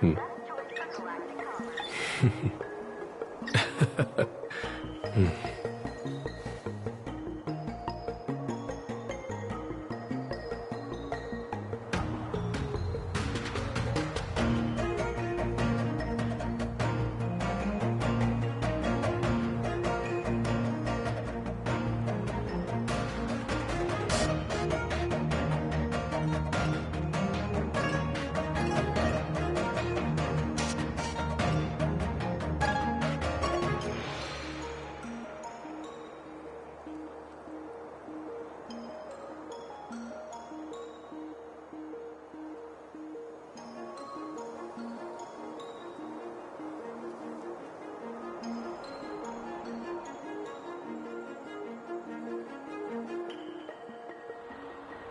Hmm. Hmm.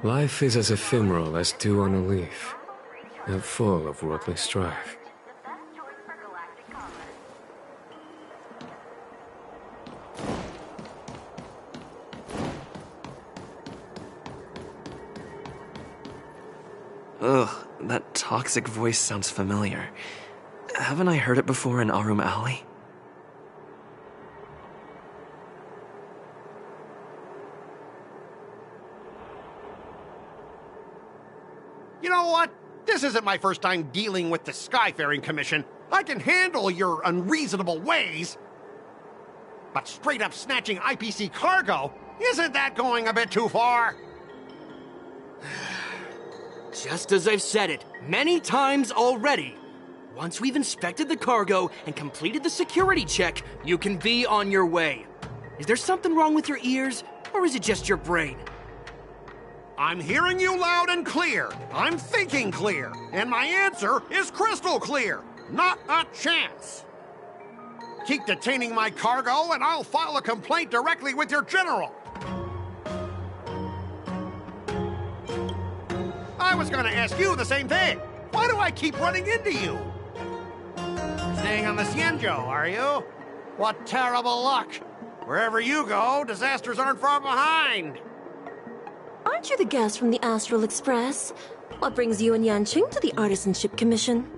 Life is as ephemeral as dew on a leaf, and full of worldly strife. Ugh, that toxic voice sounds familiar. Haven't I heard it before in Arum Alley? You know what? This isn't my first time dealing with the Skyfaring Commission. I can handle your unreasonable ways. But straight up snatching IPC cargo, isn't that going a bit too far? Just as I've said it many times already. Once we've inspected the cargo and completed the security check, you can be on your way. Is there something wrong with your ears, or is it just your brain? I'm hearing you loud and clear. I'm thinking clear. And my answer is crystal clear. Not a chance. Keep detaining my cargo and I'll file a complaint directly with your general. I was going to ask you the same thing. Why do I keep running into you? Staying on the Cienjo, are you? What terrible luck. Wherever you go, disasters aren't far behind. Aren't you the guest from the Astral Express? What brings you and Yanqing to the Artisanship Commission?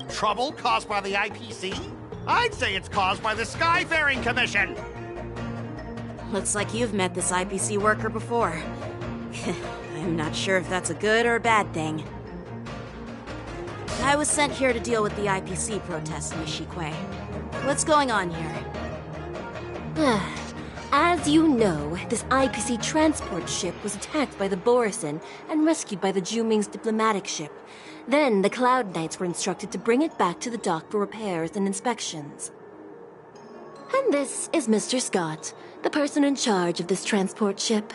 Trouble caused by the IPC? I'd say it's caused by the Skyfaring Commission. Looks like you've met this IPC worker before. I'm not sure if that's a good or a bad thing. I was sent here to deal with the IPC protests, Miss Shikue. What's going on here? As you know, this IPC transport ship was attacked by the Borisin and rescued by the Juming's diplomatic ship. Then the Cloud Knights were instructed to bring it back to the dock for repairs and inspections. And this is Mr. Scott, the person in charge of this transport ship.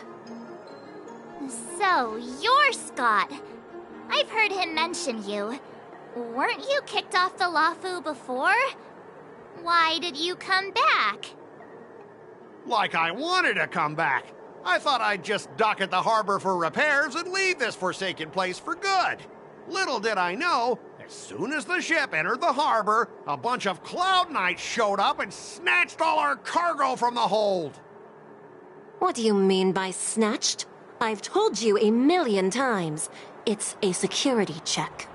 So, you're Scott. I've heard him mention you. Weren't you kicked off the Lafu before? Why did you come back? Like I wanted to come back. I thought I'd just dock at the harbor for repairs and leave this forsaken place for good. Little did I know, as soon as the ship entered the harbor, a bunch of Cloud Knights showed up and snatched all our cargo from the hold. What do you mean by snatched? I've told you 1,000,000 times. It's a security check.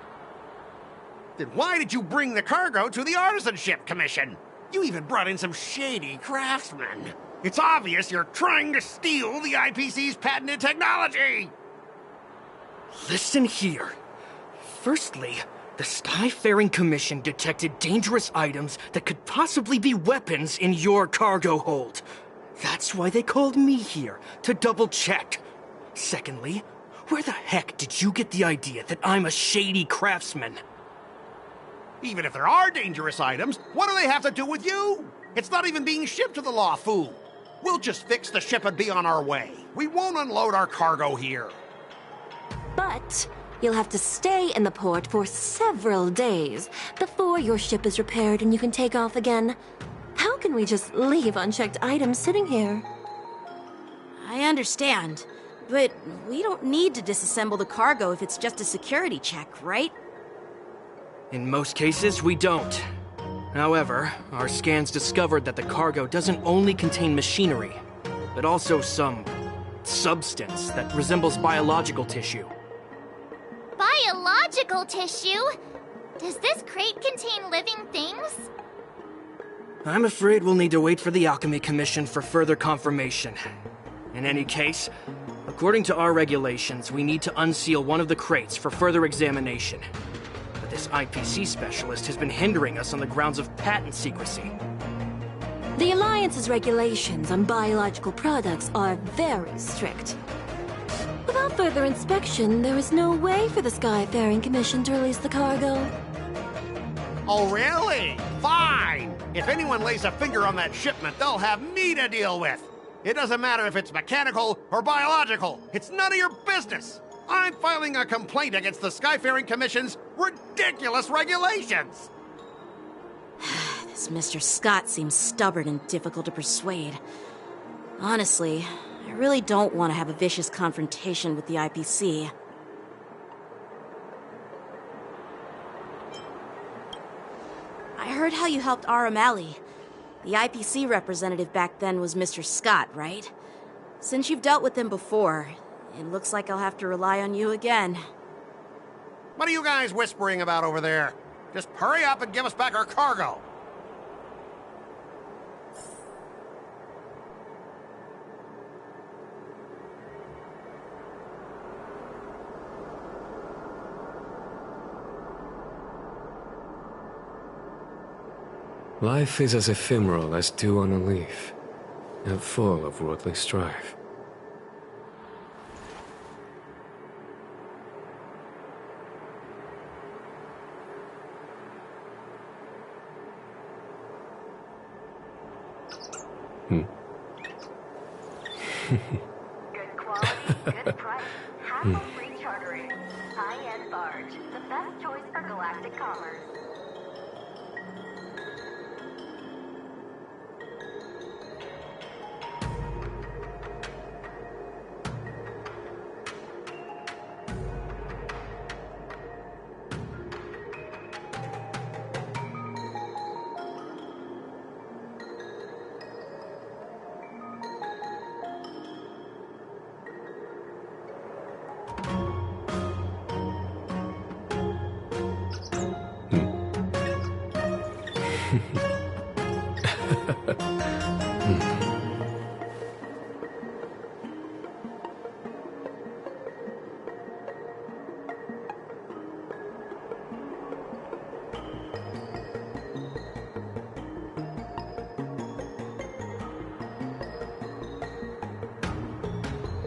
Then why did you bring the cargo to the Artisanship Commission? You even brought in some shady craftsmen. It's obvious you're trying to steal the IPC's patented technology! Listen here. Firstly, the Skyfaring Commission detected dangerous items that could possibly be weapons in your cargo hold. That's why they called me here, to double-check. Secondly, where the heck did you get the idea that I'm a shady craftsman? Even if there are dangerous items, what do they have to do with you? It's not even being shipped to the Lafu. We'll just fix the ship and be on our way. We won't unload our cargo here. But you'll have to stay in the port for several days before your ship is repaired and you can take off again. How can we just leave unchecked items sitting here? I understand, but we don't need to disassemble the cargo if it's just a security check, right? In most cases, we don't. However, our scans discovered that the cargo doesn't only contain machinery, but also some substance that resembles biological tissue. Biological? biological tissue. Does this crate contain living things? I'm afraid we'll need to wait for the Alchemy Commission for further confirmation. In any case, according to our regulations, we need to unseal one of the crates for further examination. But this IPC specialist has been hindering us on the grounds of patent secrecy. The Alliance's regulations on biological products are very strict. Without further inspection, there is no way for the Skyfaring Commission to release the cargo. Oh, really? Fine! If anyone lays a finger on that shipment, they'll have me to deal with. It doesn't matter if it's mechanical or biological. It's none of your business. I'm filing a complaint against the Skyfaring Commission's ridiculous regulations. This Mr. Scott seems stubborn and difficult to persuade. Honestly, I really don't want to have a vicious confrontation with the IPC. I heard how you helped Aramali. The IPC representative back then was Mr. Scott, right? Since you've dealt with him before, it looks like I'll have to rely on you again. What are you guys whispering about over there? Just hurry up and give us back our cargo. Life is as ephemeral as dew on a leaf, and full of worldly strife. Good quality, good price. Hassle-free chartering. High-end barge. The best choice for galactic commerce.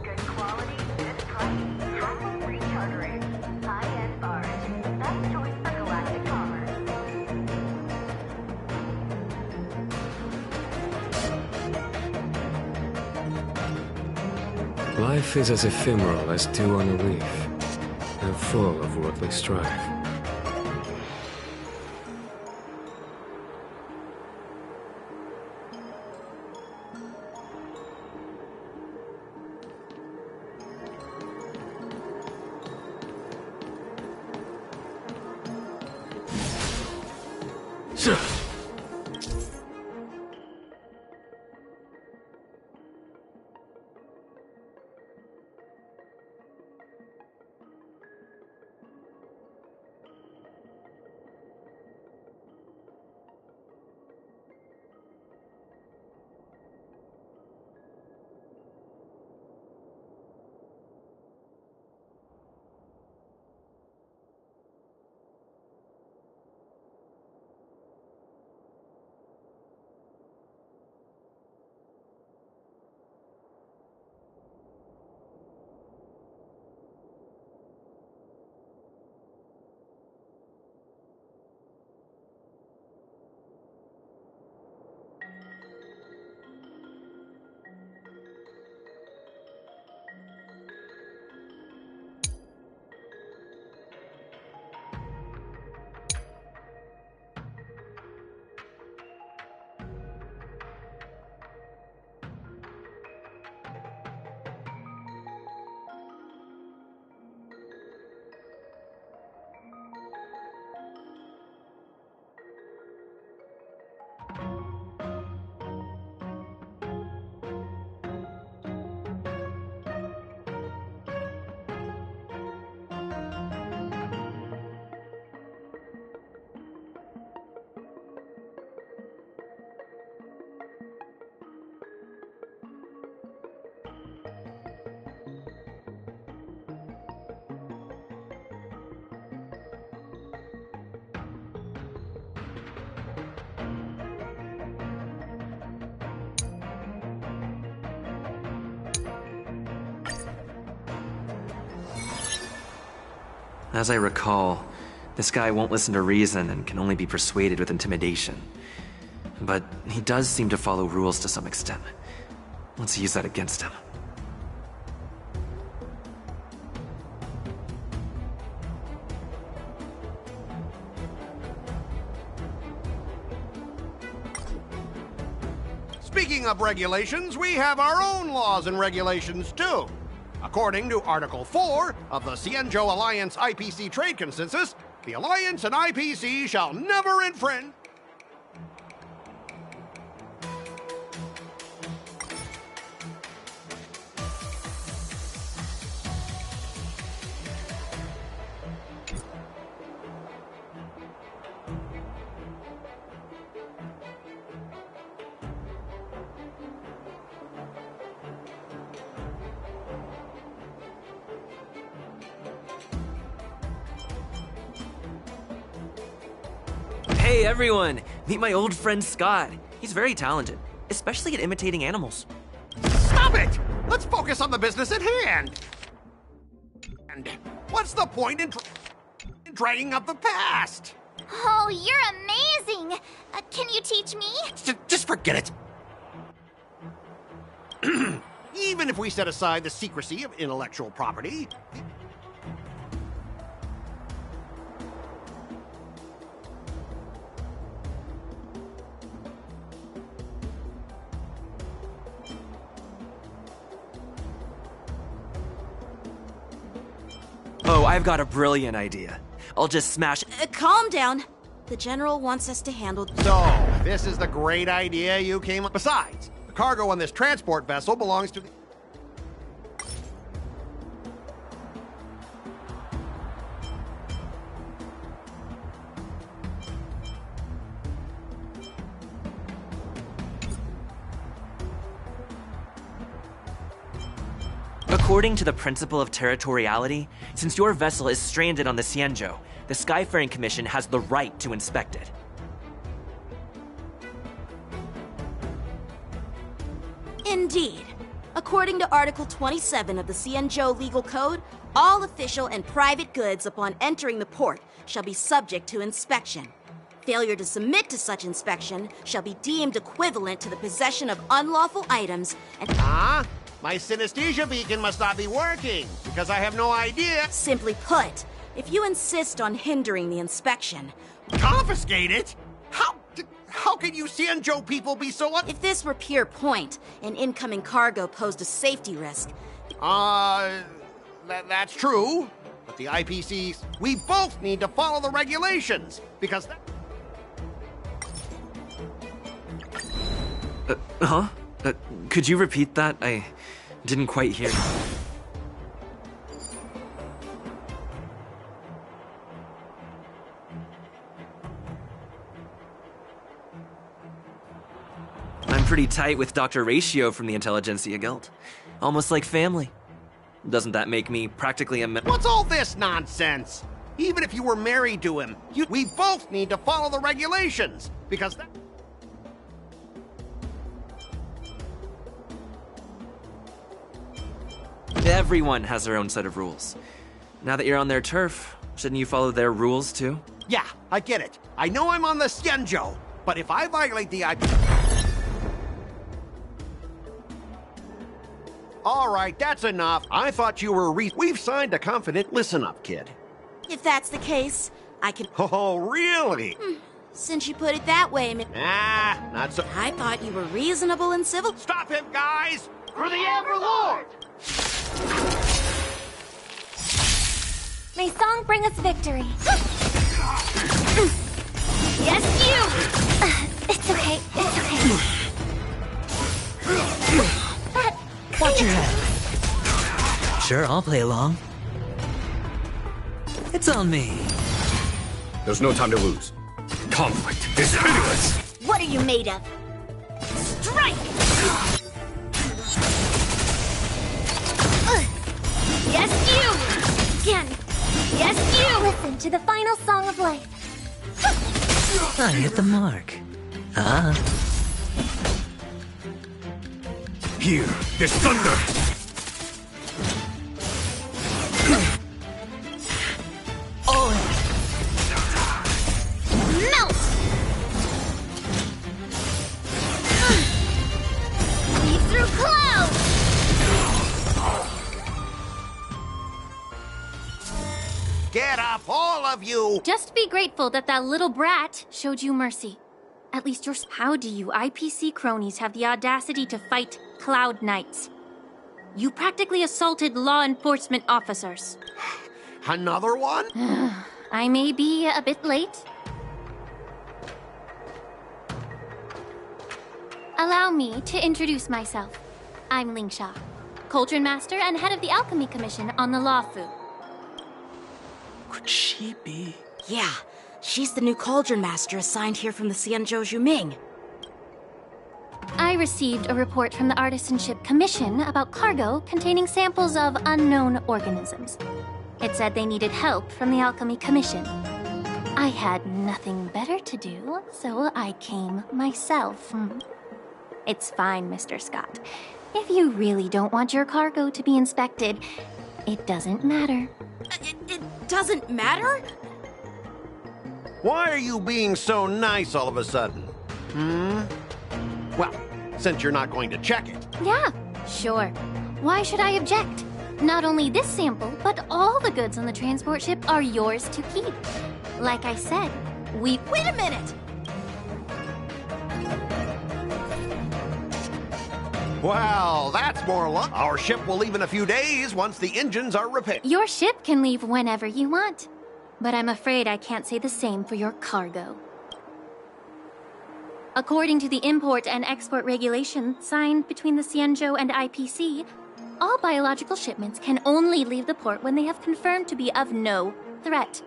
Good quality, good price. Hassle-free chartering. High-end barge. The best choice for galactic commerce. Life is as ephemeral as dew on a leaf, and full of worldly strife. As I recall, this guy won't listen to reason and can only be persuaded with intimidation. But he does seem to follow rules to some extent. Let's use that against him. Speaking of regulations, we have our own laws and regulations too. According to Article 4 of the Cienjo Alliance IPC Trade Consensus, the Alliance and IPC shall never infringe. Hey everyone! Meet my old friend Scott. He's very talented, especially at imitating animals. Stop it! Let's focus on the business at hand. And what's the point in dragging up the past? Oh, you're amazing! Can you teach me? Just forget it. Even if we set aside the secrecy of intellectual property, Oh, I've got a brilliant idea. I'll just smash. Calm down. The General wants us to handle. so this is the great idea you came up. Besides, the cargo on this transport vessel belongs to the. According to the principle of territoriality, since your vessel is stranded on the Cienjo, the Skyfaring Commission has the right to inspect it. Indeed. According to Article 27 of the Cienjo Legal Code, all official and private goods upon entering the port shall be subject to inspection. Failure to submit to such inspection shall be deemed equivalent to the possession of unlawful items and... My synesthesia beacon must not be working, because I have no idea. Simply put, if you insist on hindering the inspection... Confiscate it? How can you Cienjo people be so If this were pure point, and incoming cargo posed a safety risk... That's true. But the IPCs, we both need to follow the regulations, because Could you repeat that? I didn't quite hear. I'm pretty tight with Dr. Ratio from the Intelligentsia Guild. Almost like family. Doesn't that make me practically a What's all this nonsense? Even if you were married to him, we both need to follow the regulations, because Everyone has their own set of rules. Now that you're on their turf, shouldn't you follow their rules too? Yeah, I get it. I know I'm on the Cienjo, but if I violate the IP... All right, that's enough. I thought you were We've signed a confident... Listen up, kid. If that's the case, I can... Oh, really? Since you put it that way, Not so... I thought you were reasonable and civil. Stop him, guys! For the Amber Lord! May song bring us victory. Yes, you! It's okay, it's okay. Watch your head. Sure, I'll play along. It's on me. There's no time to lose. Conflict is pitiless! What are you made of? Strike! Yes, you! Again. Yes, you! Listen to the final song of life. I hit the mark. Hear this thunder! up, all of you! Just be grateful that that little brat showed you mercy. At least you're... How do you IPC cronies have the audacity to fight Cloud Knights? You practically assaulted law enforcement officers. Another one? I may be a bit late. Allow me to introduce myself. I'm Lingsha, Cauldron Master and head of the Alchemy Commission on the Lawfu. Could she be? Yeah, she's the new Cauldron Master assigned here from the Xianzhou Juming. I received a report from the Artisanship Commission about cargo containing samples of unknown organisms. It said they needed help from the Alchemy Commission. I had nothing better to do, so I came myself. It's fine, Mr. Scott. If you really don't want your cargo to be inspected, it doesn't matter. It doesn't matter? Why are you being so nice all of a sudden? Well, since you're not going to check it. Yeah, sure. Why should I object? Not only this sample, but all the goods on the transport ship are yours to keep. Like I said, we... Wait a minute! Well, that's more luck. Our ship will leave in a few days once the engines are repaired. Your ship can leave whenever you want. But I'm afraid I can't say the same for your cargo. According to the import and export regulation signed between the Xianzhou and IPC, all biological shipments can only leave the port when they have confirmed to be of no threat,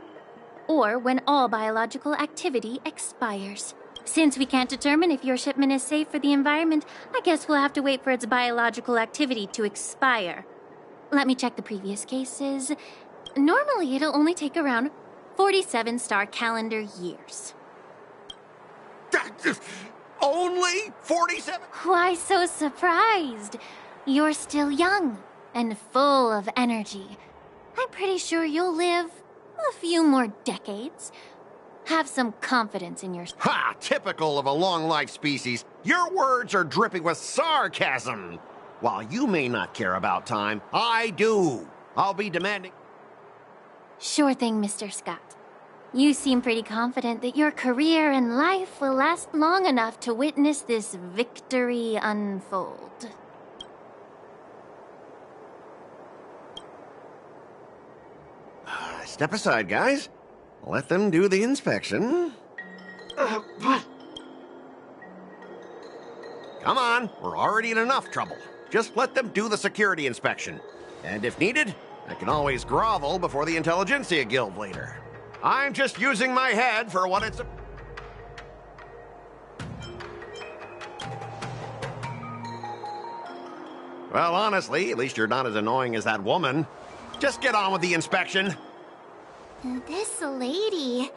or when all biological activity expires. Since we can't determine if your shipment is safe for the environment, I guess we'll have to wait for its biological activity to expire. Let me check the previous cases. Normally, it'll only take around 47 star calendar years. Only 47? Why so surprised? You're still young and full of energy. I'm pretty sure you'll live a few more decades. Have some confidence in yourself. Ha! Typical of a long-life species. Your words are dripping with sarcasm. While you may not care about time, I do. I'll be demanding... Sure thing, Mr. Scott. You seem pretty confident that your career and life will last long enough to witness this victory unfold. Step aside, guys. Let them do the inspection. Come on, we're already in enough trouble. Just let them do the security inspection. And if needed, I can always grovel before the Intelligentsia Guild later. I'm just using my head for what it's... Well, honestly, at least you're not as annoying as that woman. Just get on with the inspection. This lady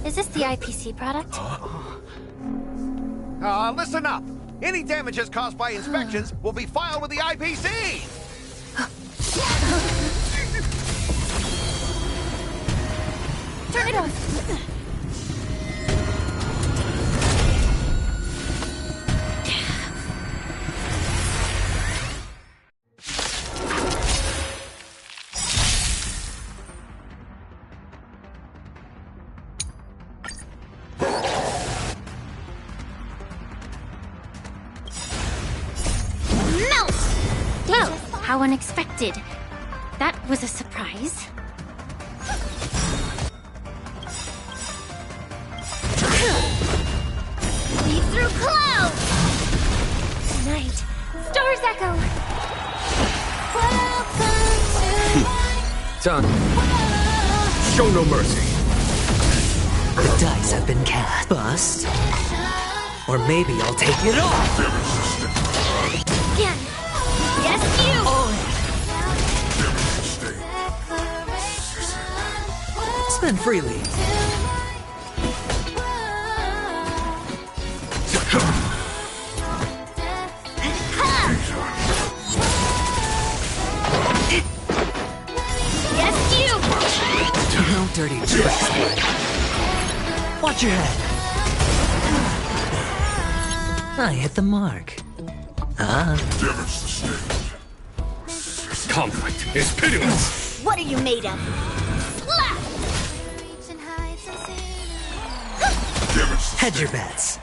Is this the IPC product? Listen up. Any damages caused by inspections will be filed with the IPC. Turn it off! How unexpected. That was a surprise. lead through clouds! Tonight, Stars Echo! Done. Show no mercy. The dice have been cast. Bust. Or maybe I'll take it off. Again! Yes, you! Spend freely. Yes, you! No dirty tricks. Watch your head. I hit the mark. conflict is pitiless! What are you made of? Slap! Hedge your bets.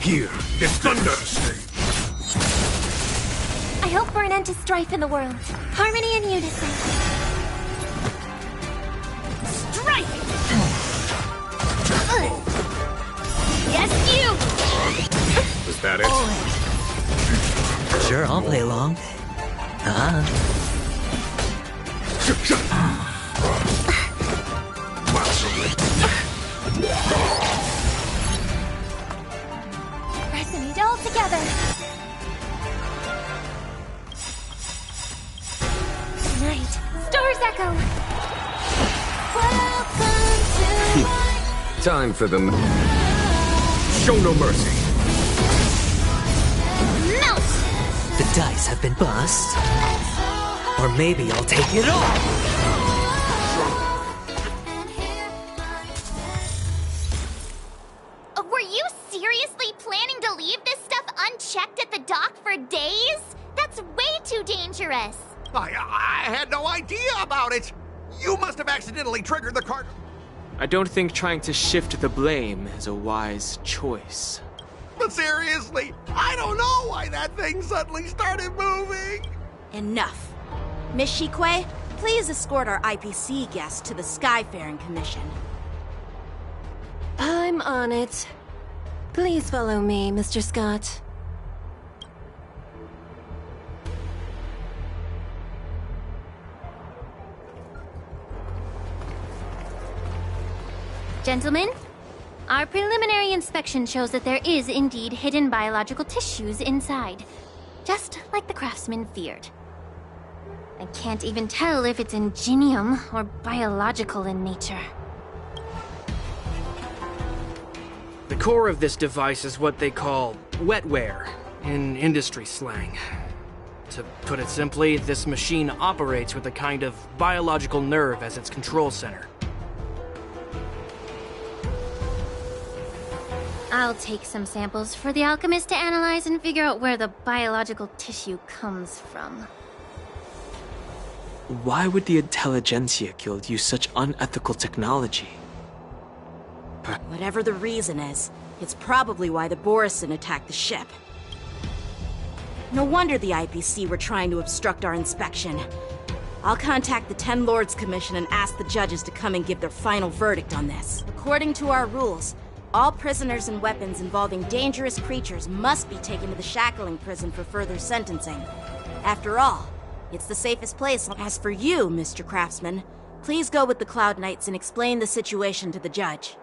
Here is thunder! I hope for an end to strife in the world. Harmony and unison. Strike! Yes, you! Was that it? Sure, I'll play along. Resonate all together. Tonight, stars echo. Time for them. Show no mercy. Melt! The dice have been bust. Or maybe I'll take it all! Were you seriously planning to leave this stuff unchecked at the dock for days? That's way too dangerous. I had no idea about it. You must have accidentally triggered the cargo. I don't think trying to shift the blame is a wise choice. But seriously, I don't know why that thing suddenly started moving. Enough. Miss Shikwe, please escort our IPC guest to the Skyfaring Commission. I'm on it. Please follow me, Mr. Scott. Gentlemen, our preliminary inspection shows that there is indeed hidden biological tissues inside. Just like the craftsman feared. I can't even tell if it's ingenium or biological in nature. The core of this device is what they call wetware in industry slang. To put it simply, this machine operates with a kind of biological nerve as its control center. I'll take some samples for the alchemist to analyze and figure out where the biological tissue comes from. Why would the Intelligentsia Guild use such unethical technology? Whatever the reason is, it's probably why the Borison attacked the ship. No wonder the IPC were trying to obstruct our inspection. I'll contact the Ten Lords Commission and ask the judges to come and give their final verdict on this. According to our rules, all prisoners and weapons involving dangerous creatures must be taken to the Shackling prison for further sentencing. After all, it's the safest place. As for you, Mr. Craftsman, please go with the Cloud Knights and explain the situation to the judge.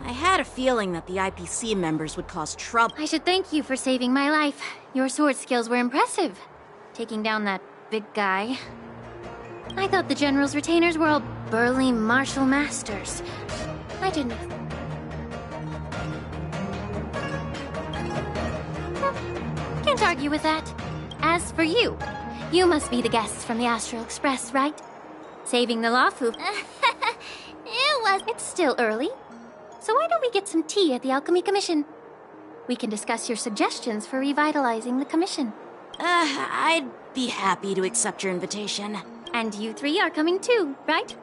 I had a feeling that the IPC members would cause trouble. I should thank you for saving my life. Your sword skills were impressive. Taking down that big guy. I thought the General's retainers were all burly martial masters. I didn't... Can't argue with that. As for you, you must be the guests from the Astral Express, right? Saving the Lafu. It's still early. So why don't we get some tea at the Alchemy Commission? We can discuss your suggestions for revitalizing the commission. I'd be happy to accept your invitation. And you three are coming too, right?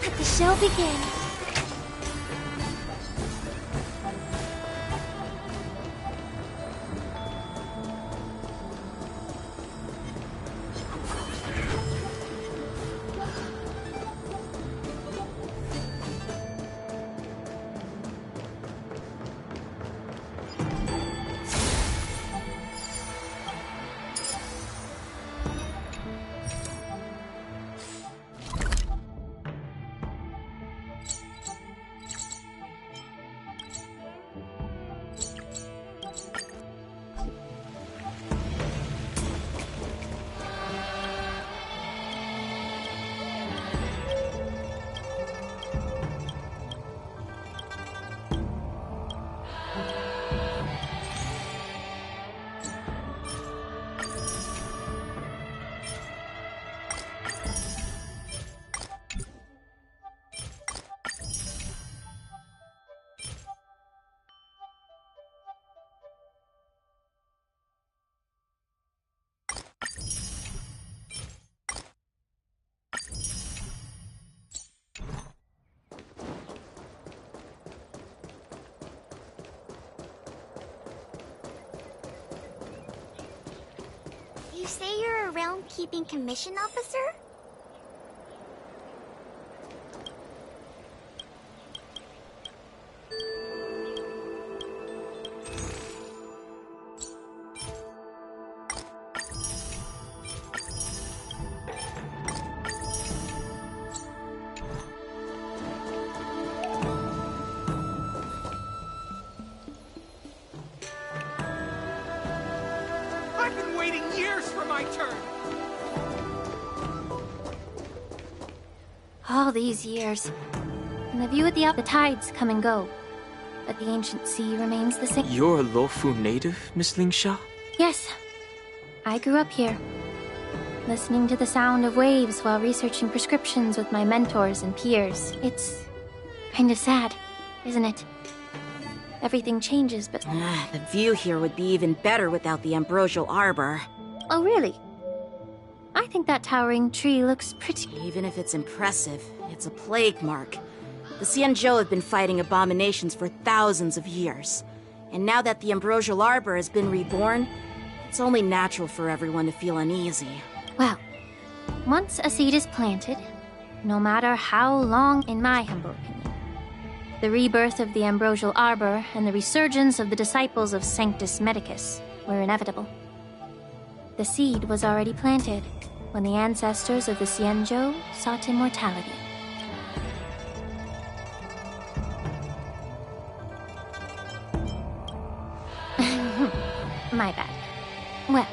Let the show begin. You say you're a realm-keeping commission officer? I've been waiting years for my turn! All these years. And the view at the tides come and go. But the ancient sea remains the same. You're a Lofu native, Miss Lingsha? Yes. I grew up here. Listening to the sound of waves while researching prescriptions with my mentors and peers. It's kind of sad, isn't it? Everything changes, but... The view here would be even better without the ambrosial arbor. Oh, really? I think that towering tree looks pretty... Even if it's impressive, it's a plague mark. The Xianzhou have been fighting abominations for thousands of years. And now that the ambrosial arbor has been reborn, it's only natural for everyone to feel uneasy. Well, once a seed is planted, no matter how long, in my humble opinion, the rebirth of the ambrosial arbor and the resurgence of the disciples of Sanctus Medicus were inevitable. The seed was already planted when the ancestors of the Xianzhou sought immortality. My bad. Well,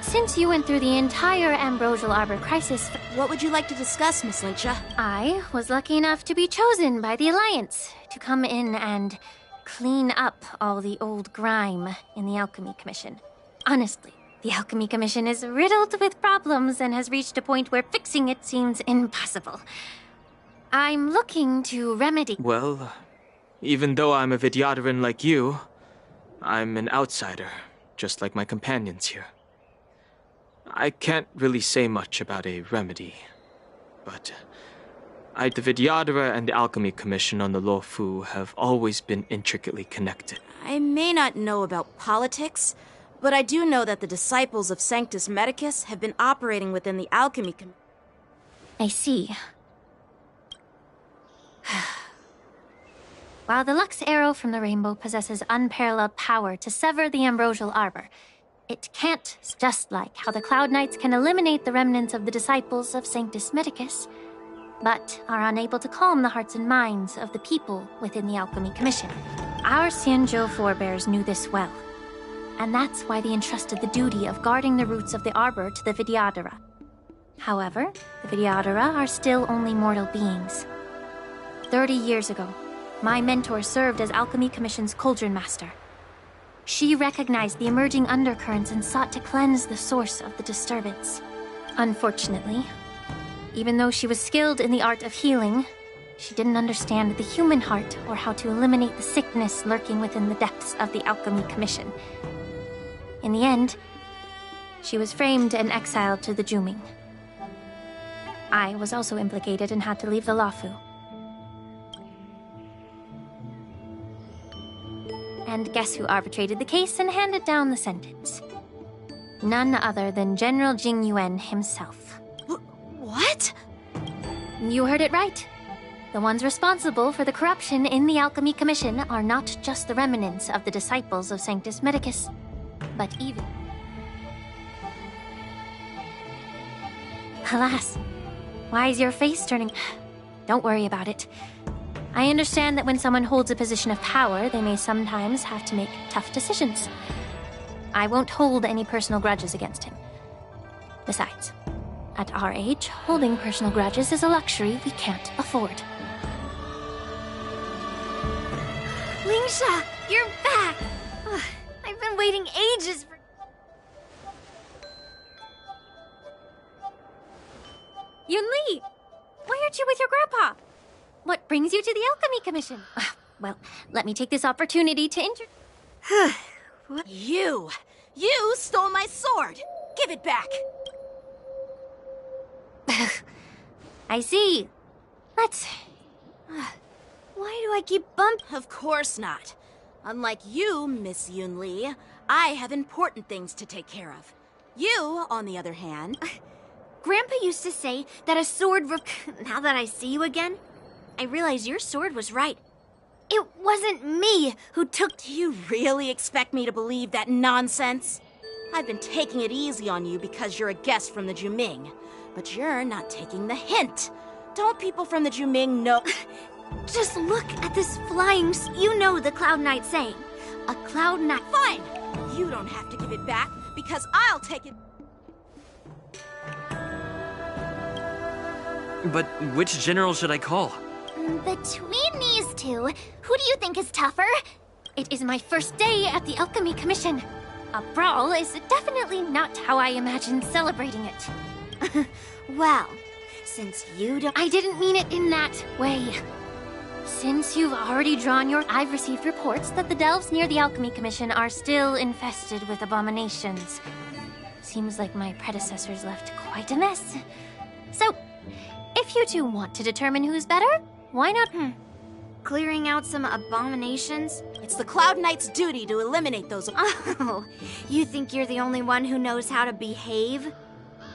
since you went through the entire ambrosial arbor crisis... What would you like to discuss, Miss Lingsha? I was lucky enough to be chosen by the Alliance to come in and clean up all the old grime in the Alchemy Commission. Honestly, the Alchemy Commission is riddled with problems and has reached a point where fixing it seems impossible. I'm looking to remedy... Well, even though I'm a Vidyadharan like you, I'm an outsider, just like my companions here. I can't really say much about a remedy, but The Vidyadhara and the Alchemy Commission on the Luofu have always been intricately connected. I may not know about politics, but I do know that the disciples of Sanctus Medicus have been operating within the Alchemy Commission. I see. While the Lux Arrow from the Rainbow possesses unparalleled power to sever the Ambrosial Arbor, it can't, just like how the Cloud Knights can eliminate the remnants of the disciples of Sanctus Medicus, but are unable to calm the hearts and minds of the people within the Alchemy Commission. Our Xianzhou forebears knew this well, and that's why they entrusted the duty of guarding the roots of the Arbor to the Vidyadhara. However, the Vidyadhara are still only mortal beings. 30 years ago, my mentor served as Alchemy Commission's Cauldron Master. She recognized the emerging undercurrents and sought to cleanse the source of the disturbance. Unfortunately, even though she was skilled in the art of healing, she didn't understand the human heart or how to eliminate the sickness lurking within the depths of the Alchemy Commission. In the end, she was framed and exiled to the Juming. I was also implicated and had to leave the Luofu. And guess who arbitrated the case and handed down the sentence? None other than General Jing Yuan himself. What? You heard it right. The ones responsible for the corruption in the Alchemy Commission are not just the remnants of the disciples of Sanctus Medicus, but even... Alas, why is your face turning... Don't worry about it. I understand that when someone holds a position of power, they may sometimes have to make tough decisions. I won't hold any personal grudges against him. Besides, at our age, holding personal grudges is a luxury we can't afford. Lingsha, you're back! Ugh, I've been waiting ages for... Yunli! Why aren't you with your grandpa? What brings you to the Alchemy Commission? Well, let me take this opportunity to You stole my sword! Give it back! I see. Let's... Why do I keep Of course not. Unlike you, Miss Yunli, I have important things to take care of. You, on the other hand... Grandpa used to say that a sword Now that I see you again, I realize your sword was right. It wasn't me who took... Do you really expect me to believe that nonsense? I've been taking it easy on you because you're a guest from the Juming. But you're not taking the hint. Don't people from the Juming know... Just look at this flying... You know the Cloud Knight saying. A Cloud Knight... Fine! You don't have to give it back, because I'll take it... But which general should I call? Between these two, who do you think is tougher? It is my first day at the Alchemy Commission. A brawl is definitely not how I imagined celebrating it. Well, since you don't... I didn't mean it in that way. Since you've already drawn your... I've received reports that the delves near the Alchemy Commission are still infested with abominations. Seems like my predecessors left quite a mess. So, if you two want to determine who's better, why not? Clearing out some abominations? It's the Cloud Knight's duty to eliminate those... Oh, you think you're the only one who knows how to behave?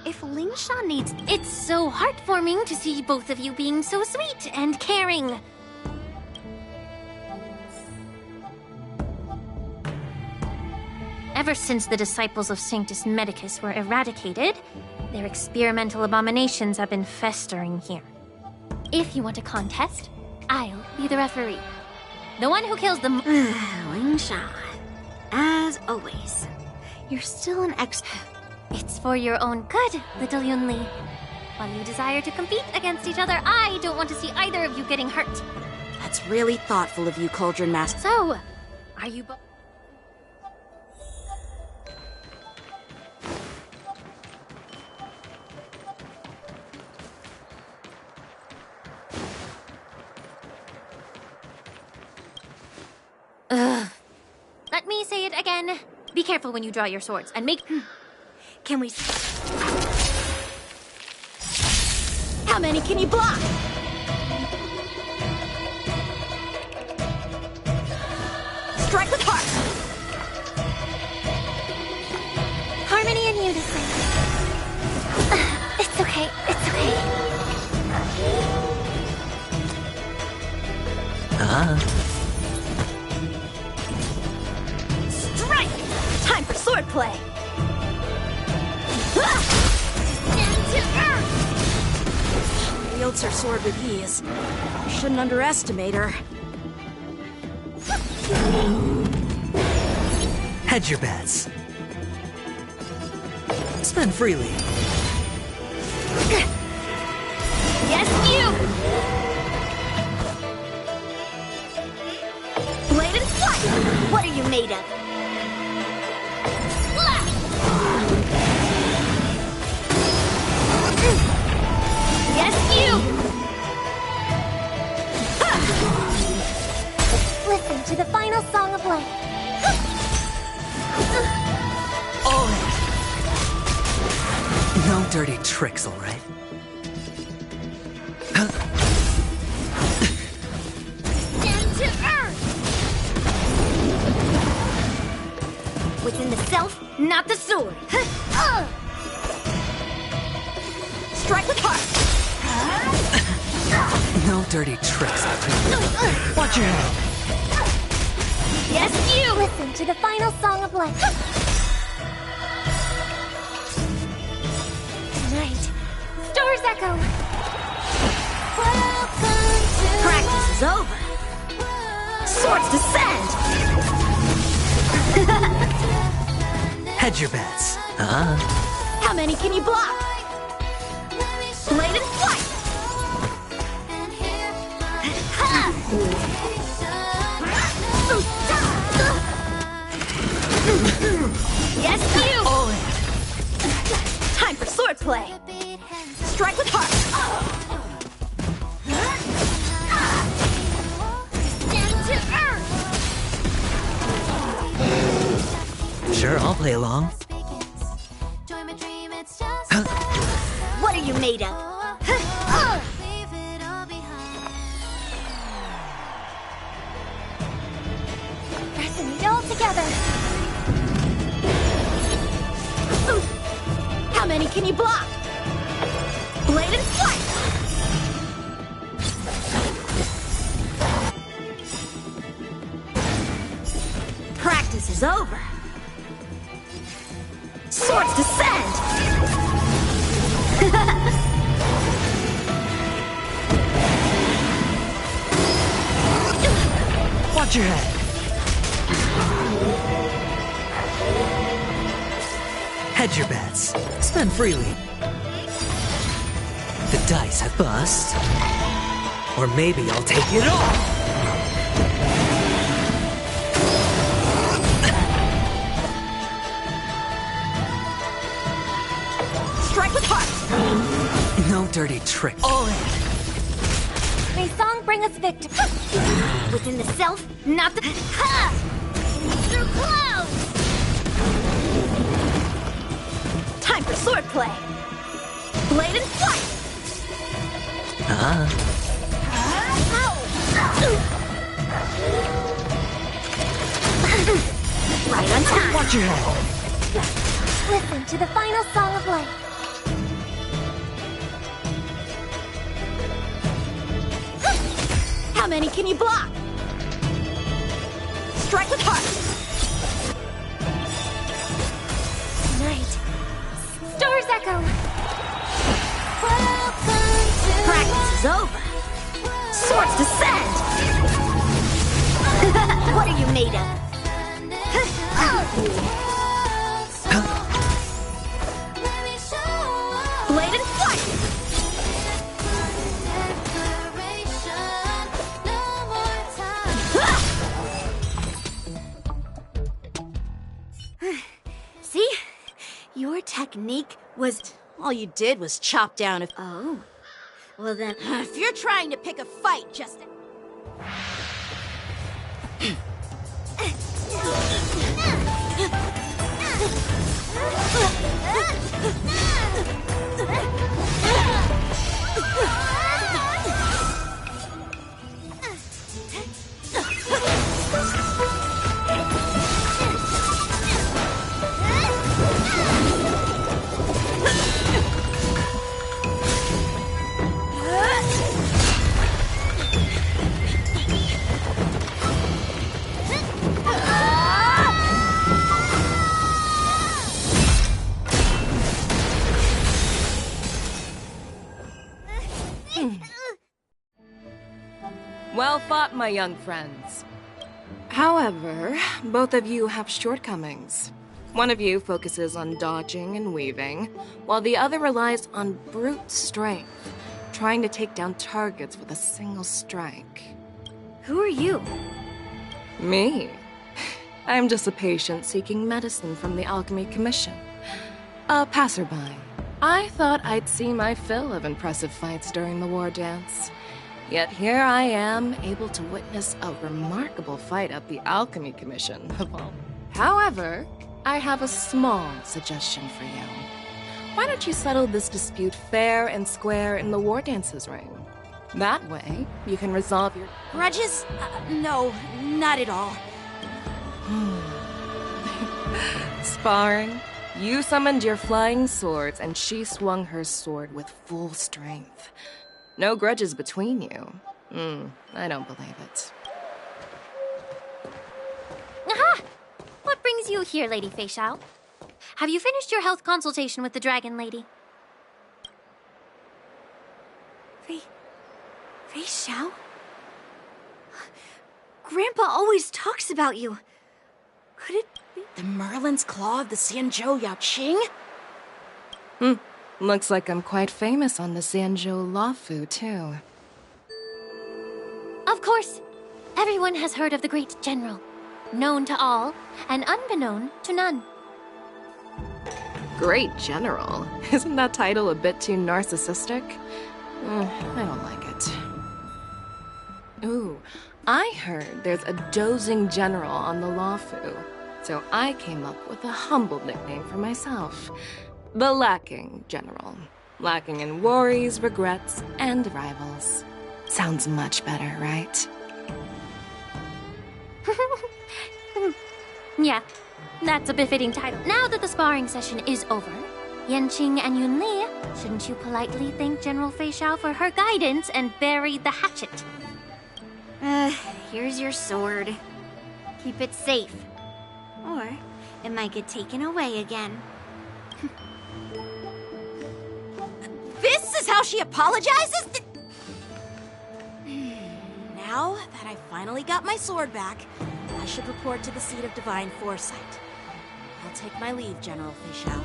If Lingsha needs... It's so heartwarming to see both of you being so sweet and caring. Ever since the disciples of Sanctus Medicus were eradicated, their experimental abominations have been festering here. If you want a contest, I'll be the referee. The one who kills them. Lingsha, as always, you're still an It's for your own good, little Yunli. While you desire to compete against each other, I don't want to see either of you getting hurt. That's really thoughtful of you, Cauldron Master. So, are you both... Let me say it again. Be careful when you draw your swords, and make... Can we... How many can you block? Strike with heart! Harmony and unison. It's okay, it's okay. Strike! Time for swordplay! She wields her sword with ease. Shouldn't underestimate her. Hedge your bets. Spend freely. Yes, you! Blade and flight! What are you made of? Yes, you! Listen to the final song of life. All in. No dirty tricks, all right? Down to earth! Within the self, not the sword. Strike with heart! No dirty tricks. Watch your head. Yes, you! Listen to the final song of life. Tonight, stars echo. Practice is over. Swords descend! Hedge your bets. How many can you block? Blade and flight! Yes, you! All in. Time for swordplay! Strike with heart! Down to earth! Sure, I'll play along. What are you made of? Resonate all together. How many can you block? Blade and flight! Practice is over. Swords descend! Watch your head. Hedge your bets. Spend freely. The dice have bust. Or maybe I'll take it all. Strike with heart! No dirty trick. All in. May song bring us victory. Within the self, not the... Ha! Through clouds! Time for swordplay! Blade and flight! Right on time! Watch your head. Listen to the final song of life. How many can you block? Strike with heart! Tonight, stars echo. Practice is over. Swords descend! What are you made of? Blade and flight! See? Your technique was... All you did was chop down a... Oh. Well then, If you're trying to pick a fight, just... Well fought, my young friends. However, both of you have shortcomings. One of you focuses on dodging and weaving, while the other relies on brute strength, trying to take down targets with a single strike. Who are you? Me? I'm just a patient seeking medicine from the Alchemy Commission. A passerby. I thought I'd see my fill of impressive fights during the war dance. Yet here I am, able to witness a remarkable fight at the Alchemy Commission of all. However, I have a small suggestion for you. Why don't you settle this dispute fair and square in the war dances ring? That way, you can resolve your... Grudges? No, not at all. Sparring? You summoned your flying swords, and she swung her sword with full strength. No grudges between you. I don't believe it. Aha! What brings you here, Lady Fei Xiao? Have you finished your health consultation with the Dragon Lady? Fei Xiao? Grandpa always talks about you. Could it be the Merlin's Claw of the Xianzhou Yaoqing? Looks like I'm quite famous on the Xianzhou Lafu, too. Of course. Everyone has heard of the great general. Known to all, and unbeknown to none. Great General? Isn't that title a bit too narcissistic? I don't like it. Ooh, I heard there's a dozing general on the Lafu, so I came up with a humble nickname for myself. The Lacking General. Lacking in worries, regrets, and rivals. Sounds much better, right? Yeah, that's a befitting title. Now that the sparring session is over, Yanqing and Yunli, shouldn't you politely thank General Fei Xiao for her guidance and bury the hatchet? Here's your sword. Keep it safe. Or it might get taken away again. This is how she apologizes? Now that I finally got my sword back, I should report to the seat of divine foresight. I'll take my leave, General Fei Xiao.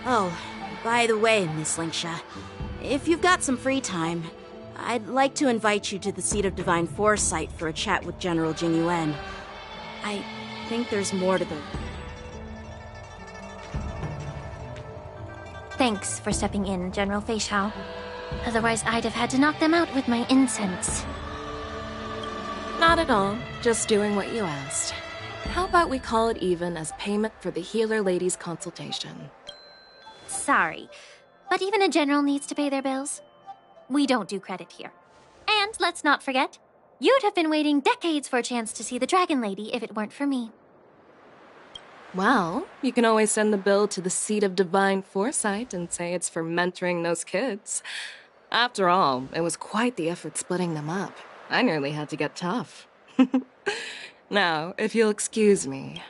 Oh, by the way, Miss Linksha, if you've got some free time, I'd like to invite you to the seat of divine foresight for a chat with General Jing Yuan. I think there's more to the... Thanks for stepping in, General Fei Xiao. Otherwise, I'd have had to knock them out with my incense. Not at all. Just doing what you asked. How about we call it even as payment for the healer lady's consultation? Sorry, but even a general needs to pay their bills. We don't do credit here. And let's not forget, you'd have been waiting decades for a chance to see the Dragon Lady if it weren't for me. Well, you can always send the bill to the seat of divine foresight and say it's for mentoring those kids. After all, it was quite the effort splitting them up. I nearly had to get tough. Now, if you'll excuse me.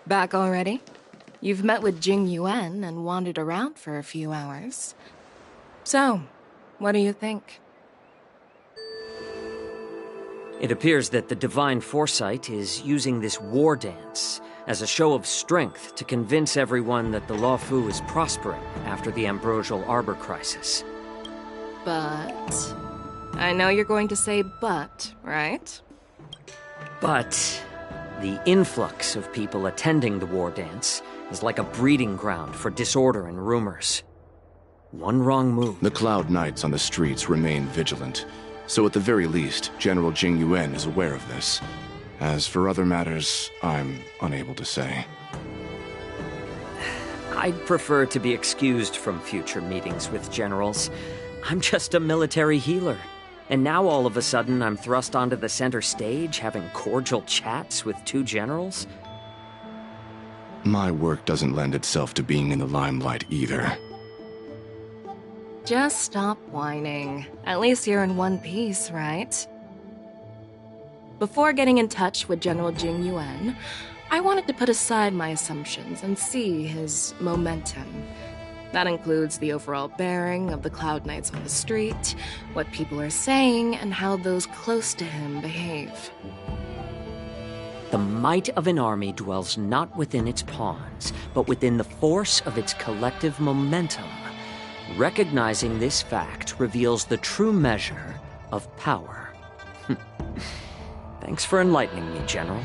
Back already? You've met with Jing Yuan and wandered around for a few hours. So, what do you think? It appears that the Divine Foresight is using this war dance as a show of strength to convince everyone that the Lafu is prospering after the Ambrosial Arbor crisis. But... I know you're going to say but, right? But... the influx of people attending the war dance is like a breeding ground for disorder and rumors. One wrong move. The Cloud Knights on the streets remain vigilant, so at the very least, General Jing Yuan is aware of this. As for other matters, I'm unable to say. I'd prefer to be excused from future meetings with generals. I'm just a military healer. And now all of a sudden I'm thrust onto the center stage having cordial chats with two generals? My work doesn't lend itself to being in the limelight either. Just stop whining. At least you're in one piece, right? Before getting in touch with General Jing Yuan, I wanted to put aside my assumptions and see his momentum. That includes the overall bearing of the Cloud Knights on the street, what people are saying, and how those close to him behave. The might of an army dwells not within its pawns, but within the force of its collective momentum. Recognizing this fact reveals the true measure of power. Thanks for enlightening me, General.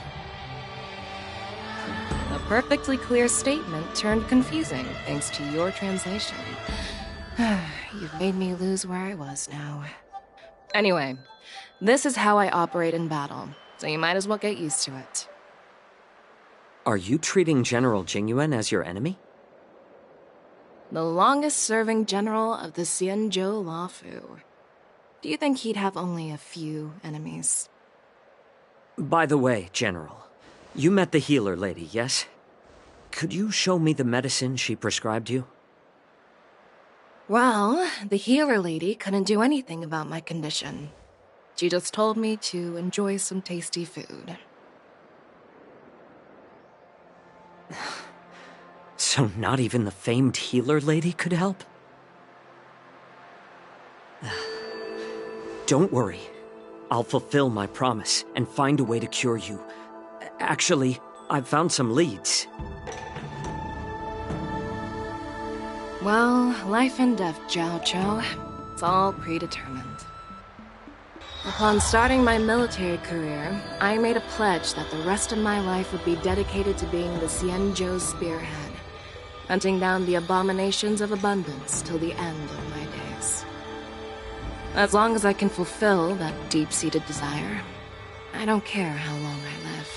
A perfectly clear statement turned confusing thanks to your translation. You've made me lose where I was now. Anyway, this is how I operate in battle, so you might as well get used to it. Are you treating General Jingyuan as your enemy? The longest-serving general of the Xianzhou Luofu. Do you think he'd have only a few enemies? By the way, General, you met the healer lady, yes? Could you show me the medicine she prescribed you? Well, the healer lady couldn't do anything about my condition. She just told me to enjoy some tasty food. So not even the famed healer lady could help? Don't worry. I'll fulfill my promise and find a way to cure you. Actually, I've found some leads. Well, life and death, Jiao Chou. It's all predetermined. Upon starting my military career, I made a pledge that the rest of my life would be dedicated to being the Xianzhou spearhead, hunting down the abominations of abundance till the end of my days. As long as I can fulfill that deep-seated desire, I don't care how long I live.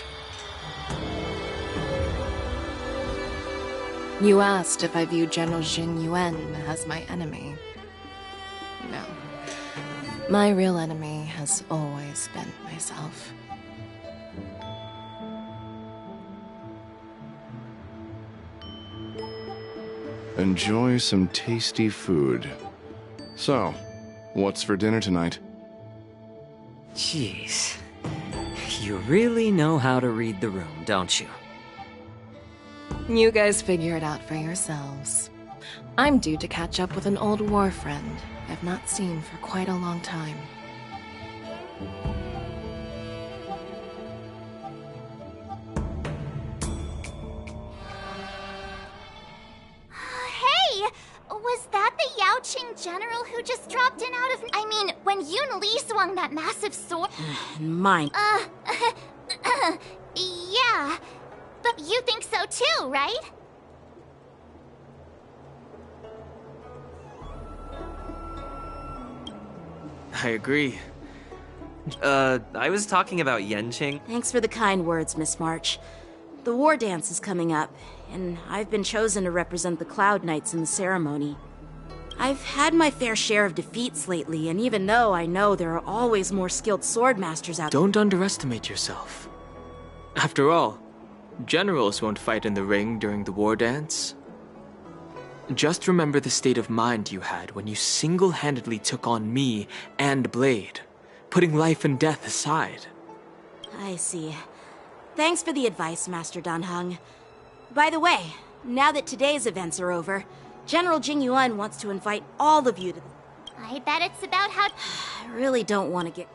You asked if I view General Jing Yuan as my enemy. No. My real enemy has always been myself. Enjoy some tasty food. So, what's for dinner tonight? Jeez. You really know how to read the room, don't you? You guys figure it out for yourselves. I'm due to catch up with an old war friend I've not seen for quite a long time. Hey! Was that the Yaoqing general who just dropped in out of... I mean, when Yun Li swung that massive sword... Mine. Yeah. But you think so too, right? I agree. I was talking about Yenqing. Thanks for the kind words, Miss March. The war dance is coming up, and I've been chosen to represent the Cloud Knights in the ceremony. I've had my fair share of defeats lately, and even though I know there are always more skilled swordmasters out there... Don't underestimate yourself. After all, generals won't fight in the ring during the war dance. Just remember the state of mind you had when you single-handedly took on me and Blade, putting life and death aside. I see. Thanks for the advice, Master Dan Heng. By the way, now that today's events are over, General Jing Yuan wants to invite all of you to the... I bet it's about how... I really don't want to get...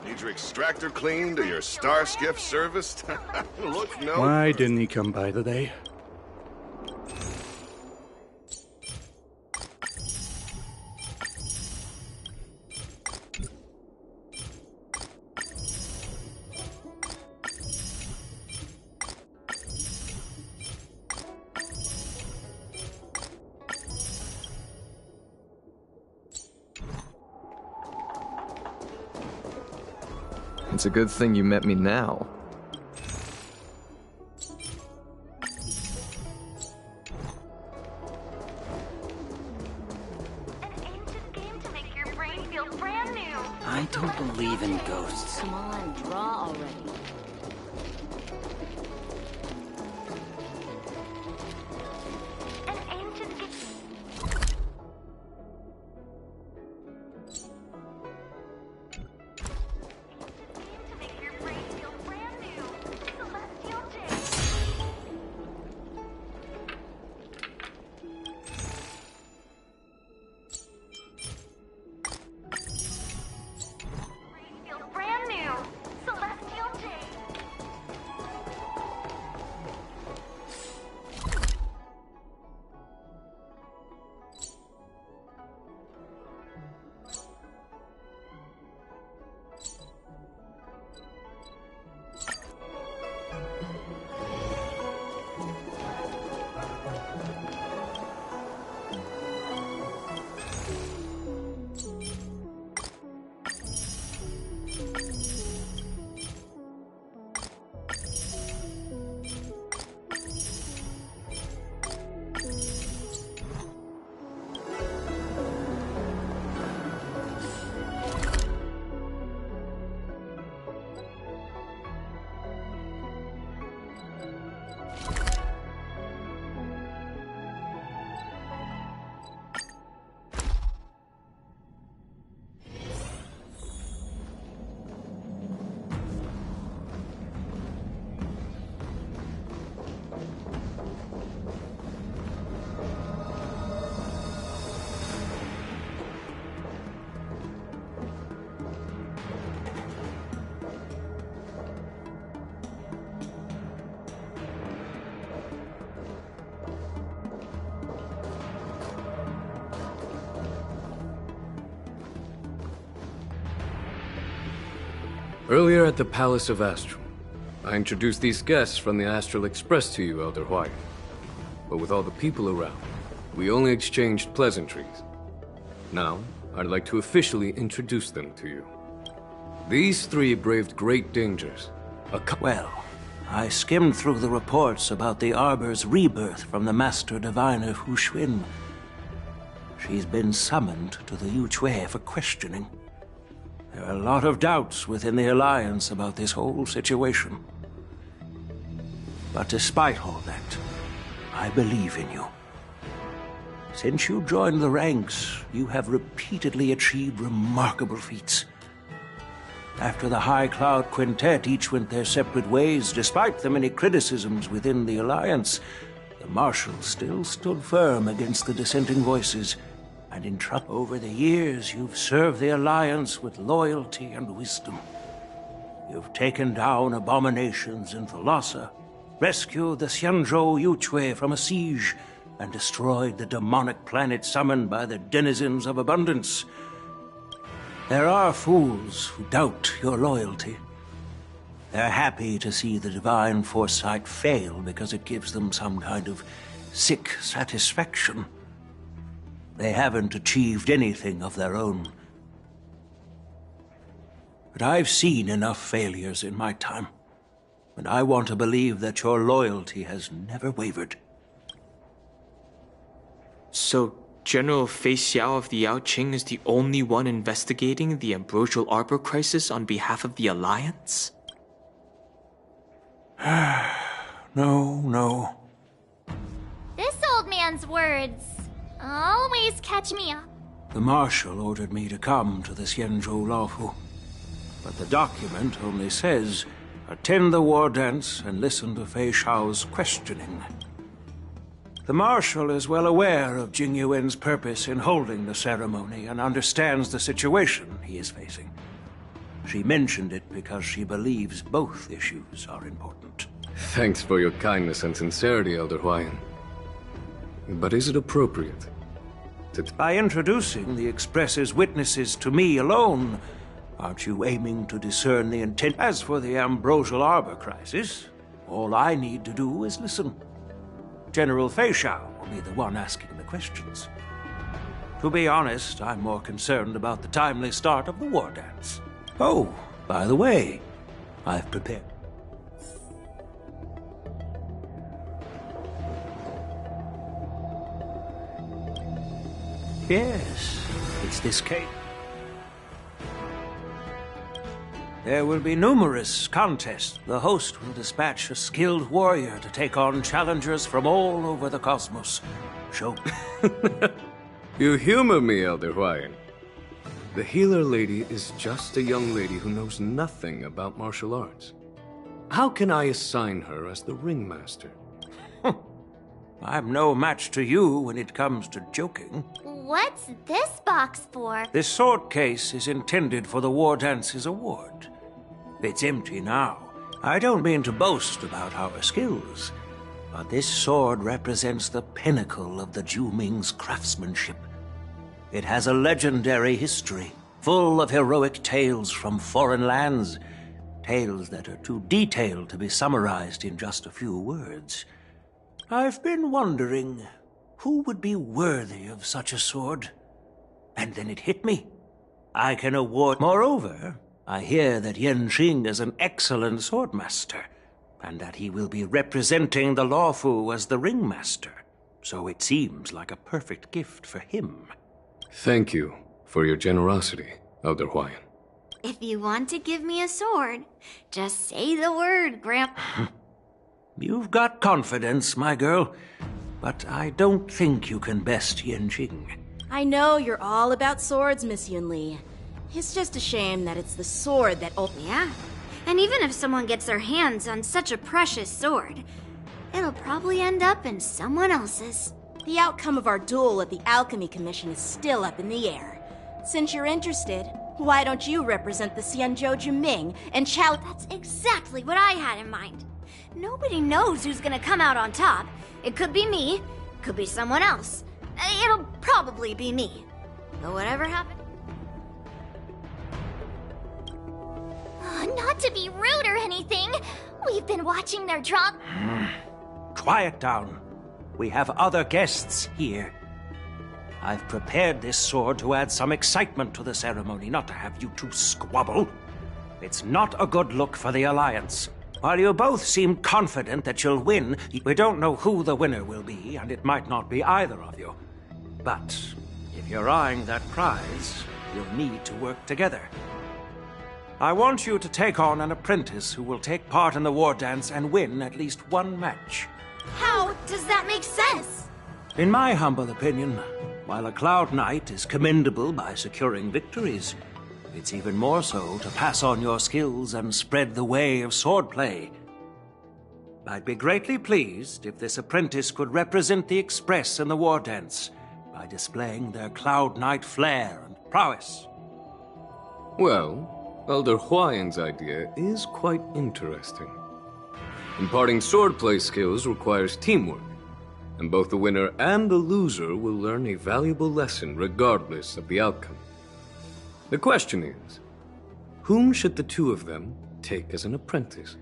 Need your extractor cleaned or your star skiff serviced? Look no. Why didn't he come by today? It's a good thing you met me now. I don't believe in ghosts. Come on, draw already. Earlier at the Palace of Astral, I introduced these guests from the Astral Express to you, Elder White. But with all the people around, we only exchanged pleasantries. Now, I'd like to officially introduce them to you. These three braved great dangers. Well, I skimmed through the reports about the Arbor's rebirth from the Master Diviner Hu Xuan. She's been summoned to the Yu Chui for questioning. There are a lot of doubts within the Alliance about this whole situation. But despite all that, I believe in you. Since you joined the ranks, you have repeatedly achieved remarkable feats. After the High Cloud Quintet each went their separate ways, despite the many criticisms within the Alliance, the Marshals still stood firm against the dissenting voices. And in trouble over the years, you've served the Alliance with loyalty and wisdom. You've taken down abominations in Thalassa, rescued the Xianzhou Yu Chui from a siege, and destroyed the demonic planet summoned by the denizens of abundance. There are fools who doubt your loyalty. They're happy to see the divine foresight fail because it gives them some kind of sick satisfaction. They haven't achieved anything of their own. But I've seen enough failures in my time, and I want to believe that your loyalty has never wavered. So, General Fei Xiao of the Yao Qing is the only one investigating the Ambrosial Arbor crisis on behalf of the Alliance? No. This old man's words. Always catch me up. The Marshal ordered me to come to the Xianzhou Laofu. But the document only says, attend the war dance and listen to Fei Shao's questioning. The Marshal is well aware of Jing Yuan's purpose in holding the ceremony and understands the situation he is facing. She mentioned it because she believes both issues are important. Thanks for your kindness and sincerity, Elder Huayan. But is it appropriate to... By introducing the Express's witnesses to me alone, aren't you aiming to discern the intent? As for the Ambrosial Arbor crisis, all I need to do is listen. General Fei Shao will be the one asking the questions. To be honest, I'm more concerned about the timely start of the war dance. Oh, by the way, I've prepared. Yes, it's this case. There will be numerous contests. The host will dispatch a skilled warrior to take on challengers from all over the cosmos. Show. You humor me, Elder Huayan. The healer lady is just a young lady who knows nothing about martial arts. How can I assign her as the ringmaster? I'm no match to you when it comes to joking. What's this box for? This sword case is intended for the War Dance's award. It's empty now. I don't mean to boast about our skills, but this sword represents the pinnacle of the Zhuming's craftsmanship. It has a legendary history, full of heroic tales from foreign lands, tales that are too detailed to be summarized in just a few words. I've been wondering, who would be worthy of such a sword? And then it hit me. I can award... Moreover, I hear that Yan Xing is an excellent swordmaster, and that he will be representing the Laofu as the ringmaster. So it seems like a perfect gift for him. Thank you for your generosity, Elder Huayan. If you want to give me a sword, just say the word, Grandpa. You've got confidence, my girl, but I don't think you can best Yan Xing. I know you're all about swords, Miss Yunli. It's just a shame that it's the sword that... Yeah, and even if someone gets their hands on such a precious sword, it'll probably end up in someone else's. The outcome of our duel at the Alchemy Commission is still up in the air. Since you're interested, why don't you represent the Xianzhou Juming and challenge... That's exactly what I had in mind. Nobody knows who's gonna come out on top. It could be me, could be someone else. It'll probably be me. But whatever happens... Not to be rude or anything, we've been watching their drop. Quiet down. We have other guests here. I've prepared this sword to add some excitement to the ceremony, not to have you two squabble. It's not a good look for the Alliance. While you both seem confident that you'll win, we don't know who the winner will be, and it might not be either of you. But if you're eyeing that prize, you'll need to work together. I want you to take on an apprentice who will take part in the war dance and win at least one match. How does that make sense? In my humble opinion, while a Cloud Knight is commendable by securing victories, it's even more so to pass on your skills and spread the way of swordplay. I'd be greatly pleased if this apprentice could represent the Express in the war dance by displaying their Cloud Knight flair and prowess. Well, Elder Huayan's idea is quite interesting. Imparting swordplay skills requires teamwork, and both the winner and the loser will learn a valuable lesson regardless of the outcome. The question is, whom should the two of them take as an apprentice?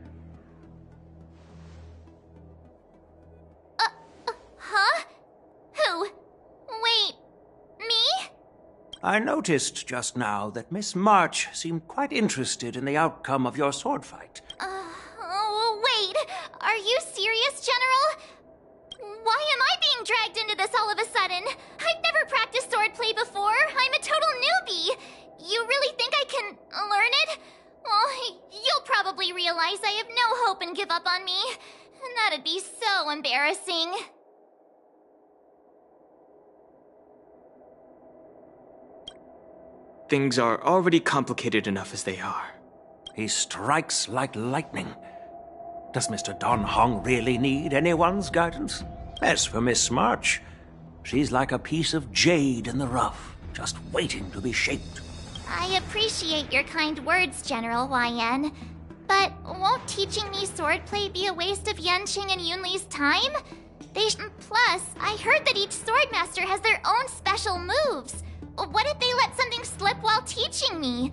Huh? Who? Wait, me? I noticed just now that Miss March seemed quite interested in the outcome of your sword fight. Wait, are you serious, General? Why am I being dragged into this all of a sudden? I've never practiced swordplay before. I'm a total newbie. You really think I can learn it? Well, you'll probably realize I have no hope and give up on me. And that'd be so embarrassing. Things are already complicated enough as they are. He strikes like lightning. Does Mr. Don Hong really need anyone's guidance? As for Miss March, she's like a piece of jade in the rough, just waiting to be shaped. I appreciate your kind words, General YN. But won't teaching me swordplay be a waste of Yanqing and Yunli's time? Plus, I heard that each swordmaster has their own special moves. What if they let something slip while teaching me?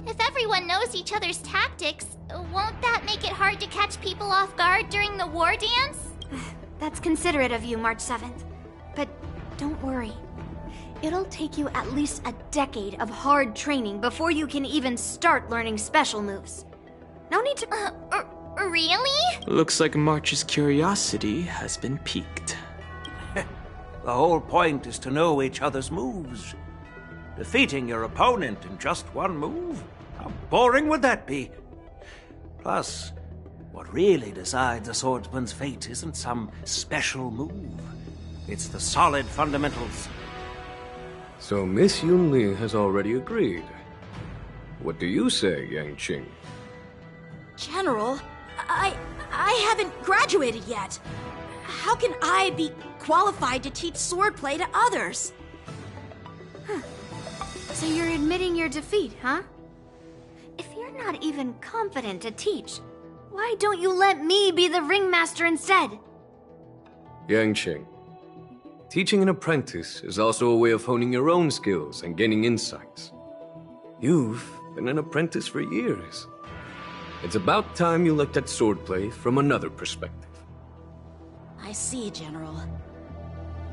If everyone knows each other's tactics, won't that make it hard to catch people off guard during the war dance? That's considerate of you, March 7th. But don't worry. It'll take you at least a decade of hard training before you can even start learning special moves. No need to... Really? Looks like March's curiosity has been piqued. The whole point is to know each other's moves. Defeating your opponent in just one move? How boring would that be? Plus, what really decides a swordsman's fate isn't some special move. It's the solid fundamentals. So Miss Yunli has already agreed. What do you say, Yanqing? General, I haven't graduated yet. How can I be qualified to teach swordplay to others? So you're admitting your defeat, huh? If you're not even confident to teach, why don't you let me be the ringmaster instead? Yanqing, teaching an apprentice is also a way of honing your own skills and gaining insights. You've been an apprentice for years. It's about time you looked at swordplay from another perspective. I see, General.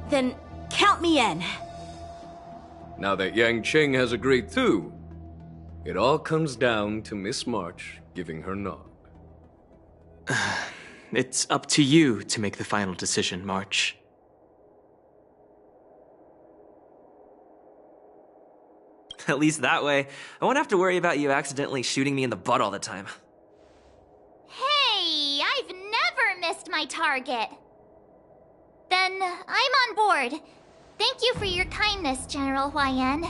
Then count me in. Now that Yanqing has agreed too, it all comes down to Miss March giving her nod. It's up to you to make the final decision, March. At least that way, I won't have to worry about you accidentally shooting me in the butt all the time. Hey, I've never missed my target. Then I'm on board. Thank you for your kindness, General YN.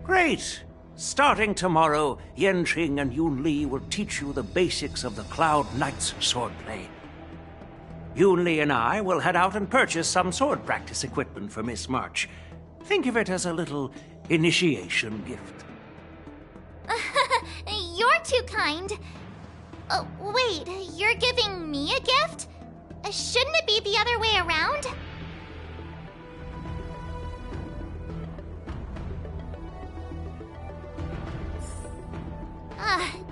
Great! Starting tomorrow, Yanqing and Yunli will teach you the basics of the Cloud Knight's swordplay. Yunli and I will head out and purchase some sword practice equipment for Miss March. Think of it as a little initiation gift. You're too kind. Wait, you're giving me a gift? Shouldn't it be the other way around?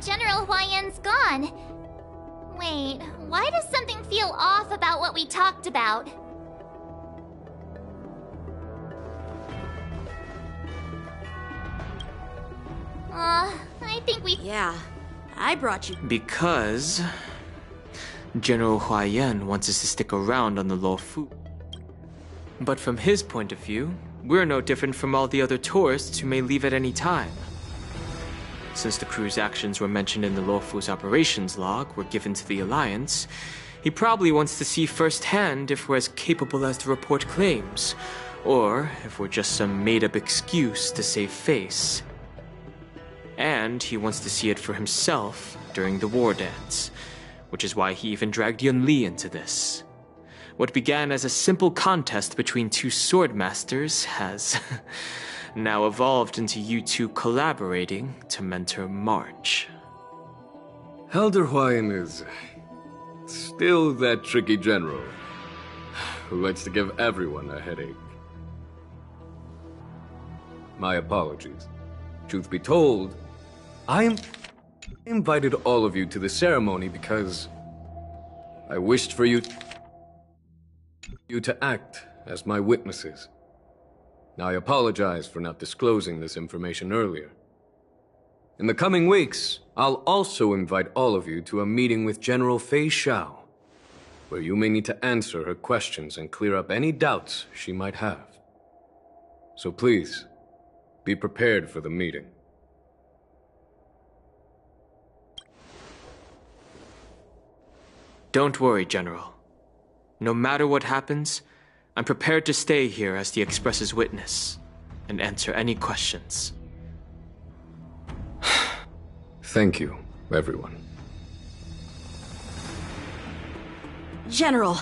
General YN's gone. Wait, why does something feel off about what we talked about? I think we... Yeah, I brought you... Because... General Huayan wants us to stick around on the Luofu. But from his point of view, we're no different from all the other tourists who may leave at any time. Since the crew's actions were mentioned in the Luofu's operations log were given to the Alliance, he probably wants to see firsthand if we're as capable as the report claims, or if we're just some made-up excuse to save face. And he wants to see it for himself during the war dance, which is why he even dragged Yunli into this. What began as a simple contest between two swordmasters has now evolved into you two collaborating to mentor March. Elder Huayan is still that tricky general who likes to give everyone a headache. My apologies. Truth be told, I invited all of you to the ceremony because I wished for you to act as my witnesses. Now, I apologize for not disclosing this information earlier. In the coming weeks, I'll also invite all of you to a meeting with General Fei Xiao, where you may need to answer her questions and clear up any doubts she might have. So please, be prepared for the meeting. Don't worry, General. No matter what happens, I'm prepared to stay here as the Express's witness and answer any questions. Thank you, everyone. General,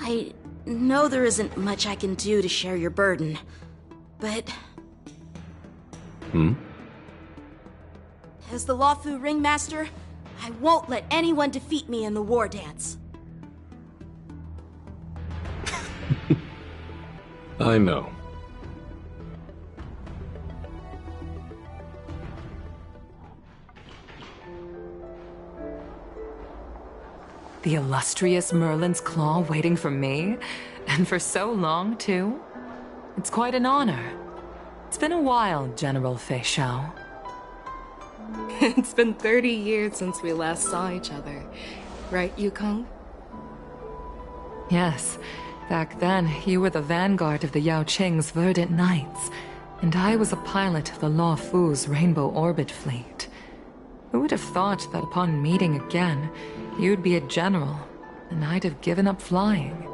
I know there isn't much I can do to share your burden, but... As the Lawfu Ringmaster, I won't let anyone defeat me in the war dance. I know. The illustrious Merlin's Claw waiting for me? And for so long, too? It's quite an honor. It's been a while, General Fei Shao. It's been 30 years since we last saw each other. Right, Yukong? Yes. Back then, you were the vanguard of the Yao Qing's Verdant Knights, and I was a pilot of the Law Fu's Rainbow Orbit Fleet. Who would have thought that upon meeting again, you'd be a general, and I'd have given up flying?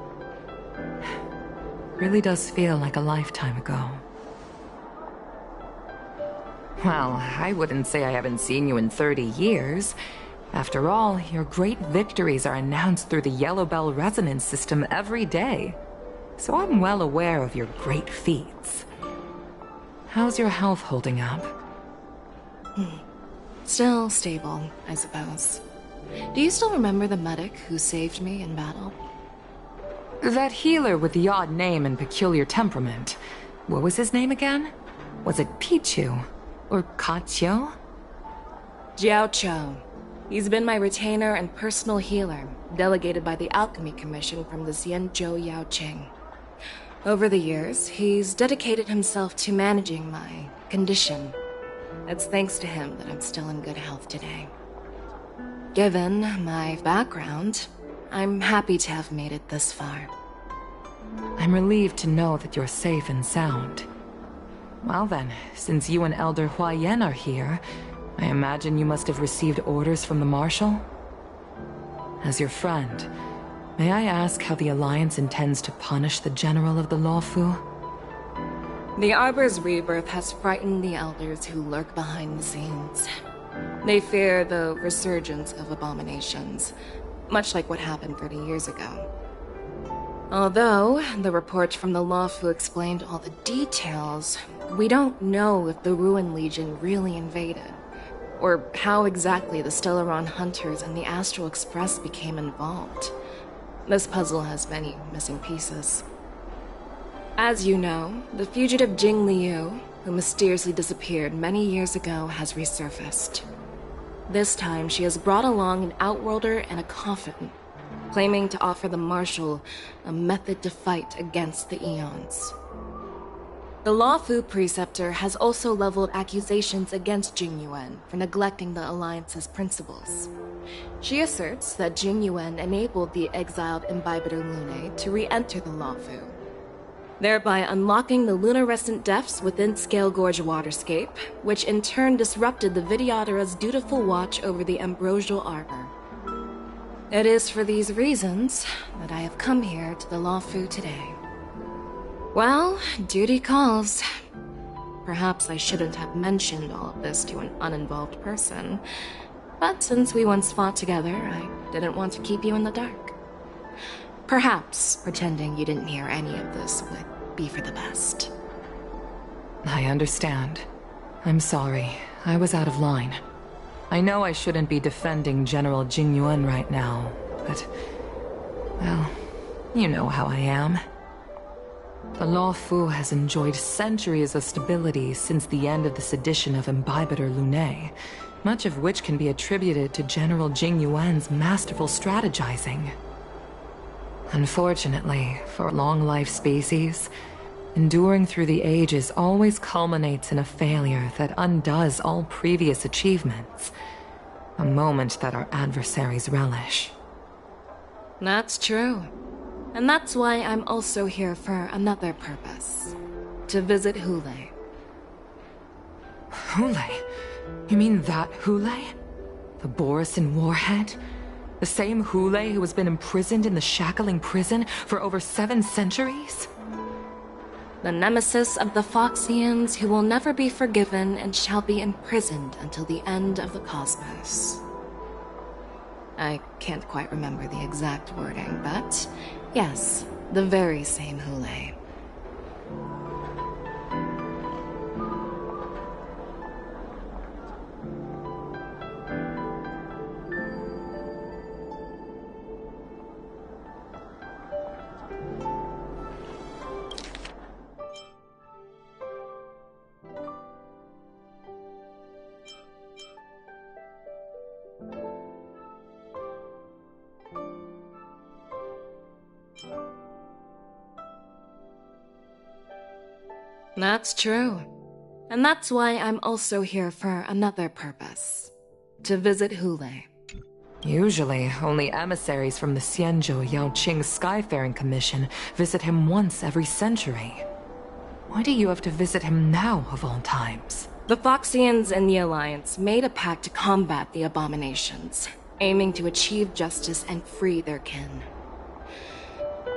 Really does feel like a lifetime ago. Well, I wouldn't say I haven't seen you in 30 years. After all, your great victories are announced through the Yellow Bell resonance system every day. So I'm well aware of your great feats. How's your health holding up? Still stable, I suppose. Do you still remember the medic who saved me in battle? That healer with the odd name and peculiar temperament. What was his name again? Was it Pichu? Or Kachio? Jiao Cho. He's been my retainer and personal healer, delegated by the Alchemy Commission from the Xianzhou Yao Qing. Over the years, he's dedicated himself to managing my condition. It's thanks to him that I'm still in good health today. Given my background, I'm happy to have made it this far. I'm relieved to know that you're safe and sound. Well then, since you and Elder Huayan are here, I imagine you must have received orders from the Marshal? As your friend, may I ask how the Alliance intends to punish the General of the Lawfu? The Arbor's rebirth has frightened the Elders who lurk behind the scenes. They fear the resurgence of abominations, much like what happened 30 years ago. Although the report from the Lawfu explained all the details, we don't know if the Ruin Legion really invaded, or how exactly the Stellaron Hunters and the Astral Express became involved. This puzzle has many missing pieces. As you know, the fugitive Jing Liu, who mysteriously disappeared many years ago, has resurfaced. This time, she has brought along an Outworlder and a coffin, claiming to offer the Marshal a method to fight against the Eons. The Lawfu Preceptor has also leveled accusations against Jing Yuan for neglecting the Alliance's principles. She asserts that Jing Yuan enabled the exiled Imbibitor Lunae to re-enter the Lawfu, thereby unlocking the lunarescent depths within Scale Gorge Waterscape, which in turn disrupted the Vidyadhara's dutiful watch over the Ambrosial Arbor. It is for these reasons that I have come here to the Lawfu today. Well, duty calls. Perhaps I shouldn't have mentioned all of this to an uninvolved person, but since we once fought together, I didn't want to keep you in the dark. Perhaps pretending you didn't hear any of this would be for the best. I understand. I'm sorry. I was out of line. I know I shouldn't be defending General Jing Yuan right now, but... well, you know how I am. The Lawfu has enjoyed centuries of stability since the end of the sedition of Imbibitor Lunae, much of which can be attributed to General Jing Yuan's masterful strategizing. Unfortunately, for long-life species, enduring through the ages always culminates in a failure that undoes all previous achievements. A moment that our adversaries relish. That's true. And that's why I'm also here for another purpose. To visit Hule. Hule? You mean that Hule? The Borisin warhead? The same Hule who has been imprisoned in the Shackling prison for over 7 centuries? the nemesis of the Foxians who will never be forgiven and shall be imprisoned until the end of the cosmos. I can't quite remember the exact wording, but yes, the very same Hule. That's true. And that's why I'm also here for another purpose. To visit Hule. Usually, only emissaries from the Xianzhou Yaoqing Skyfaring Commission visit him once every century. Why do you have to visit him now, of all times? The Foxians and the Alliance made a pact to combat the abominations, aiming to achieve justice and free their kin.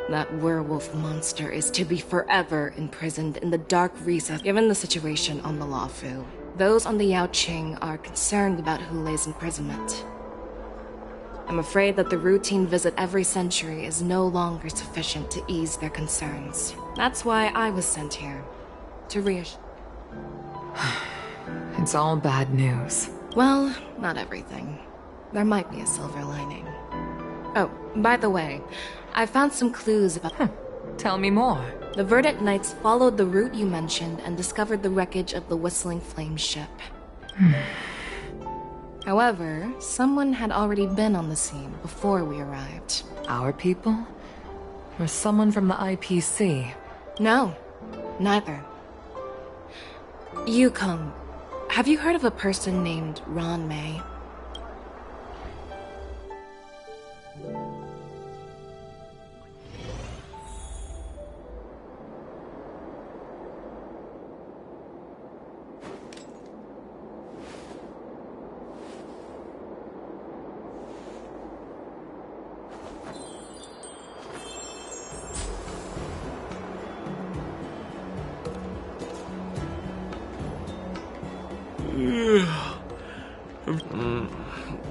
That werewolf monster is to be forever imprisoned in the dark recess. Given the situation on the Luofu, those on the Yaoqing are concerned about Hule's imprisonment. I'm afraid that the routine visit every century is no longer sufficient to ease their concerns. That's why I was sent here, to reassure. It's all bad news. Well, not everything. There might be a silver lining. Oh, by the way, I found some clues about... Tell me more. The Verdant Knights followed the route you mentioned and discovered the wreckage of the Whistling Flame ship. However, someone had already been on the scene before we arrived. Our people? Or someone from the IPC? No, neither. Yukong, have you heard of a person named Ron May?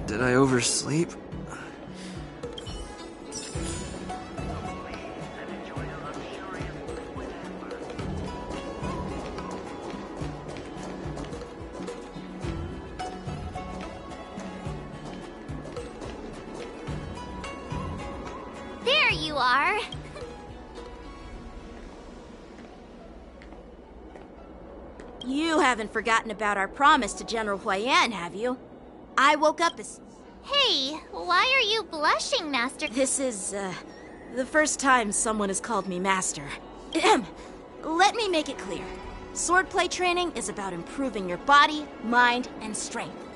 Did I oversleep? There you are! You haven't forgotten about our promise to General Huayan, have you? I woke up as... Hey, why are you blushing, Master? This is, the first time someone has called me Master. Let me make it clear. Swordplay training is about improving your body, mind, and strength.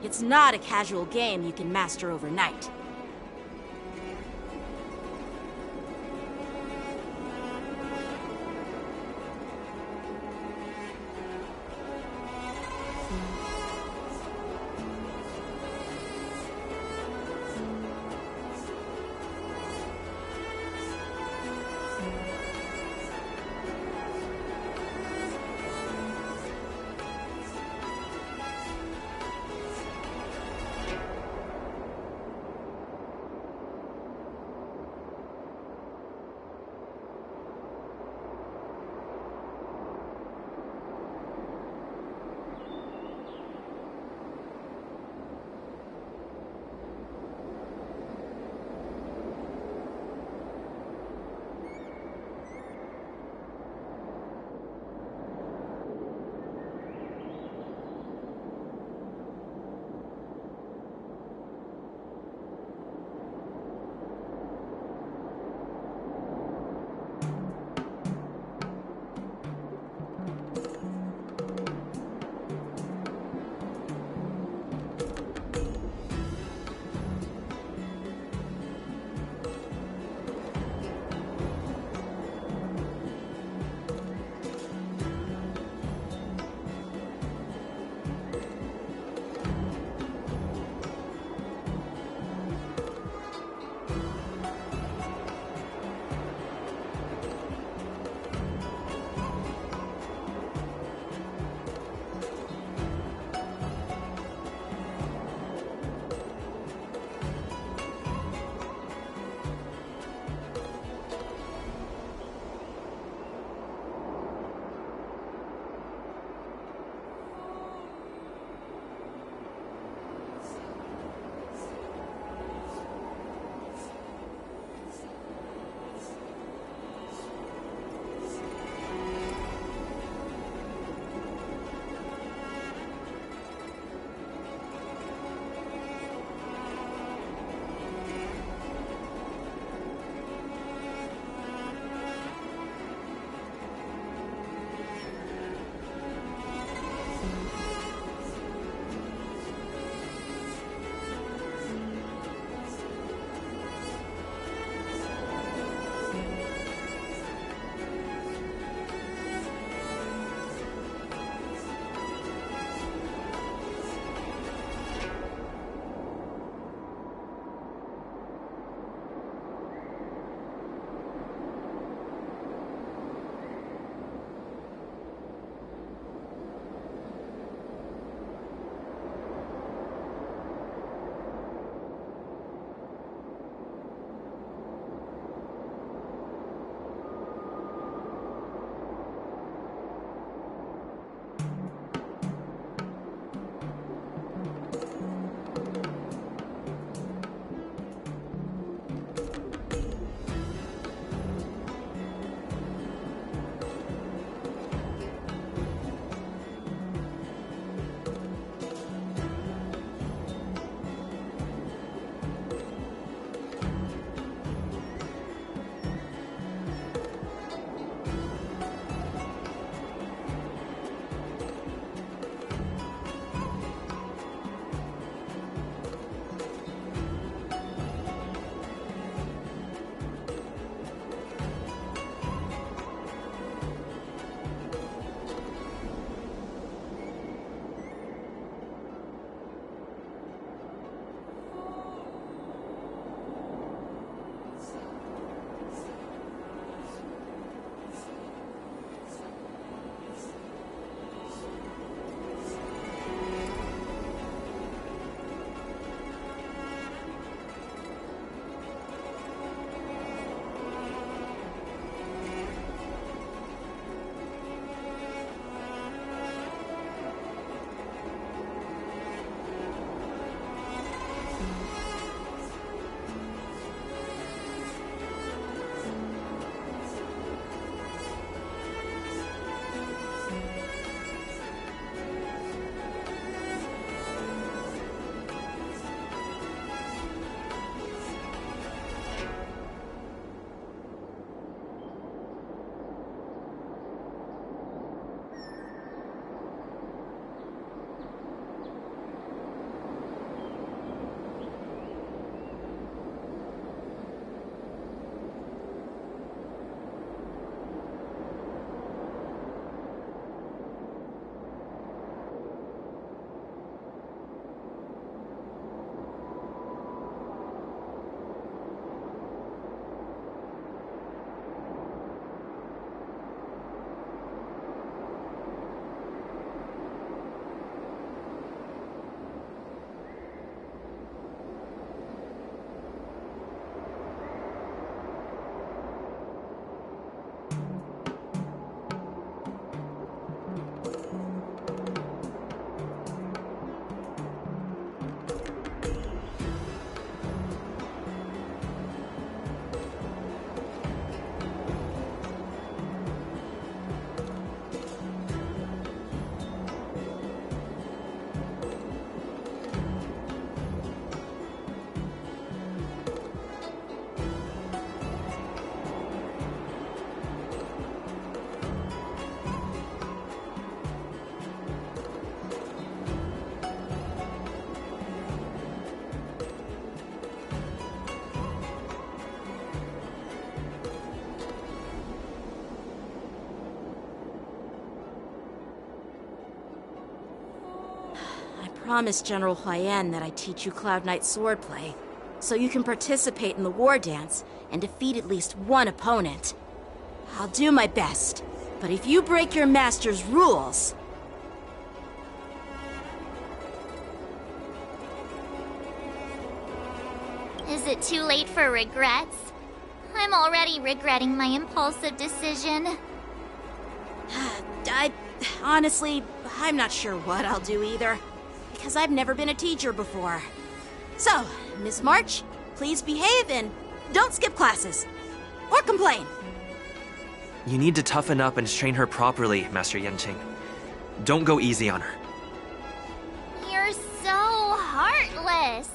It's not a casual game you can master overnight. promised General Huayan that I'd teach you Cloud Knight swordplay, so you can participate in the war dance and defeat at least one opponent. I'll do my best, but if you break your master's rules... Is it too late for regrets? I'm already regretting my impulsive decision. Honestly, I'm not sure what I'll do either, because I've never been a teacher before. So, Miss March, please behave and don't skip classes. Or complain. You need to toughen up and train her properly, Master Yanqing. Don't go easy on her. You're so heartless.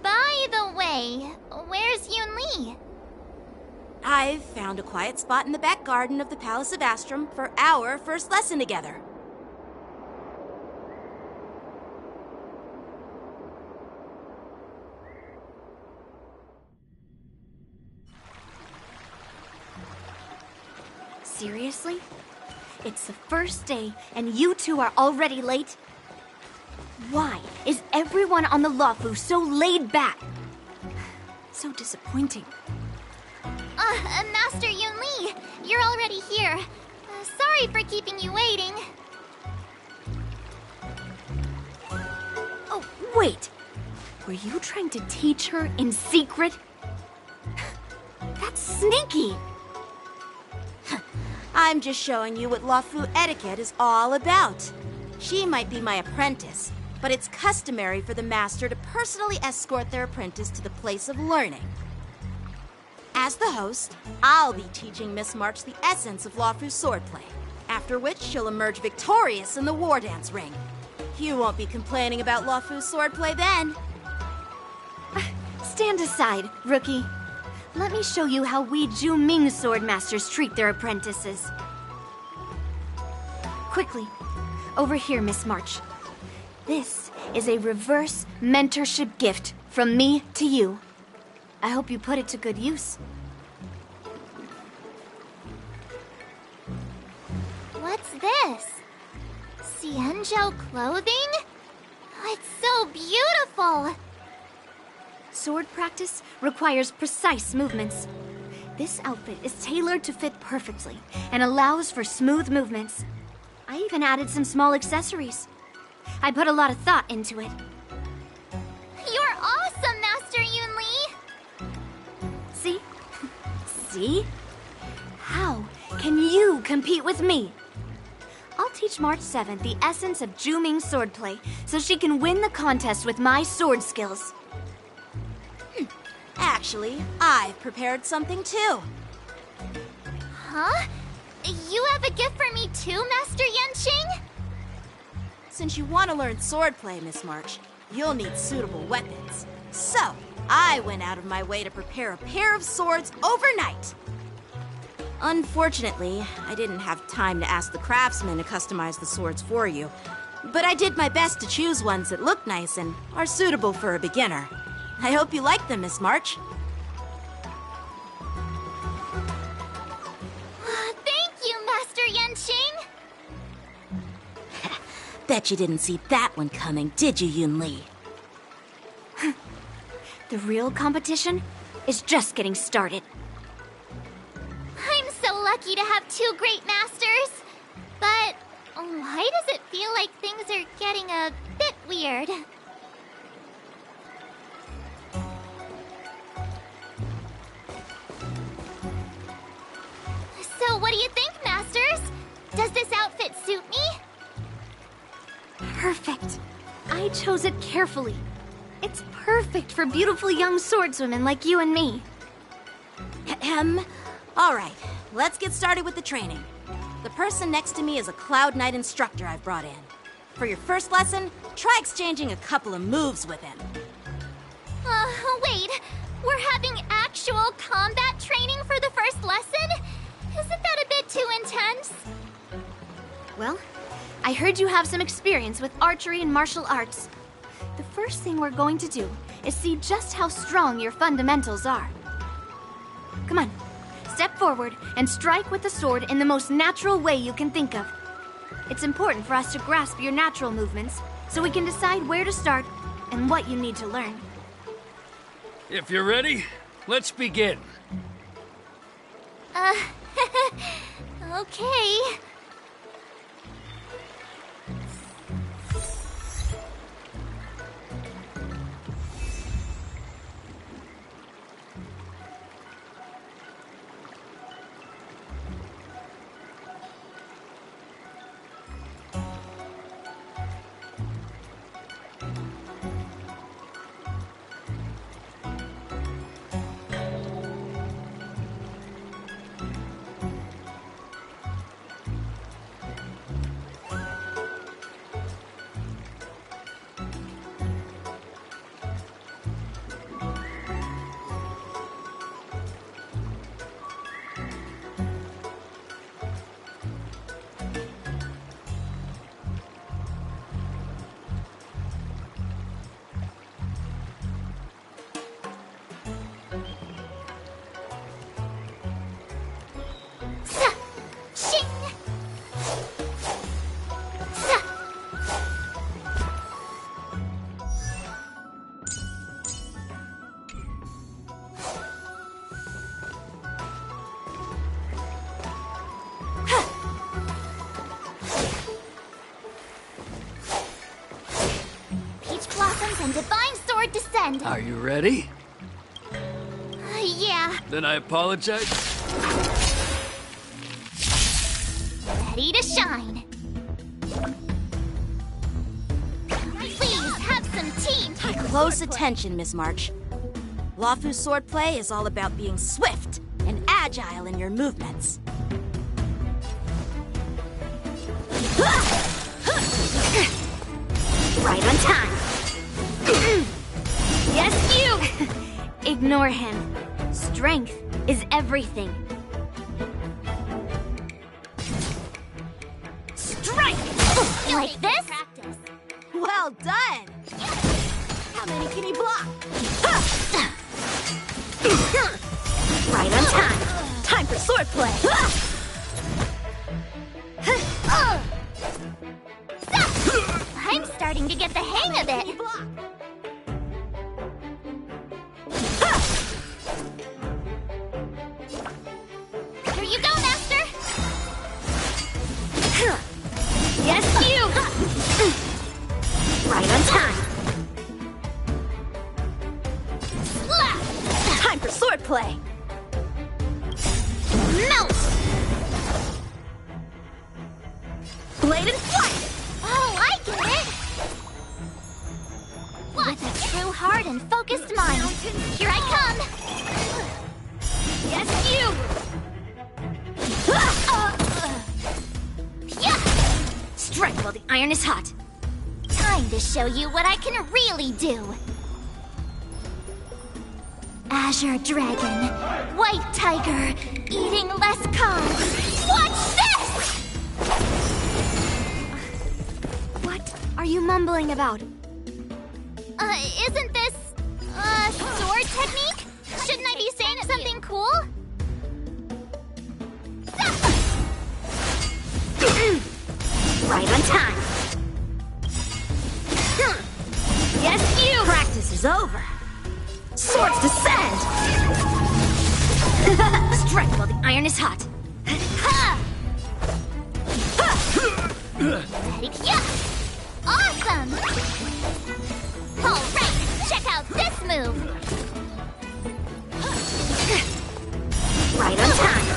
By the way, where's Yoon Lee? I've found a quiet spot in the back garden of the Palace of Astrum for our first lesson together. Seriously? It's the first day, and you two are already late? Why is everyone on the Luofu so laid back? So disappointing. Master Yoon Lee, you're already here. Sorry for keeping you waiting. Oh, wait. Were you trying to teach her in secret? That's sneaky. I'm just showing you what Luofu etiquette is all about. She might be my apprentice, but it's customary for the master to personally escort their apprentice to the place of learning. As the host, I'll be teaching Miss March the essence of Luofu swordplay, after which she'll emerge victorious in the war dance ring. You won't be complaining about Luofu swordplay then. Stand aside, rookie. Let me show you how we Ju-Ming sword masters treat their apprentices. Quickly, over here, Miss March. This is a reverse mentorship gift from me to you. I hope you put it to good use. What's this? Xianzhou clothing? It's so beautiful! Sword practice requires precise movements. This outfit is tailored to fit perfectly and allows for smooth movements. I even added some small accessories. I put a lot of thought into it. You're awesome, Master Yoon Lee! See? See? How can you compete with me? I'll teach March 7th the essence of Ju-Ming swordplay so she can win the contest with my sword skills. Actually, I've prepared something too. Huh? You have a gift for me too, Master Yanqing? Since you want to learn swordplay, Miss March, you'll need suitable weapons. So, I went out of my way to prepare a pair of swords overnight. Unfortunately, I didn't have time to ask the craftsman to customize the swords for you, but I did my best to choose ones that look nice and are suitable for a beginner. I hope you like them, Miss March. Thank you, Master Yanqing! Bet you didn't see that one coming, did you, Yoon Lee? The real competition is just getting started. I'm so lucky to have two great masters. But why does it feel like things are getting a bit weird? So what do you think, Masters? Does this outfit suit me? Perfect. I chose it carefully. It's perfect for beautiful young swordswomen like you and me. All right, let's get started with the training. The person next to me is a Cloud Knight instructor I've brought in. For your first lesson, try exchanging a couple of moves with him. Wait. We're having actual combat training for the first lesson? Isn't that a bit too intense? Well, I heard you have some experience with archery and martial arts. The first thing we're going to do is see just how strong your fundamentals are. Come on, step forward and strike with the sword in the most natural way you can think of. It's important for us to grasp your natural movements, so we can decide where to start and what you need to learn. If you're ready, let's begin. Okay. And Divine Sword descend. Are you ready? Yeah. Then I apologize. Ready to shine. Please have some team. Pay close attention, Miss March. Lawfu swordplay is all about being swift and agile in your movements. Right on time. Yes, you! Ignore him. Strength is everything. Strike! Like this? Practice. Well done! How many can you block? Right on time. Time for swordplay! I'm starting to get the hang of it. Here you go, Master. Yes, you! Right on time. Slap! Time for swordplay! Melt! Blade and flight! Oh, I get it! With a true heart and focused mind, here I come! Yes, you! Strike while the iron is hot. Time to show you what I can really do! Azure Dragon, White Tiger, eating less carbs. Watch this! What are you mumbling about? Isn't this, sword technique? Shouldn't I be saying something cool? Right on time. Yes, you! Practice is over. Swords descend! Strike while the iron is hot. Yeah! Awesome! Alright, check out this move! Right on time.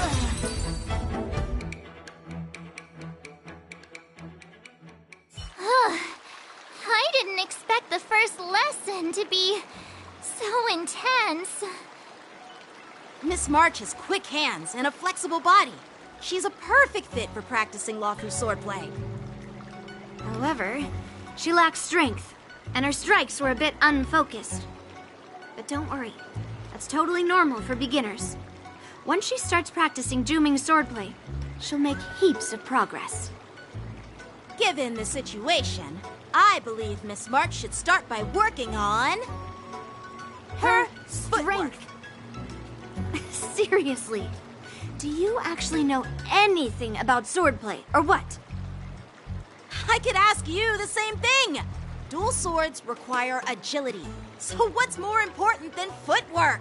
I didn't expect the first lesson to be so intense. Miss March has quick hands and a flexible body. She's a perfect fit for practicing Lawfu swordplay. However, she lacks strength, and her strikes were a bit unfocused. But don't worry, that's totally normal for beginners. Once she starts practicing Juming swordplay, she'll make heaps of progress. Given the situation, I believe Miss March should start by working on her strength. Seriously, do you actually know anything about swordplay, or what? I could ask you the same thing. Dual swords require agility. So what's more important than footwork?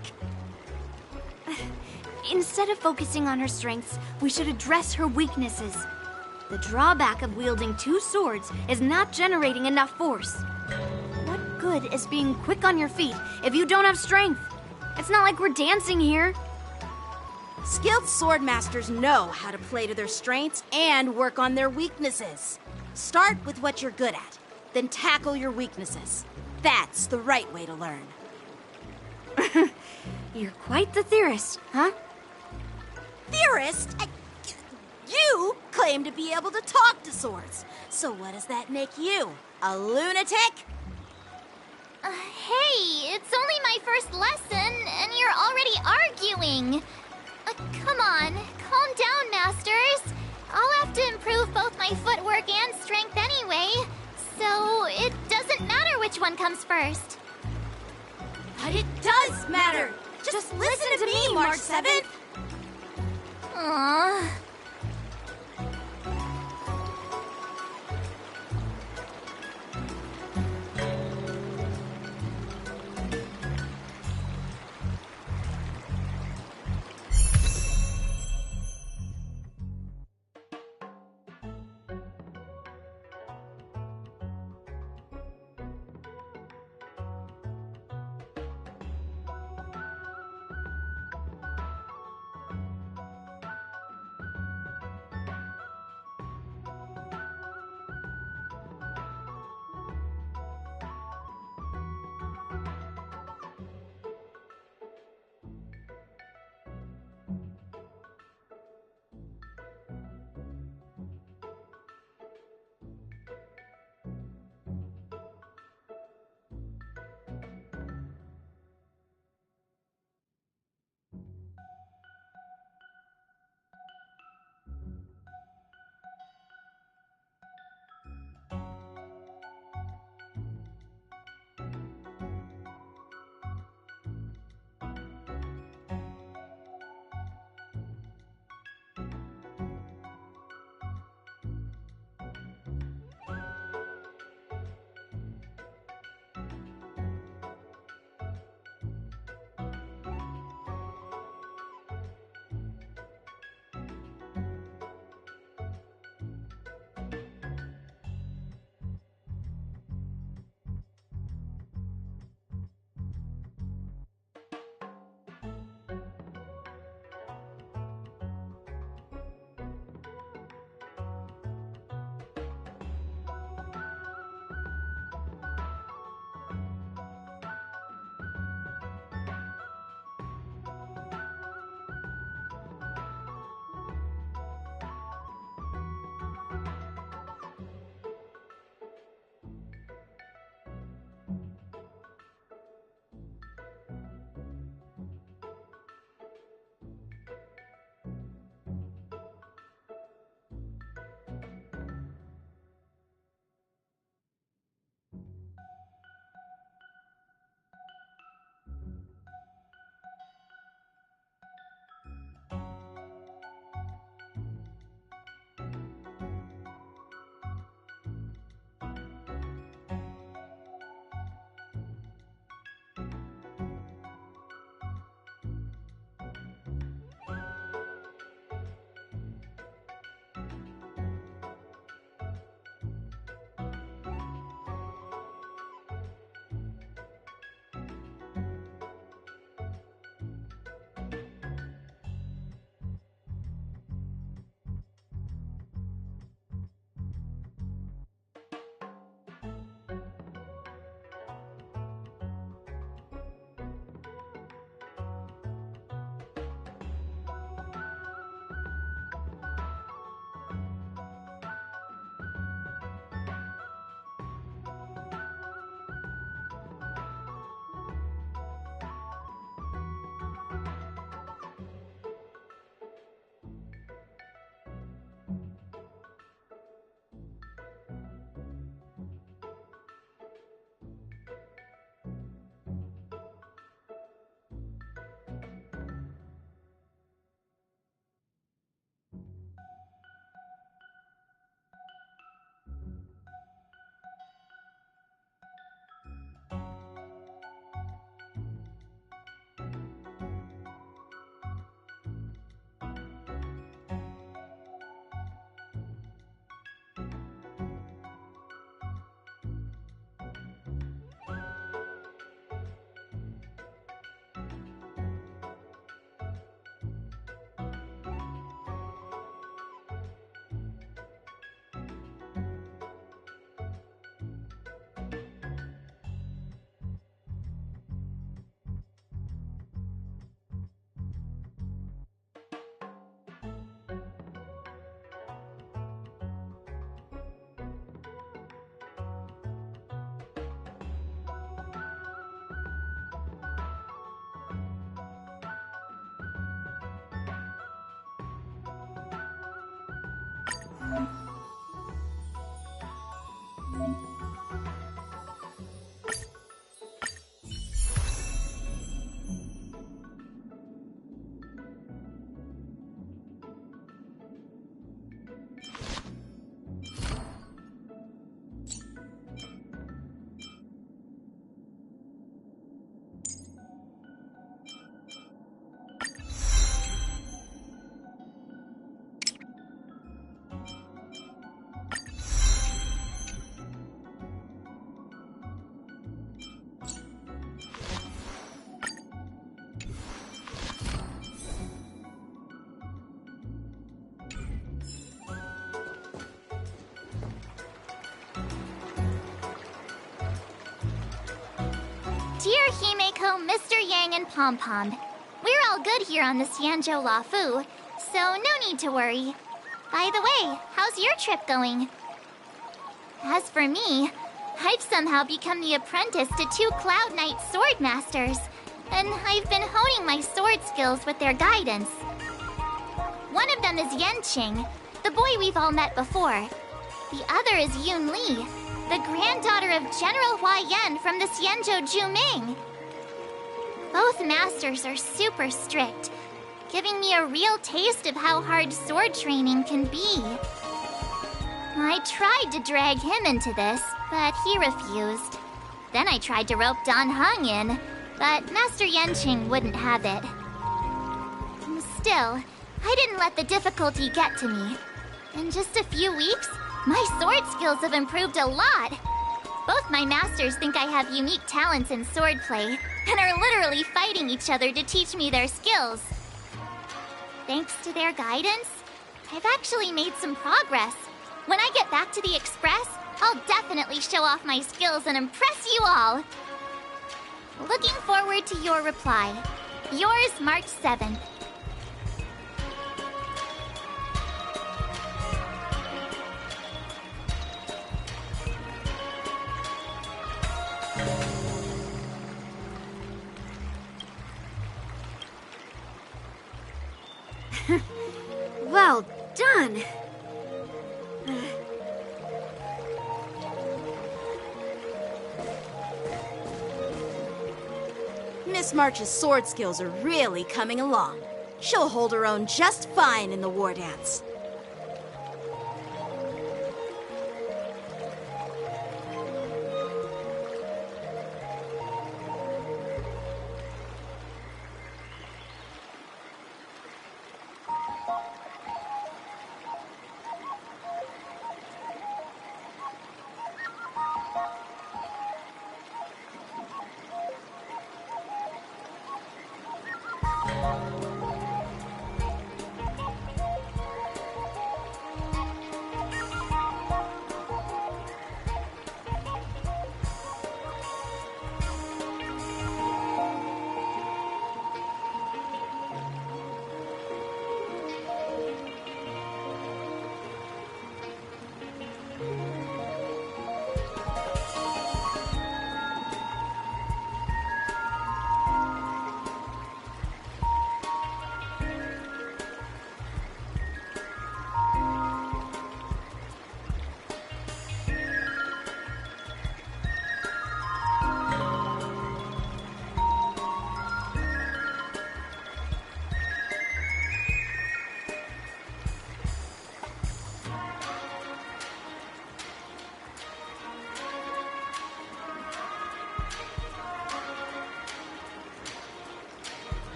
Instead of focusing on her strengths, we should address her weaknesses. The drawback of wielding two swords is not generating enough force. What good is being quick on your feet if you don't have strength? It's not like we're dancing here. Skilled sword masters know how to play to their strengths and work on their weaknesses. Start with what you're good at, then tackle your weaknesses. That's the right way to learn. You're quite the theorist, huh? Theorist? You claim to be able to talk to swords. So what does that make you? A lunatic? Hey, it's only my first lesson, and you're already arguing. Come on, calm down, Masters. I'll have to improve both my footwork and strength anyway, so it doesn't matter which one comes first. But it does matter! Just listen to me, March 7th! Aww. Dear Himeko, Mr. Yang, and Pom Pom, we're all good here on the Xianzhou Lafu, so no need to worry. By the way, how's your trip going? As for me, I've somehow become the apprentice to 2 Cloud Knight sword masters, and I've been honing my sword skills with their guidance. One of them is Yanqing, the boy we've all met before. The other is Yun Li, the granddaughter of General Hua Yan from the Xianzhou Juming. Both masters are super strict, giving me a real taste of how hard sword training can be. I tried to drag him into this, but he refused. Then I tried to rope Dan Heng in, but Master Yanqing wouldn't have it. Still, I didn't let the difficulty get to me. In just a few weeks, my sword skills have improved a lot. Both my masters think I have unique talents in swordplay, and are literally fighting each other to teach me their skills. Thanks to their guidance, I've actually made some progress. When I get back to the Express, I'll definitely show off my skills and impress you all. Looking forward to your reply. Yours, March 7th. Well done. Miss March's sword skills are really coming along. She'll hold her own just fine in the war dance.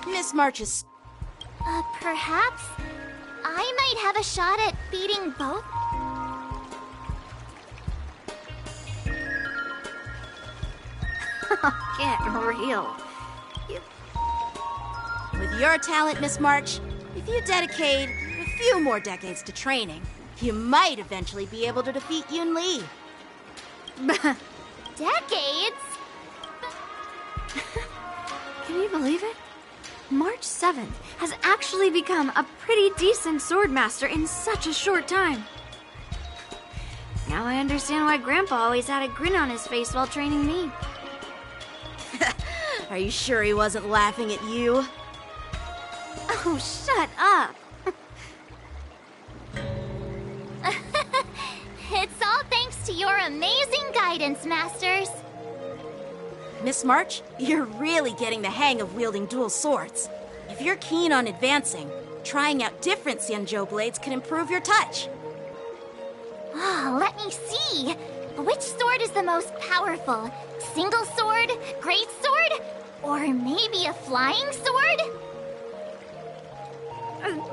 Miss March's... Perhaps I might have a shot at beating both? Get real. With your talent, Miss March, if you dedicate a few more decades to training, you might eventually be able to defeat Yun Li. Decades? Can you believe it? March 7th has actually become a pretty decent swordmaster in such a short time. Now I understand why Grandpa always had a grin on his face while training me. Are you sure he wasn't laughing at you? Oh, shut up! It's all thanks to your amazing guidance, Masters. Miss March, you're really getting the hang of wielding dual swords. If you're keen on advancing, trying out different Xianzhou blades can improve your touch. Oh, let me see. Which sword is the most powerful? Single sword? Great sword? Or maybe a flying sword?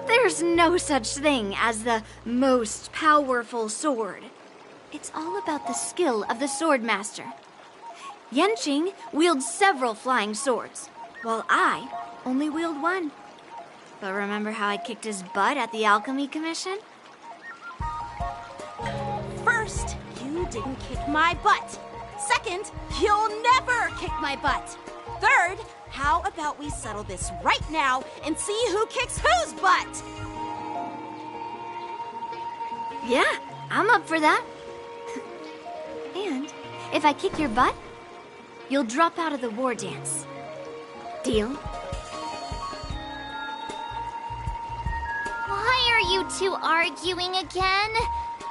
There's no such thing as the most powerful sword. It's all about the skill of the swordmaster. Yanqing wields several flying swords, while I only wield one. But remember how I kicked his butt at the Alchemy Commission? First, you didn't kick my butt. Second, you'll never kick my butt. Third, how about we settle this right now and see who kicks whose butt? Yeah, I'm up for that. And if I kick your butt, you'll drop out of the war dance. Deal? Why are you two arguing again?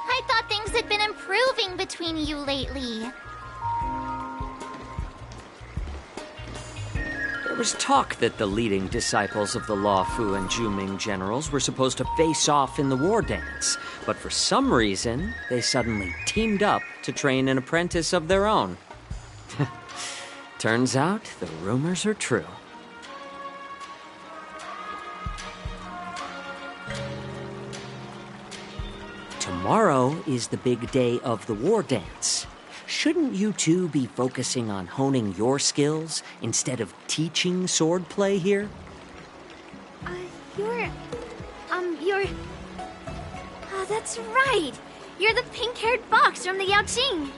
I thought things had been improving between you lately. There was talk that the leading disciples of the Luofu and Juming generals were supposed to face off in the war dance, but for some reason, they suddenly teamed up to train an apprentice of their own. Turns out, the rumors are true. Tomorrow is the big day of the war dance. Shouldn't you two be focusing on honing your skills instead of teaching swordplay here? You're... Oh, that's right! You're the pink-haired fox from the Yaoqing!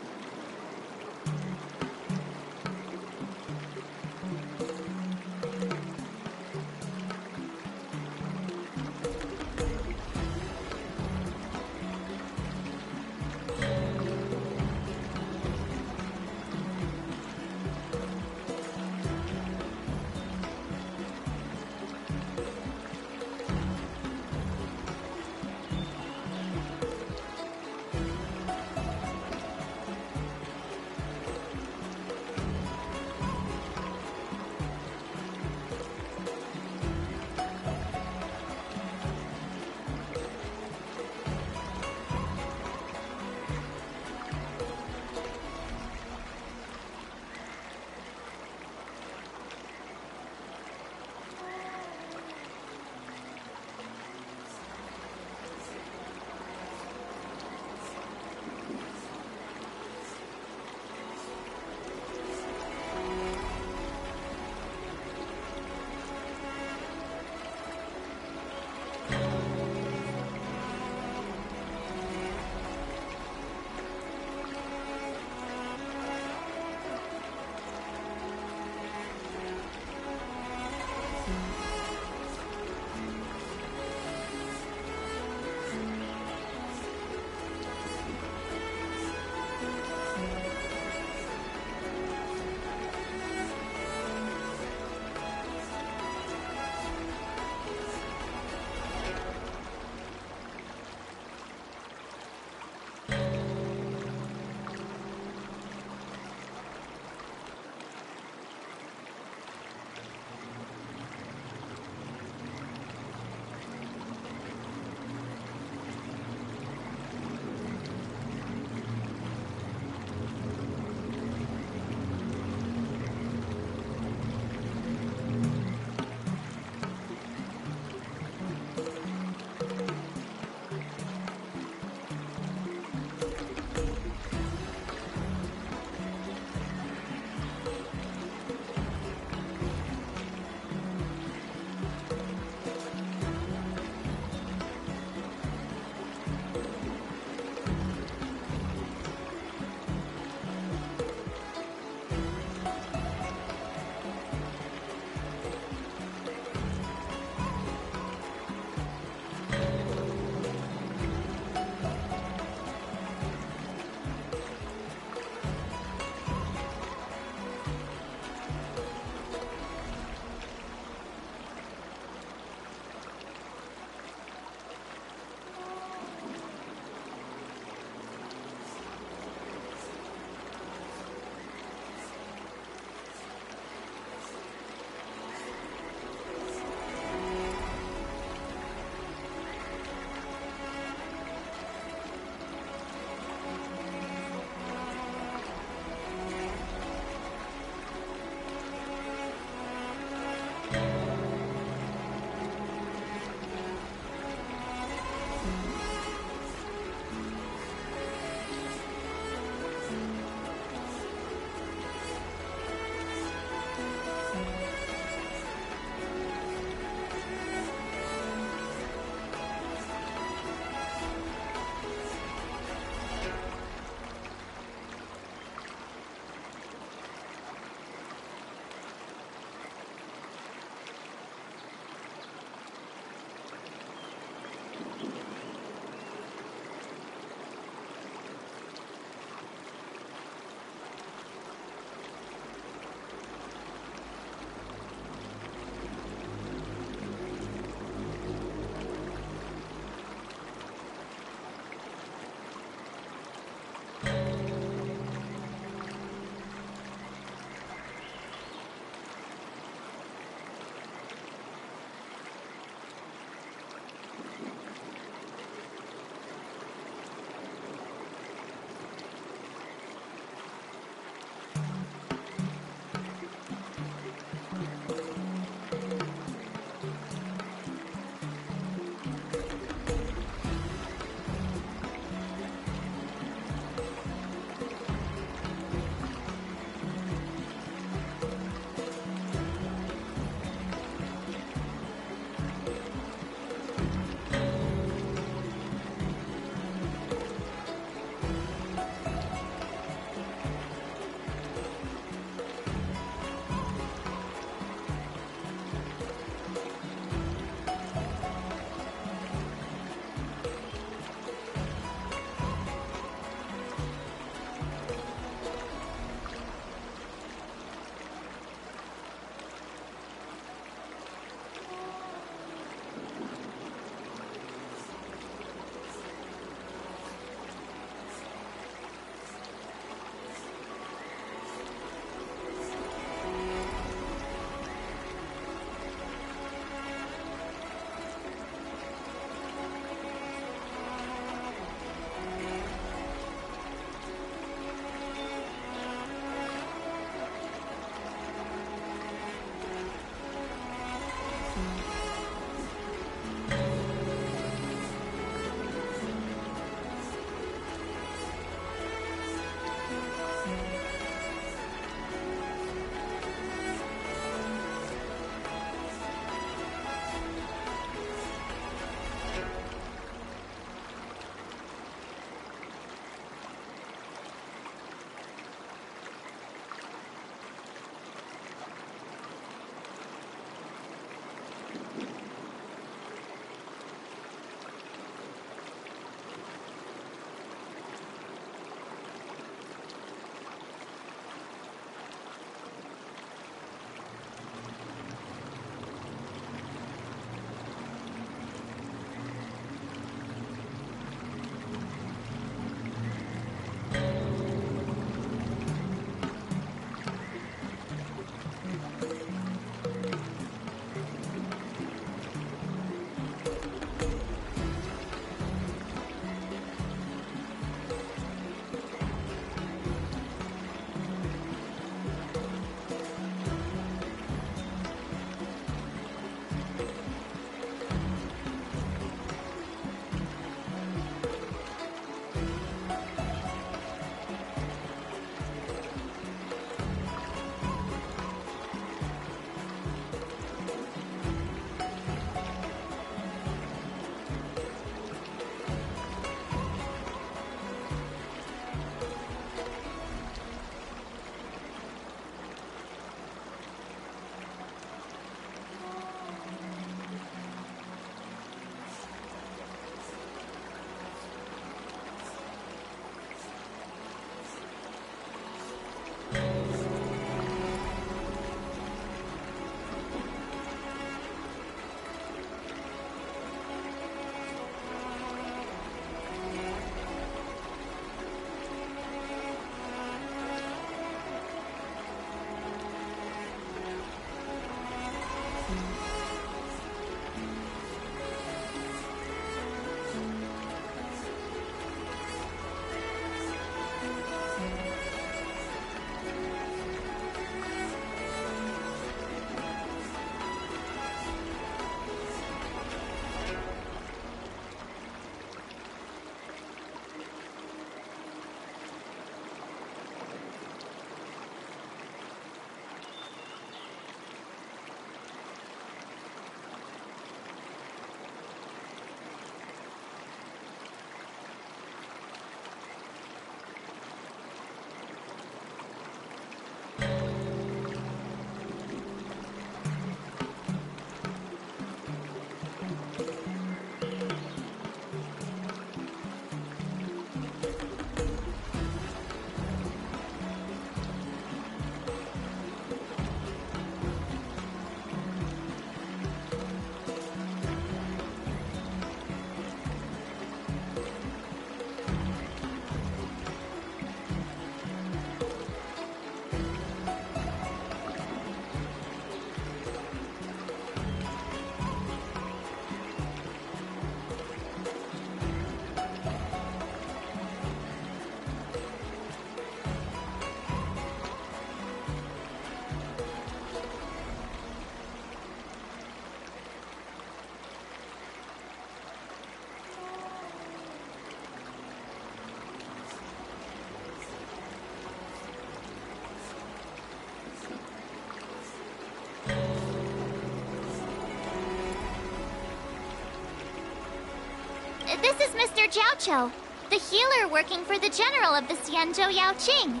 Jiaoqiu, the healer working for the general of the Xianzhou Yaoqing.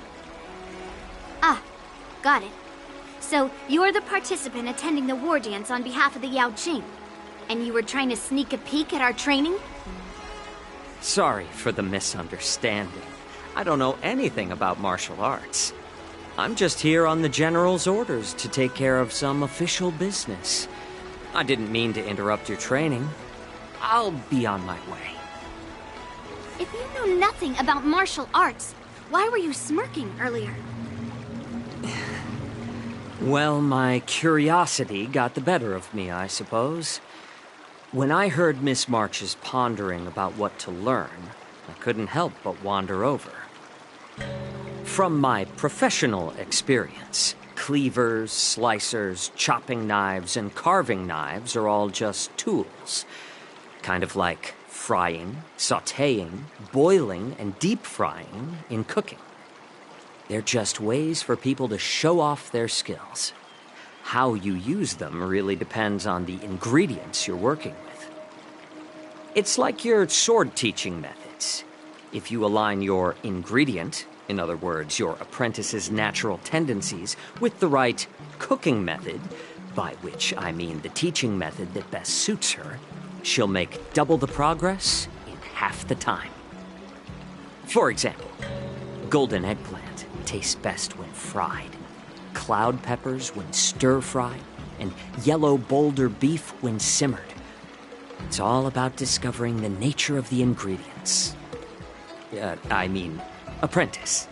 Ah, got it. So, you're the participant attending the war dance on behalf of the Yaoqing. And you were trying to sneak a peek at our training? Sorry for the misunderstanding. I don't know anything about martial arts. I'm just here on the General's orders to take care of some official business. I didn't mean to interrupt your training. I'll be on my way. If you know nothing about martial arts, why were you smirking earlier? Well, my curiosity got the better of me, I suppose. When I heard Miss March's pondering about what to learn, I couldn't help but wander over. From my professional experience, cleavers, slicers, chopping knives, and carving knives are all just tools. Kind of like frying, sautéing, boiling, and deep frying in cooking. They're just ways for people to show off their skills. How you use them really depends on the ingredients you're working with. It's like your sword teaching methods. If you align your ingredient, in other words, your apprentice's natural tendencies, with the right cooking method, by which I mean the teaching method that best suits her, she'll make double the progress in half the time. For example, golden eggplant tastes best when fried, cloud peppers when stir-fried, and yellow boulder beef when simmered. It's all about discovering the nature of the ingredients. Apprentice.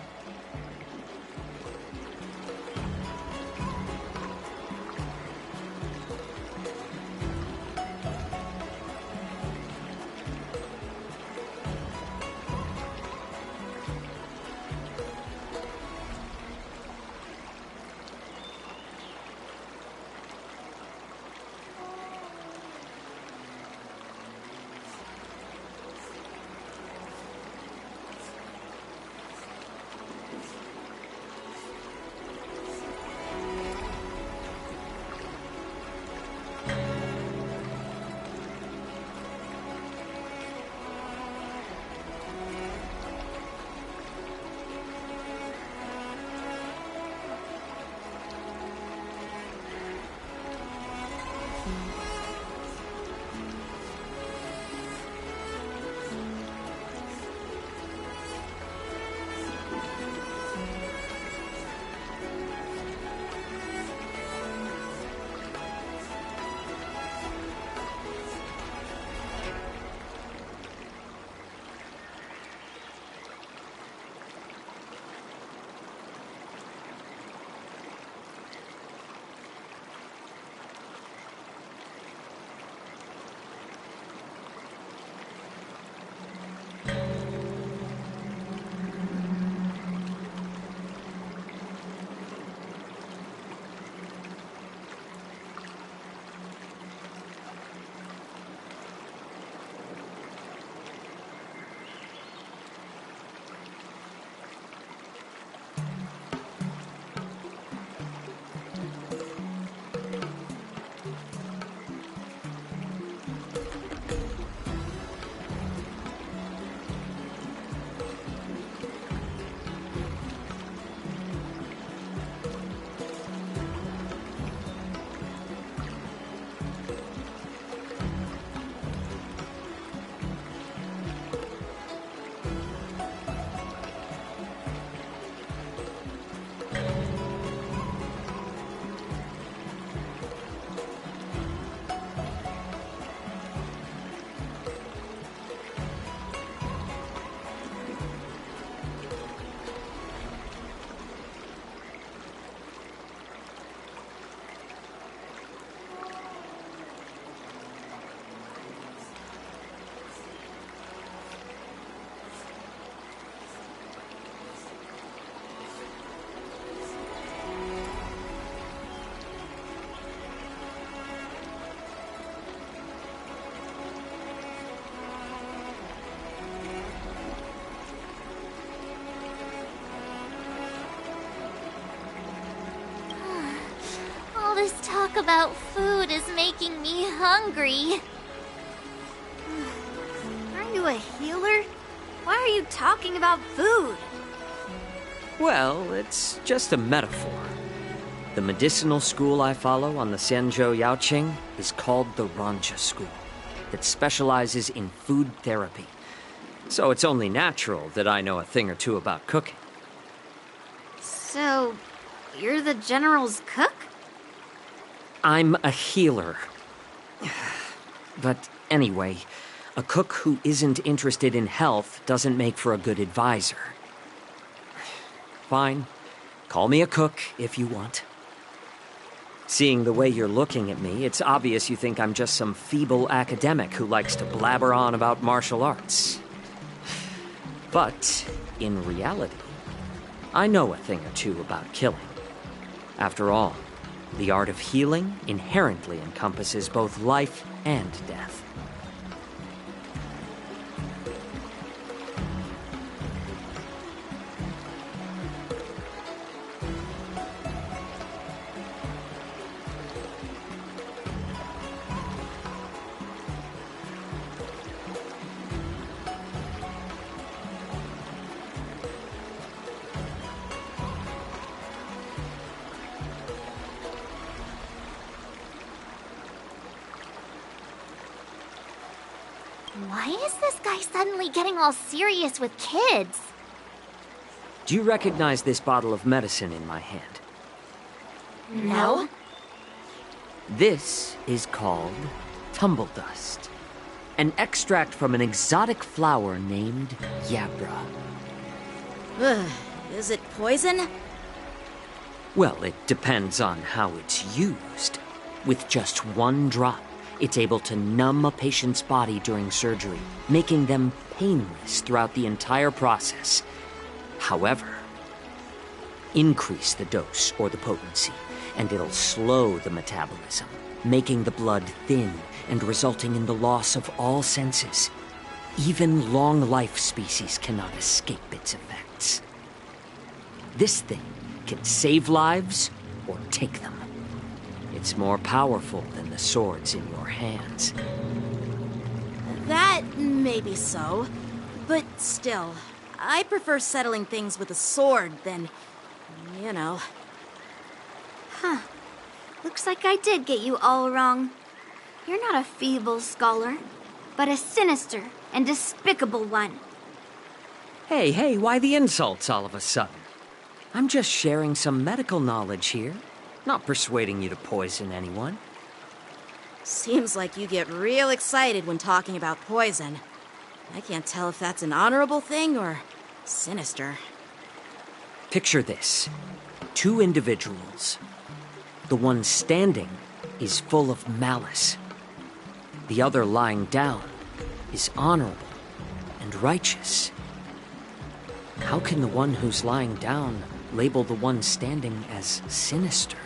This talk about food is making me hungry. Aren't you a healer? Why are you talking about food? Well, it's just a metaphor. The medicinal school I follow on the Xianzhou Yaoqing is called the Ranja School, that specializes in food therapy. So it's only natural that I know a thing or two about cooking. So, you're the General's cook? I'm a healer. But anyway, a cook who isn't interested in health doesn't make for a good advisor. Fine. Call me a cook if you want. Seeing the way you're looking at me, it's obvious you think I'm just some feeble academic who likes to blabber on about martial arts. But, in reality, I know a thing or two about killing. After all, the art of healing inherently encompasses both life and death. Why is this guy suddenly getting all serious with kids? Do you recognize this bottle of medicine in my hand? No. This is called tumble dust, an extract from an exotic flower named Yabra. Ugh, is it poison? Well, it depends on how it's used. With just one drop, it's able to numb a patient's body during surgery, making them painless throughout the entire process. However, increase the dose or the potency, and it'll slow the metabolism, making the blood thin and resulting in the loss of all senses. Even long-life species cannot escape its effects. This thing can save lives or take them. It's more powerful than the swords in your hands. That may be so, but still, I prefer settling things with a sword than, you know. Huh. Looks like I did get you all wrong. You're not a feeble scholar, but a sinister and despicable one. Hey, why the insults all of a sudden? I'm just sharing some medical knowledge here, not persuading you to poison anyone. Seems like you get real excited when talking about poison. I can't tell if that's an honorable thing or sinister. Picture this. Two individuals. The one standing is full of malice. The other lying down is honorable and righteous. How can the one who's lying down label the one standing as sinister?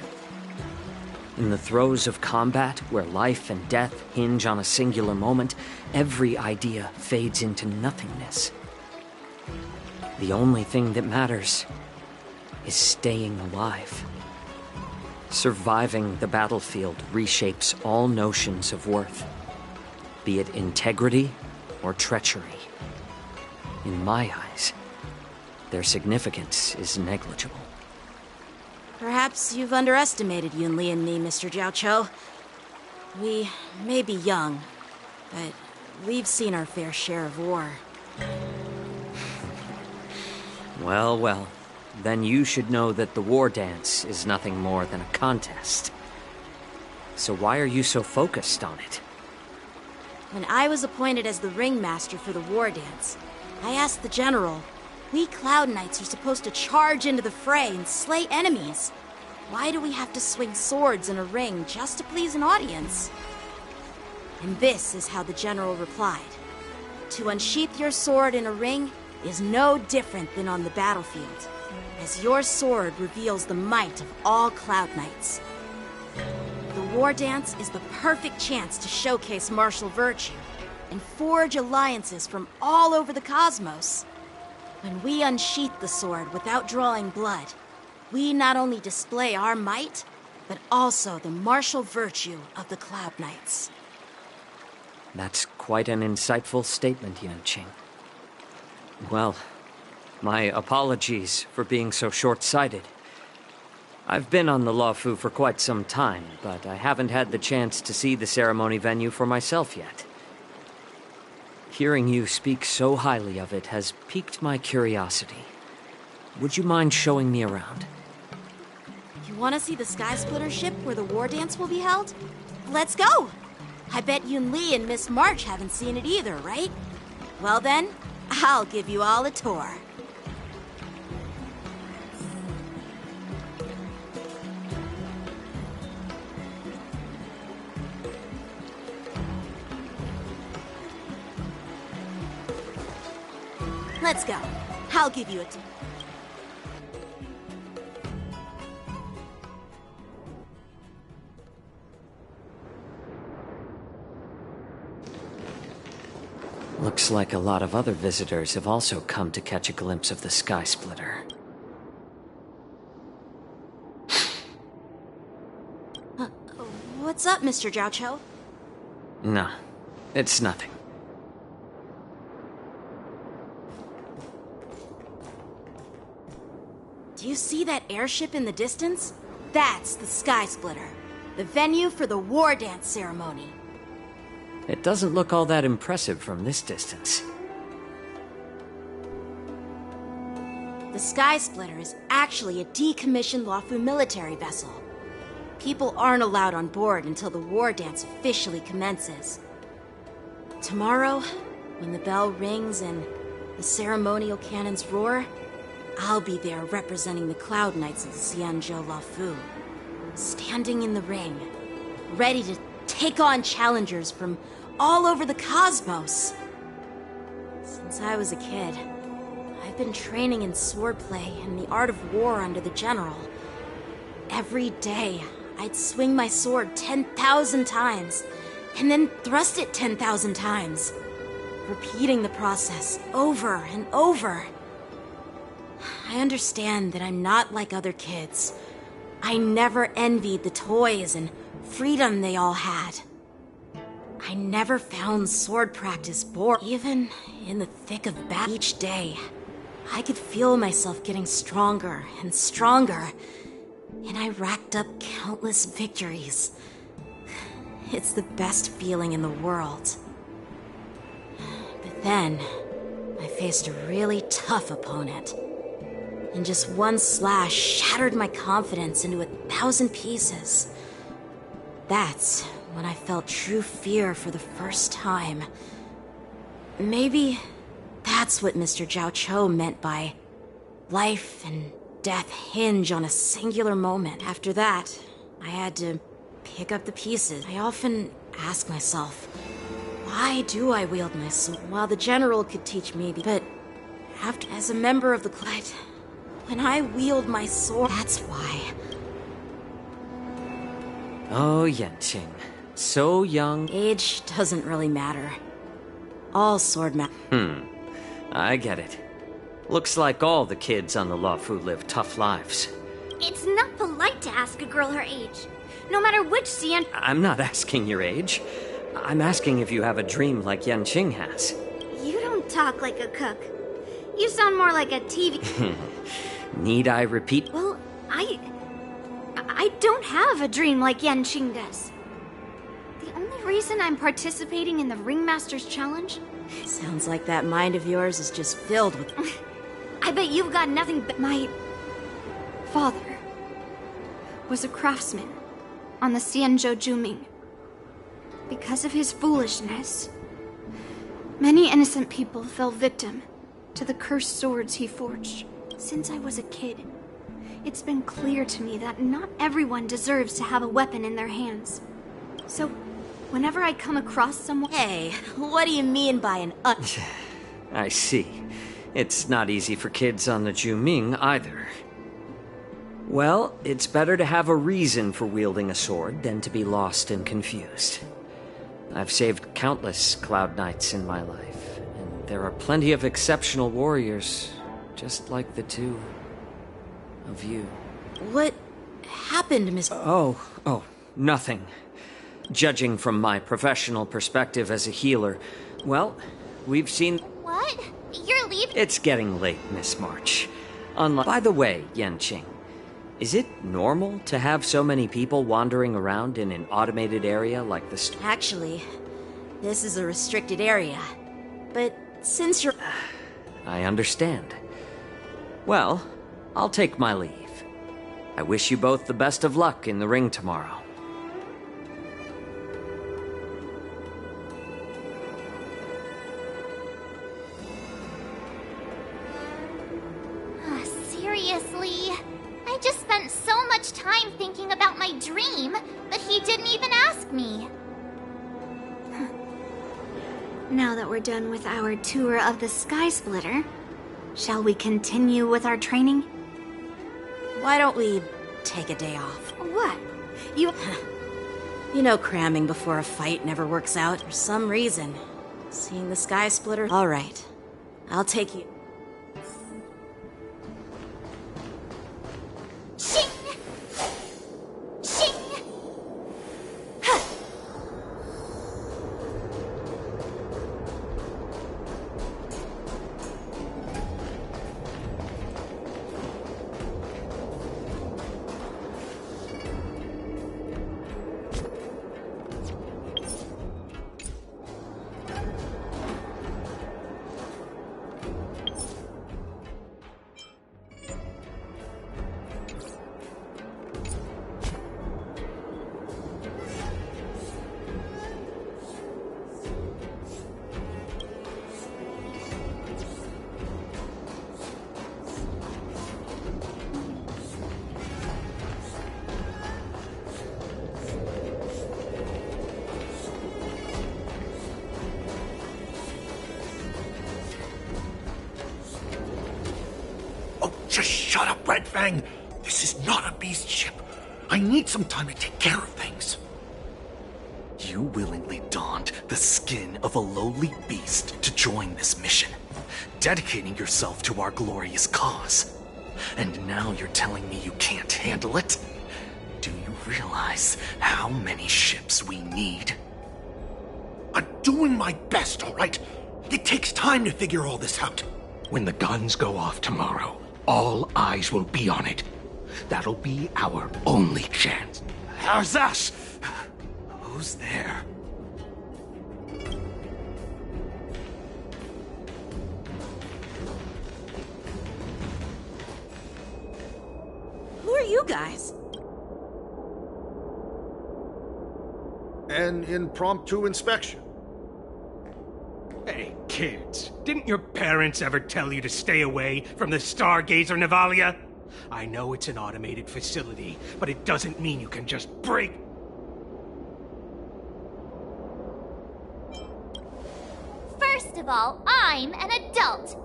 In the throes of combat, where life and death hinge on a singular moment, every idea fades into nothingness. The only thing that matters is staying alive. Surviving the battlefield reshapes all notions of worth, be it integrity or treachery. In my eyes, their significance is negligible. Perhaps you've underestimated Yunli and me, Mr. Jiaoqiu. We may be young, but we've seen our fair share of war. Well, then you should know that the war dance is nothing more than a contest. So why are you so focused on it? When I was appointed as the ringmaster for the war dance, I asked the general, we Cloud Knights are supposed to charge into the fray and slay enemies. Why do we have to swing swords in a ring just to please an audience? And this is how the general replied. To unsheath your sword in a ring is no different than on the battlefield, as your sword reveals the might of all Cloud Knights. The war dance is the perfect chance to showcase martial virtue and forge alliances from all over the cosmos. When we unsheath the sword without drawing blood, we not only display our might, but also the martial virtue of the Cloud Knights. That's quite an insightful statement, Yanqing. Well, my apologies for being so short-sighted. I've been on the Luofu for quite some time, but I haven't had the chance to see the ceremony venue for myself yet. Hearing you speak so highly of it has piqued my curiosity. Would you mind showing me around? You want to see the Sky Splitter ship where the war dance will be held? Let's go! I bet Yun Li and Miss March haven't seen it either, right? Well then, I'll give you all a tour. Let's go. I'll give you a tour. Looks like a lot of other visitors have also come to catch a glimpse of the Sky Splitter. What's up, Mr. Zhao Cho? No, it's nothing. Do you see that airship in the distance? That's the Sky Splitter, the venue for the war dance ceremony. It doesn't look all that impressive from this distance. The Sky Splitter is actually a decommissioned Luofu military vessel. People aren't allowed on board until the war dance officially commences. Tomorrow, when the bell rings and the ceremonial cannons roar, I'll be there representing the Cloud Knights of the Xianzhou Luofu, standing in the ring, ready to take on challengers from all over the cosmos. Since I was a kid, I've been training in swordplay and the art of war under the general. Every day, I'd swing my sword 10,000 times, and then thrust it 10,000 times, repeating the process over and over. I understand that I'm not like other kids. I never envied the toys and freedom they all had. I never found sword practice boring. Even in the thick of battle each day, I could feel myself getting stronger and stronger, and I racked up countless victories. It's the best feeling in the world. But then, I faced a really tough opponent, and just one slash shattered my confidence into 1,000 pieces. That's when I felt true fear for the first time. Maybe that's what Mr. Zhao Cho meant by life and death hinge on a singular moment. After that, I had to pick up the pieces. I often ask myself, why do I wield my sword? While the general could teach me, but as a member of the Clan, when I wield my sword, that's why. Oh, Yanqing. So young. Age doesn't really matter. All sword I get it. Looks like all the kids on the Luofu live tough lives. It's not polite to ask a girl her age, no matter which Xian. I'm not asking your age. I'm asking if you have a dream like Yanqing has. You don't talk like a cook. You sound more like a TV. Need I repeat? Well, I don't have a dream like Yanqing does. The only reason I'm participating in the Ringmaster's Challenge? Sounds like that mind of yours is just filled with... I bet you've got nothing but... My father was a craftsman on the Xianzhou Juming. Because of his foolishness, many innocent people fell victim to the cursed swords he forged. Since I was a kid, it's been clear to me that not everyone deserves to have a weapon in their hands. So, whenever I come across someone... Hey, what do you mean by an I see. It's not easy for kids on the Juming either. Well, it's better to have a reason for wielding a sword than to be lost and confused. I've saved countless Cloud Knights in my life, and there are plenty of exceptional warriors, just like the two of you. What happened, Miss... Oh, nothing. Judging from my professional perspective as a healer, well, we've seen... What? You're leaving? It's getting late, Miss March. By the way, Yanqing, is it normal to have so many people wandering around in an automated area like the Actually, this is a restricted area. But since you're... I understand. Well, I'll take my leave. I wish you both the best of luck in the ring tomorrow. Seriously? I just spent so much time thinking about my dream, but he didn't even ask me. Now that we're done with our tour of the Sky Splitter, shall we continue with our training? Why don't we take a day off? What? You... You know cramming before a fight never works out for some reason. Seeing the Sky Splitter? All right. I'll take you. Shing! Shing! Just shut up, Red Fang! This is not a beast ship. I need some time to take care of things. You willingly donned the skin of a lowly beast to join this mission, dedicating yourself to our glorious cause. And now you're telling me you can't handle it? Do you realize how many ships we need? I'm doing my best, all right? It takes time to figure all this out. When the guns go off tomorrow, all eyes will be on it. That'll be our only chance. How's that? Who's there? Who are you guys? An impromptu inspection. Hey, kids, didn't your parents ever tell you to stay away from the Stargazer Navalia? I know it's an automated facility, but it doesn't mean you can just break... First of all, I'm an adult.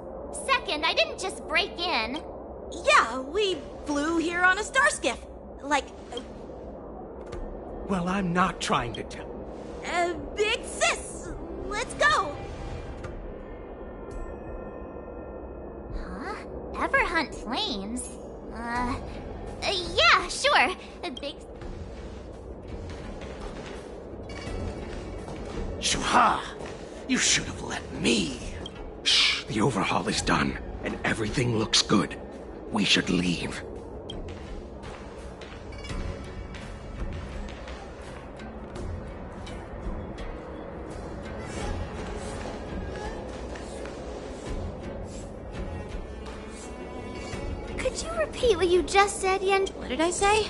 Second, I didn't just break in. Yeah, we flew here on a starskiff. Like... Well, I'm not trying to tell... Big sis! Let's go! Huh? Ever hunt planes? Yeah, sure. Big... Shuha! You should have let me. Shh, the overhaul is done, and everything looks good. We should leave. Could you repeat what you just said, Yen? What did I say?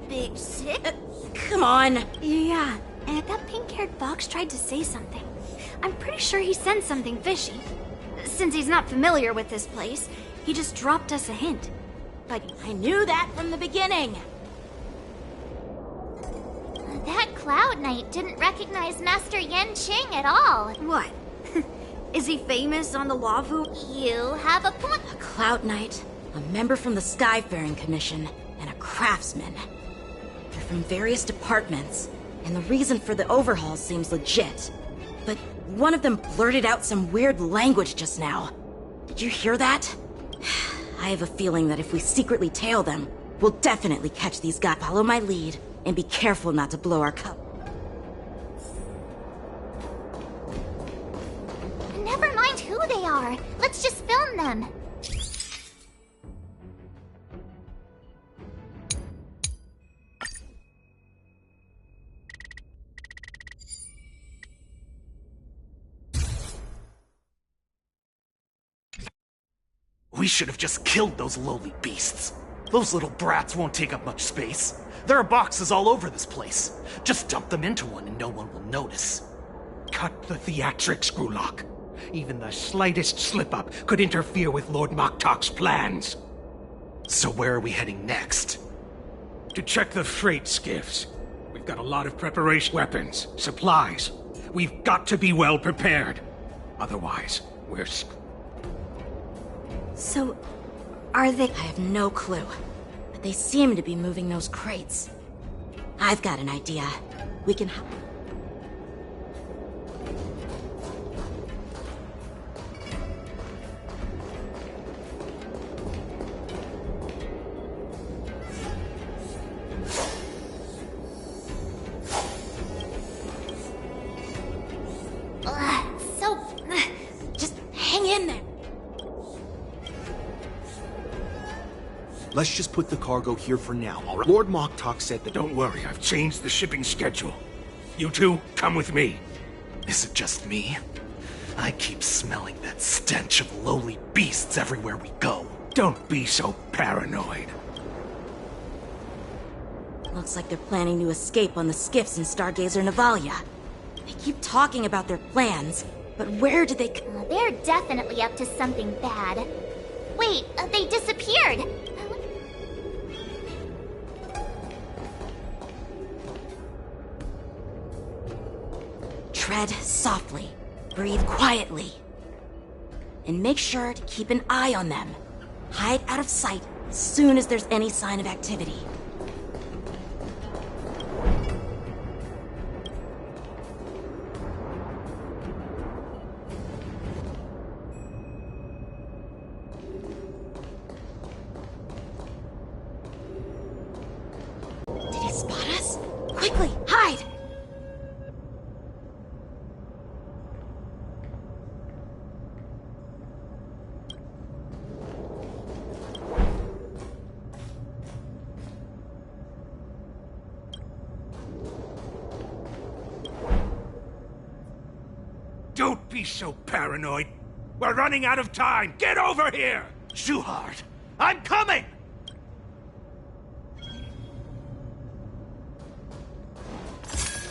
Big sick? Come on. Yeah, and that pink-haired fox tried to say something. I'm pretty sure he sensed something fishy. Since he's not familiar with this place, he just dropped us a hint. But I knew that from the beginning. That Cloud Knight didn't recognize Master Yanqing at all. What? Is he famous on the Lavu? You have a point. A Cloud Knight, a member from the Skyfaring Commission, and a craftsman. They're from various departments, and the reason for the overhaul seems legit. But one of them blurted out some weird language just now. Did you hear that? I have a feeling that if we secretly tail them, we'll definitely catch these guys. Follow my lead, and be careful not to blow our cover. are. Let's just film them. We should have just killed those lowly beasts. Those little brats won't take up much space. There are boxes all over this place. Just dump them into one and no one will notice. Cut the theatrics, Grulok. Even the slightest slip-up could interfere with Lord Moktok's plans. So where are we heading next? To check the freight skiffs. We've got a lot of preparation weapons, supplies. We've got to be well prepared. Otherwise, we're So, are they... I have no clue. But they seem to be moving those crates. I've got an idea. We can... Just hang in there. Let's just put the cargo here for now, all right? Lord Moktok said that... Don't worry, I've changed the shipping schedule. You two, come with me. Is it just me? I keep smelling that stench of lowly beasts everywhere we go. Don't be so paranoid. Looks like they're planning to escape on the skiffs in Stargazer Navalia. They keep talking about their plans, but where did they... They're definitely up to something bad. Wait, they disappeared! Tread softly, breathe quietly, and make sure to keep an eye on them. Hide out of sight as soon as there's any sign of activity. Did he spot us? Quickly, hide! Don't be so paranoid. We're running out of time. Get over here! Shuhard, I'm coming!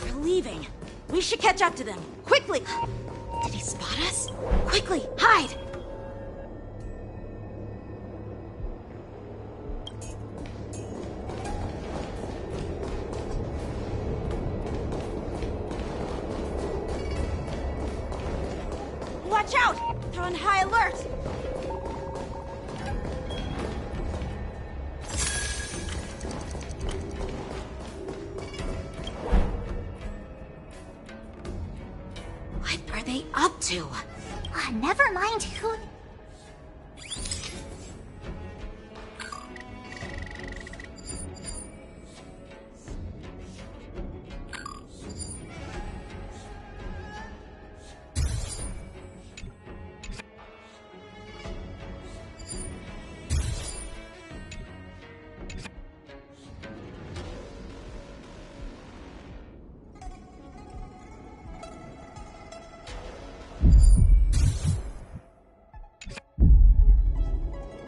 They're leaving. We should catch up to them. Quickly! Did he spot us? Quickly, hide! Watch out! They're on high alert! What are they up to? Never mind who...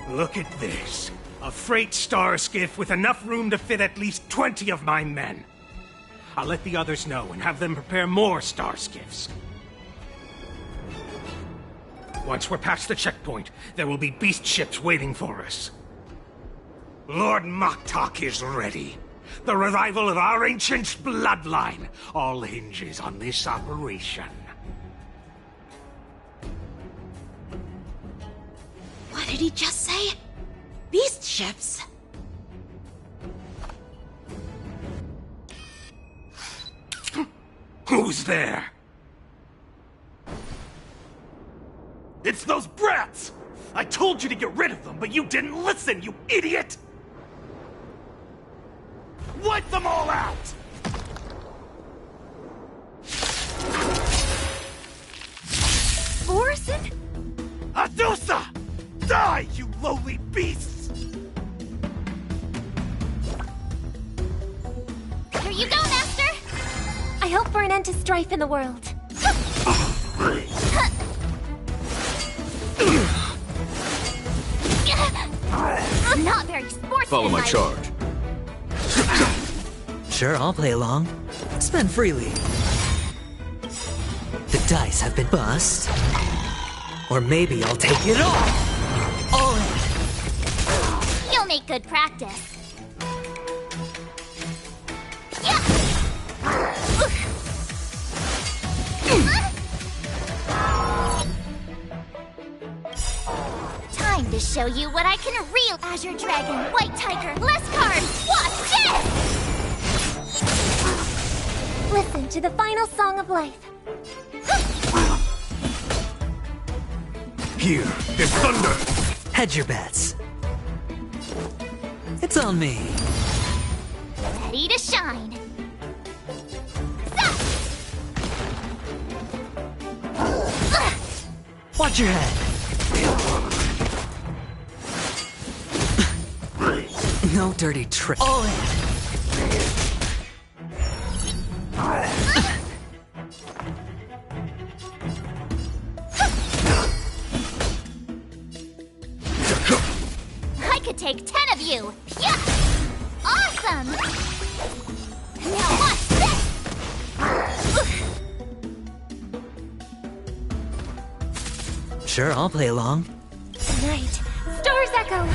Look at this. A freight star skiff with enough room to fit at least 20 of my men. I'll let the others know and have them prepare more star skiffs. Once we're past the checkpoint, there will be beast ships waiting for us. Lord Moktok is ready. The revival of our ancient bloodline all hinges on this operation. What did he just say? Beast ships? Who's there? It's those brats! I told you to get rid of them, but you didn't listen, you idiot! Wipe them all out! Orson? Adusa! Die, you lowly beasts! Here you go, Master! I hope for an end to strife in the world. Not very sportsmanlike. Follow my charge. Sure, I'll play along. Spend freely. The dice have been bust. Or maybe I'll take it all in. You'll make good practice. Time to show you what I can reel. Azure Dragon, White Tiger, less cards. Watch this! Listen to the final song of life. Here, there's thunder! Hedge your bets. It's on me. Ready to shine. Watch your head. No dirty trick. All in. I could take 10 of you. Yeah! Awesome! Now watch this! Sure, I'll play along. Tonight, Stars Echo!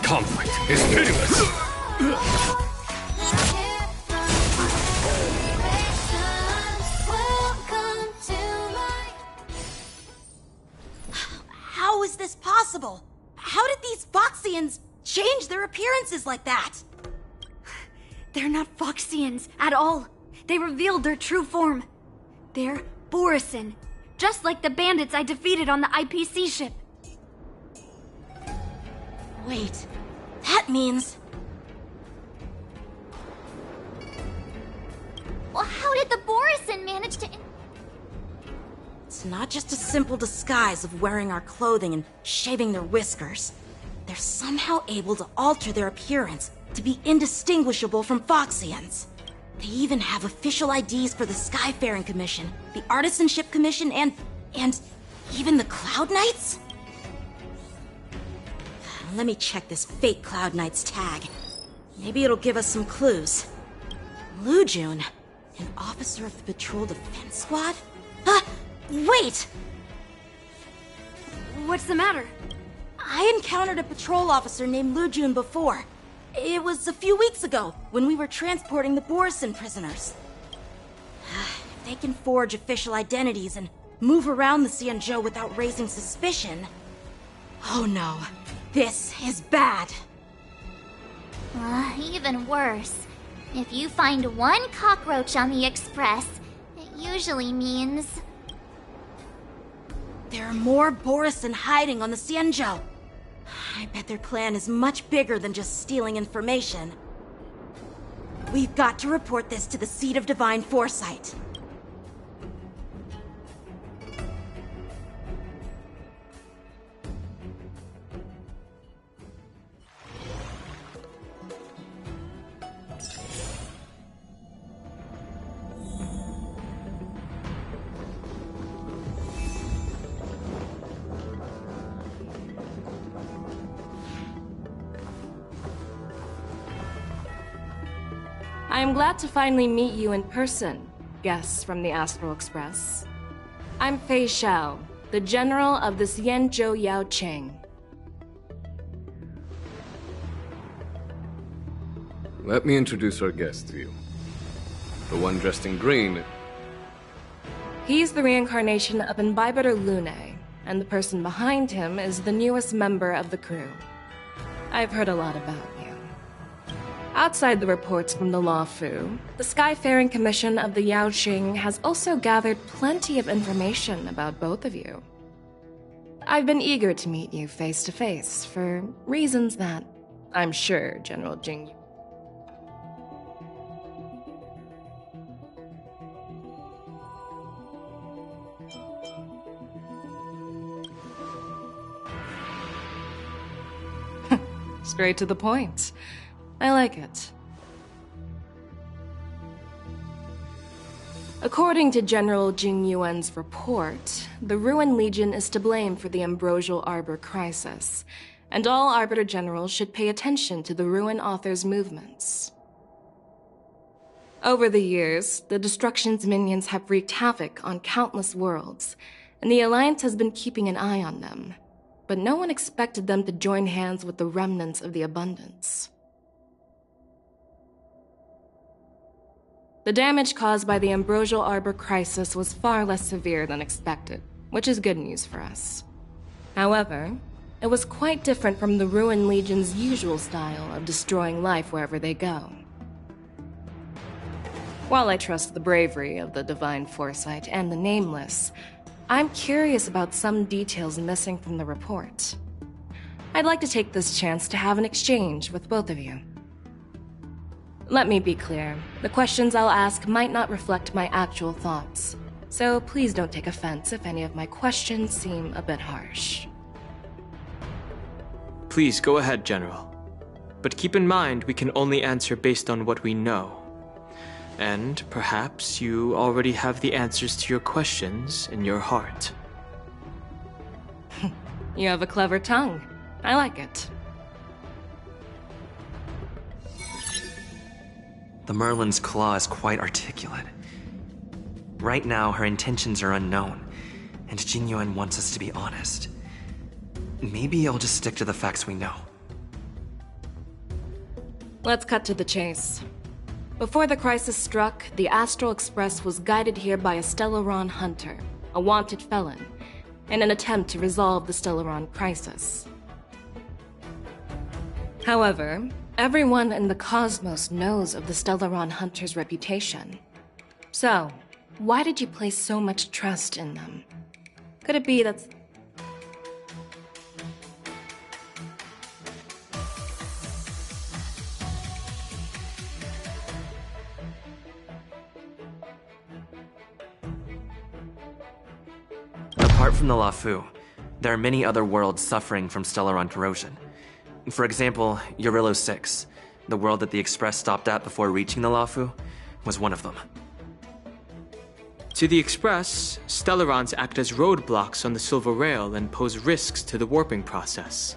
Conflict is pitiless! How is this possible? How did these Foxians change their appearances like that? They're not Foxians at all. They revealed their true form. They're Borisin, just like the bandits I defeated on the IPC ship. Wait, that means... Well, how did the Borisin manage to... It's not just a simple disguise of wearing our clothing and shaving their whiskers. They're somehow able to alter their appearance to be indistinguishable from Foxians. They even have official IDs for the Skyfaring Commission, the Artisanship Commission, and even the Cloud Knights? Let me check this fake Cloud Knight's tag. Maybe it'll give us some clues. Lujun, an officer of the Patrol Defense Squad? Wait! What's the matter? I encountered a patrol officer named Lujun before. It was a few weeks ago, when we were transporting the Borisin prisoners. If they can forge official identities and move around the Xianzhou without raising suspicion... Oh no, this is bad. Even worse. If you find one cockroach on the Express, it usually means... There are more Borisin hiding on the Xianzhou. I bet their plan is much bigger than just stealing information. We've got to report this to the Seat of Divine Foresight. I am glad to finally meet you in person, guests from the Astral Express. I'm Fei Xiao, the General of the Xianzhou Yao Cheng. Let me introduce our guest to you. The one dressed in green. He's the reincarnation of Imbibitor Lune, and the person behind him is the newest member of the crew. I've heard a lot about you. Outside the reports from the Law Fu, the Skyfaring Commission of the Yaoqing has also gathered plenty of information about both of you. I've been eager to meet you face to face for reasons that I'm sure General Jing. Straight to the point. I like it. According to General Jing Yuan's report, the Ruin Legion is to blame for the Ambrosial Arbor crisis, and all Arbiter Generals should pay attention to the Ruin Author's movements. Over the years, the Destruction's minions have wreaked havoc on countless worlds, and the Alliance has been keeping an eye on them, but no one expected them to join hands with the remnants of the Abundance. The damage caused by the Ambrosial Arbor crisis was far less severe than expected, which is good news for us. However, it was quite different from the Ruin Legion's usual style of destroying life wherever they go. While I trust the bravery of the Divine Foresight and the Nameless, I'm curious about some details missing from the report. I'd like to take this chance to have an exchange with both of you. Let me be clear, the questions I'll ask might not reflect my actual thoughts, so please don't take offense if any of my questions seem a bit harsh. Please go ahead, General. But keep in mind we can only answer based on what we know. And perhaps you already have the answers to your questions in your heart. You have a clever tongue. I like it. The Merlin's claw is quite articulate. Right now, her intentions are unknown, and Jingyuan wants us to be honest. Maybe I'll just stick to the facts we know. Let's cut to the chase. Before the crisis struck, the Astral Express was guided here by a Stellaron hunter, a wanted felon, in an attempt to resolve the Stellaron crisis. However, everyone in the cosmos knows of the Stellaron hunter's reputation. So, why did you place so much trust in them? Could it be that... Apart from the Lafu, there are many other worlds suffering from Stellaron corrosion. For example, Eurillo 6, the world that the Express stopped at before reaching the Lafu, was one of them. To the Express, Stellarons act as roadblocks on the Silver Rail and pose risks to the warping process.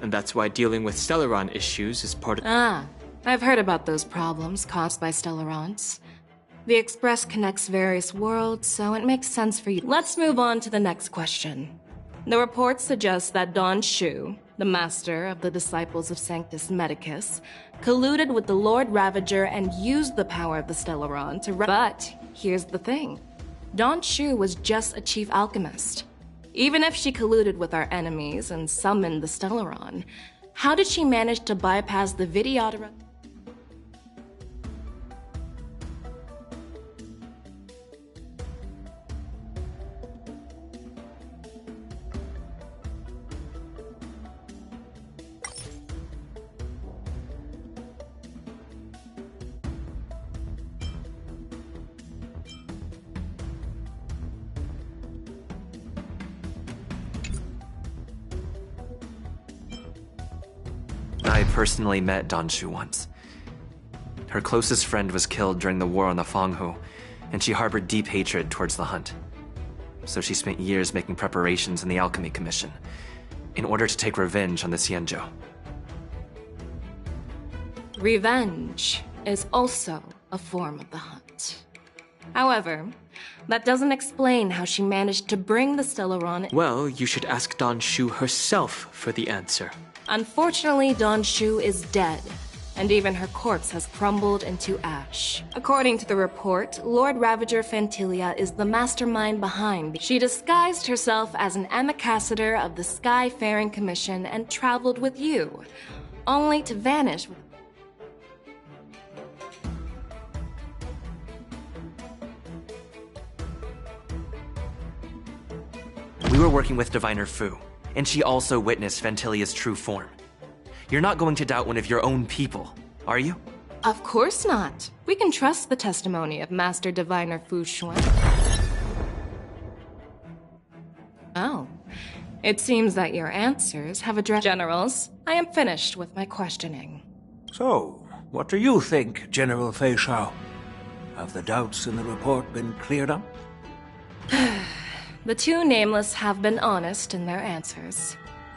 And that's why dealing with Stellaron issues is part of— I've heard about those problems caused by Stellarons. The Express connects various worlds, so it makes sense for you. Let's move on to the next question. The report suggests that Don Shu, the master of the Disciples of Sanctus Medicus, colluded with the Lord Ravager and used the power of the Stellaron to— But here's the thing. Don Shu was just a chief alchemist. Even if she colluded with our enemies and summoned the Stellaron, how did she manage to bypass the Videodora? I personally met Don Shu once. Her closest friend was killed during the war on the Fanghu, and she harbored deep hatred towards the Hunt. So she spent years making preparations in the Alchemy Commission, in order to take revenge on the Xianzhou. Revenge is also a form of the Hunt. However, that doesn't explain how she managed to bring the Stellaron— Well, you should ask Don Shu herself for the answer. Unfortunately, Don Shu is dead, and even her corpse has crumbled into ash. According to the report, Lord Ravager Fantilia is the mastermind behind. She disguised herself as an ambassador of the Skyfaring Commission and traveled with you, only to vanish with— We You are working with Diviner Fu, and she also witnessed Ventilia's true form. You're not going to doubt one of your own people, are you? Of course not. We can trust the testimony of Master Diviner Fu Xuan. Oh. It seems that your answers have addressed... Generals, I am finished with my questioning. So, what do you think, General Fei Shao? Have the doubts in the report been cleared up? The two nameless have been honest in their answers.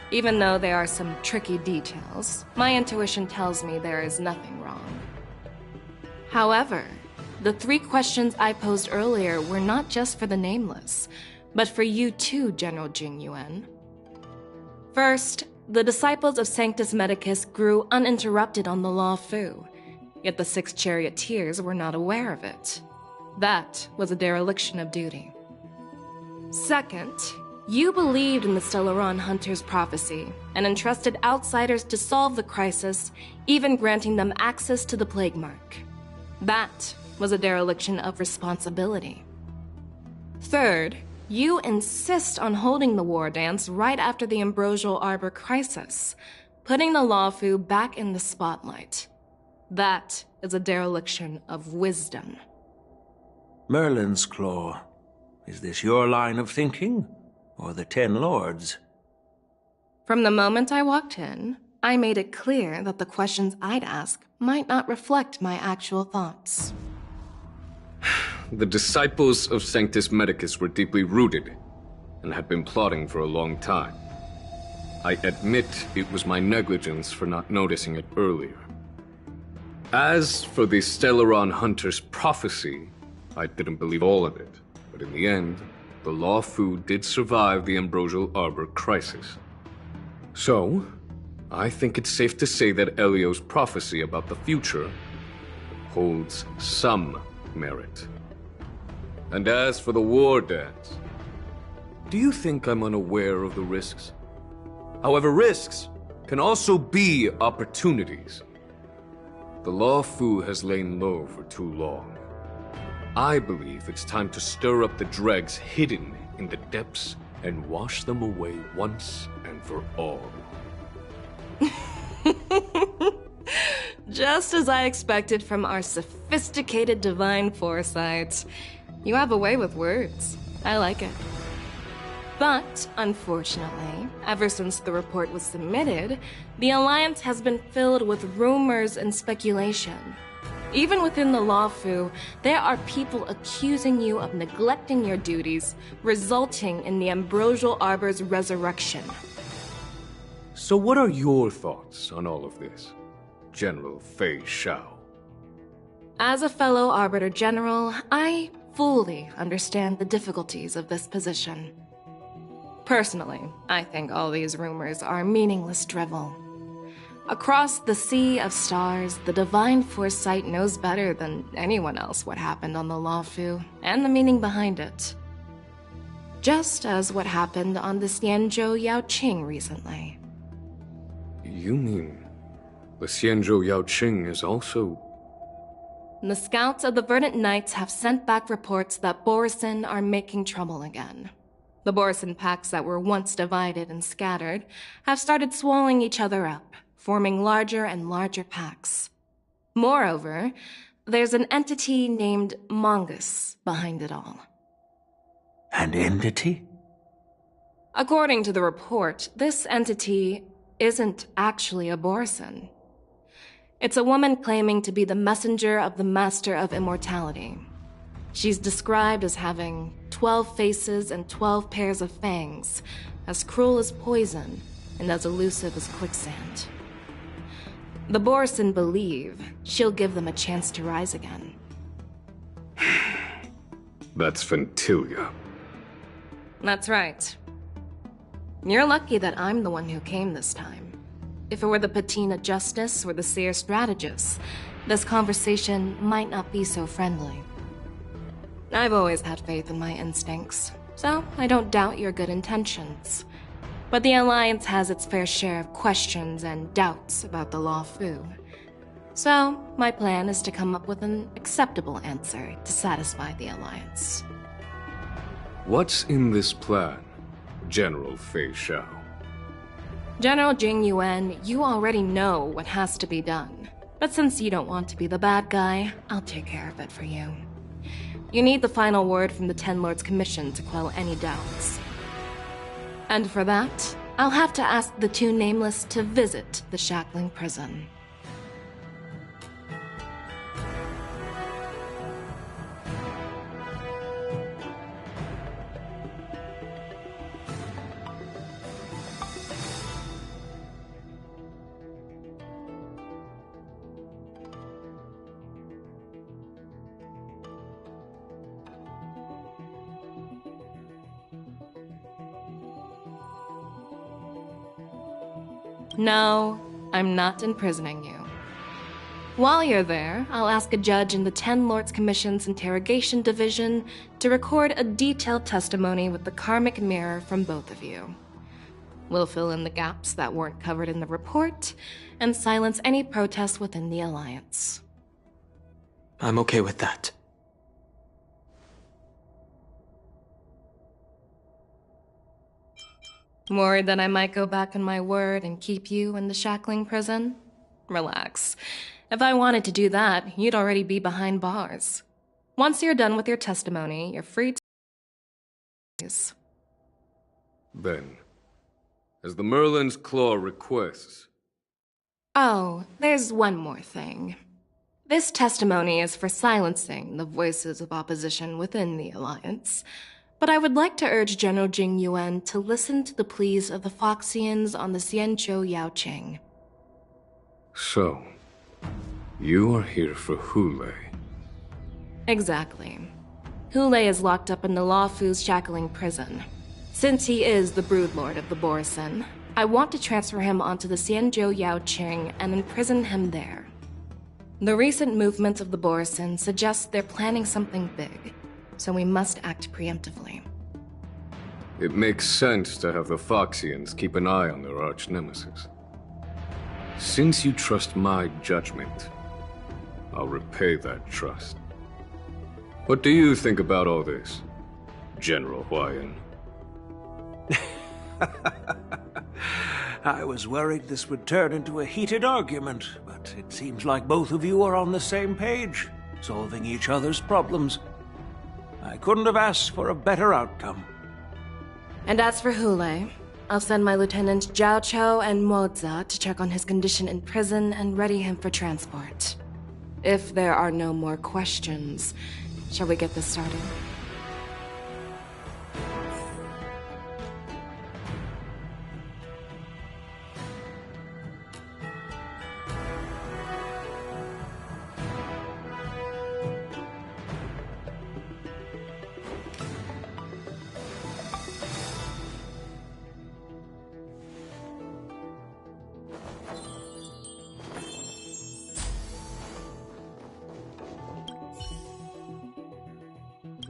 Even though there are some tricky details, my intuition tells me there is nothing wrong. However, the 3 questions I posed earlier were not just for the nameless, but for you too, General Jing Yuan. First, the disciples of Sanctus Medicus grew uninterrupted on the Law Fu, yet the 6 charioteers were not aware of it. That was a dereliction of duty. Second, you believed in the Stellaron Hunter's prophecy and entrusted outsiders to solve the crisis, even granting them access to the Plague Mark. That was a dereliction of responsibility. Third, you insist on holding the war dance right after the Ambrosial Arbor crisis, putting the Law Fu back in the spotlight. That is a dereliction of wisdom. Merlin's Claw. Is this your line of thinking, or the 10 Lords? From the moment I walked in, I made it clear that the questions I'd ask might not reflect my actual thoughts. The disciples of Sanctus Medicus were deeply rooted and had been plotting for a long time. I admit it was my negligence for not noticing it earlier. As for the Stellaron Hunter's prophecy, I didn't believe all of it, but in the end, the Law Fu did survive the Ambrosial Arbor crisis. So, I think it's safe to say that Elio's prophecy about the future holds some merit. And as for the war dance, do you think I'm unaware of the risks? However, risks can also be opportunities. The Law Fu has lain low for too long. I believe it's time to stir up the dregs hidden in the depths and wash them away once and for all. Just as I expected from our sophisticated divine foresight. You have a way with words. I like it. But, unfortunately, ever since the report was submitted, the Alliance has been filled with rumors and speculation. Even within the Law Fu, there are people accusing you of neglecting your duties, resulting in the Ambrosial Arbor's resurrection. So what are your thoughts on all of this, General Fei Shao? As a fellow Arbiter General, I fully understand the difficulties of this position. Personally, I think all these rumors are meaningless drivel. Across the sea of stars, the divine foresight knows better than anyone else what happened on the Law Fu and the meaning behind it. Just as what happened on the Xianzhou Yaoqing recently. You mean the Xianzhou Yaoqing is also... The scouts of the Verdant Knights have sent back reports that Borisin are making trouble again. The Borisin packs that were once divided and scattered have started swallowing each other up, forming larger and larger packs. Moreover, there's an entity named Mongus behind it all. An entity? According to the report, this entity isn't actually a Borisin. It's a woman claiming to be the messenger of the Master of Immortality. She's described as having 12 faces and 12 pairs of fangs, as cruel as poison, and as elusive as quicksand. The Borisin believe she'll give them a chance to rise again. That's Ventilia. That's right. You're lucky that I'm the one who came this time. If it were the Patina Justice or the Seer Strategist, this conversation might not be so friendly. I've always had faith in my instincts, so I don't doubt your good intentions. But the Alliance has its fair share of questions and doubts about the Law Fu. So, my plan is to come up with an acceptable answer to satisfy the Alliance. What's in this plan? General Fei Shao. General Jing Yuan, you already know what has to be done. But since you don't want to be the bad guy, I'll take care of it for you. You need the final word from the Ten Lords Commission to quell any doubts. And for that, I'll have to ask the two Nameless to visit the Shackling prison. No, I'm not imprisoning you. While you're there, I'll ask a judge in the Ten Lords Commission's Interrogation Division to record a detailed testimony with the karmic mirror from both of you. We'll fill in the gaps that weren't covered in the report, and silence any protests within the Alliance. I'm okay with that. Worried that I might go back on my word and keep you in the Shackling prison? Relax. If I wanted to do that, you'd already be behind bars. Once you're done with your testimony, you're free to... Then, as the Merlin's Claw requests... Oh, there's one more thing. This testimony is for silencing the voices of opposition within the Alliance. But I would like to urge General Jing Yuan to listen to the pleas of the Foxians on the Xianzhou Yaoqing. So, you are here for Hule. Exactly. Hule is locked up in the Luofu's Shackling prison. Since he is the broodlord of the Borison, I want to transfer him onto the Xianzhou Yaoqing and imprison him there. The recent movements of the Borison suggest they're planning something big, so we must act preemptively. It makes sense to have the Foxians keep an eye on their arch-nemesis. Since you trust my judgment, I'll repay that trust. What do you think about all this, General Huayan? I was worried this would turn into a heated argument, but it seems like both of you are on the same page, solving each other's problems. I couldn't have asked for a better outcome. And as for Hule, I'll send my Lieutenant Zhao Chou and Moza to check on his condition in prison and ready him for transport. If there are no more questions, shall we get this started?